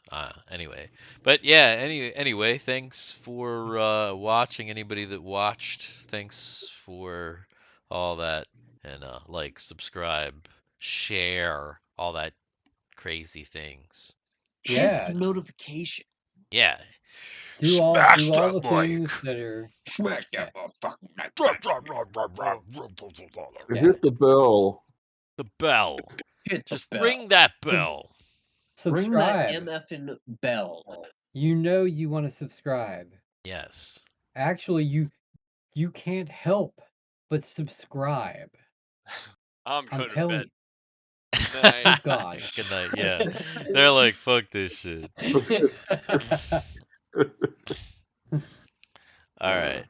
Anyway. But yeah, anyway, thanks for watching. Anybody that watched, thanks for all that. And like, subscribe, share, all that crazy things. Yeah. Hit the notification. Yeah. Do all the things that are Smash that motherfucking Hit the bell. The bell. Hit the Just bell. ring that bell. Ring that subscribe. MFing bell. You know you want to subscribe. Yes. Actually, you can't help but subscribe. I'm going to telling bed. you. Night. God. Good night. Yeah. They're like, fuck this shit. All right.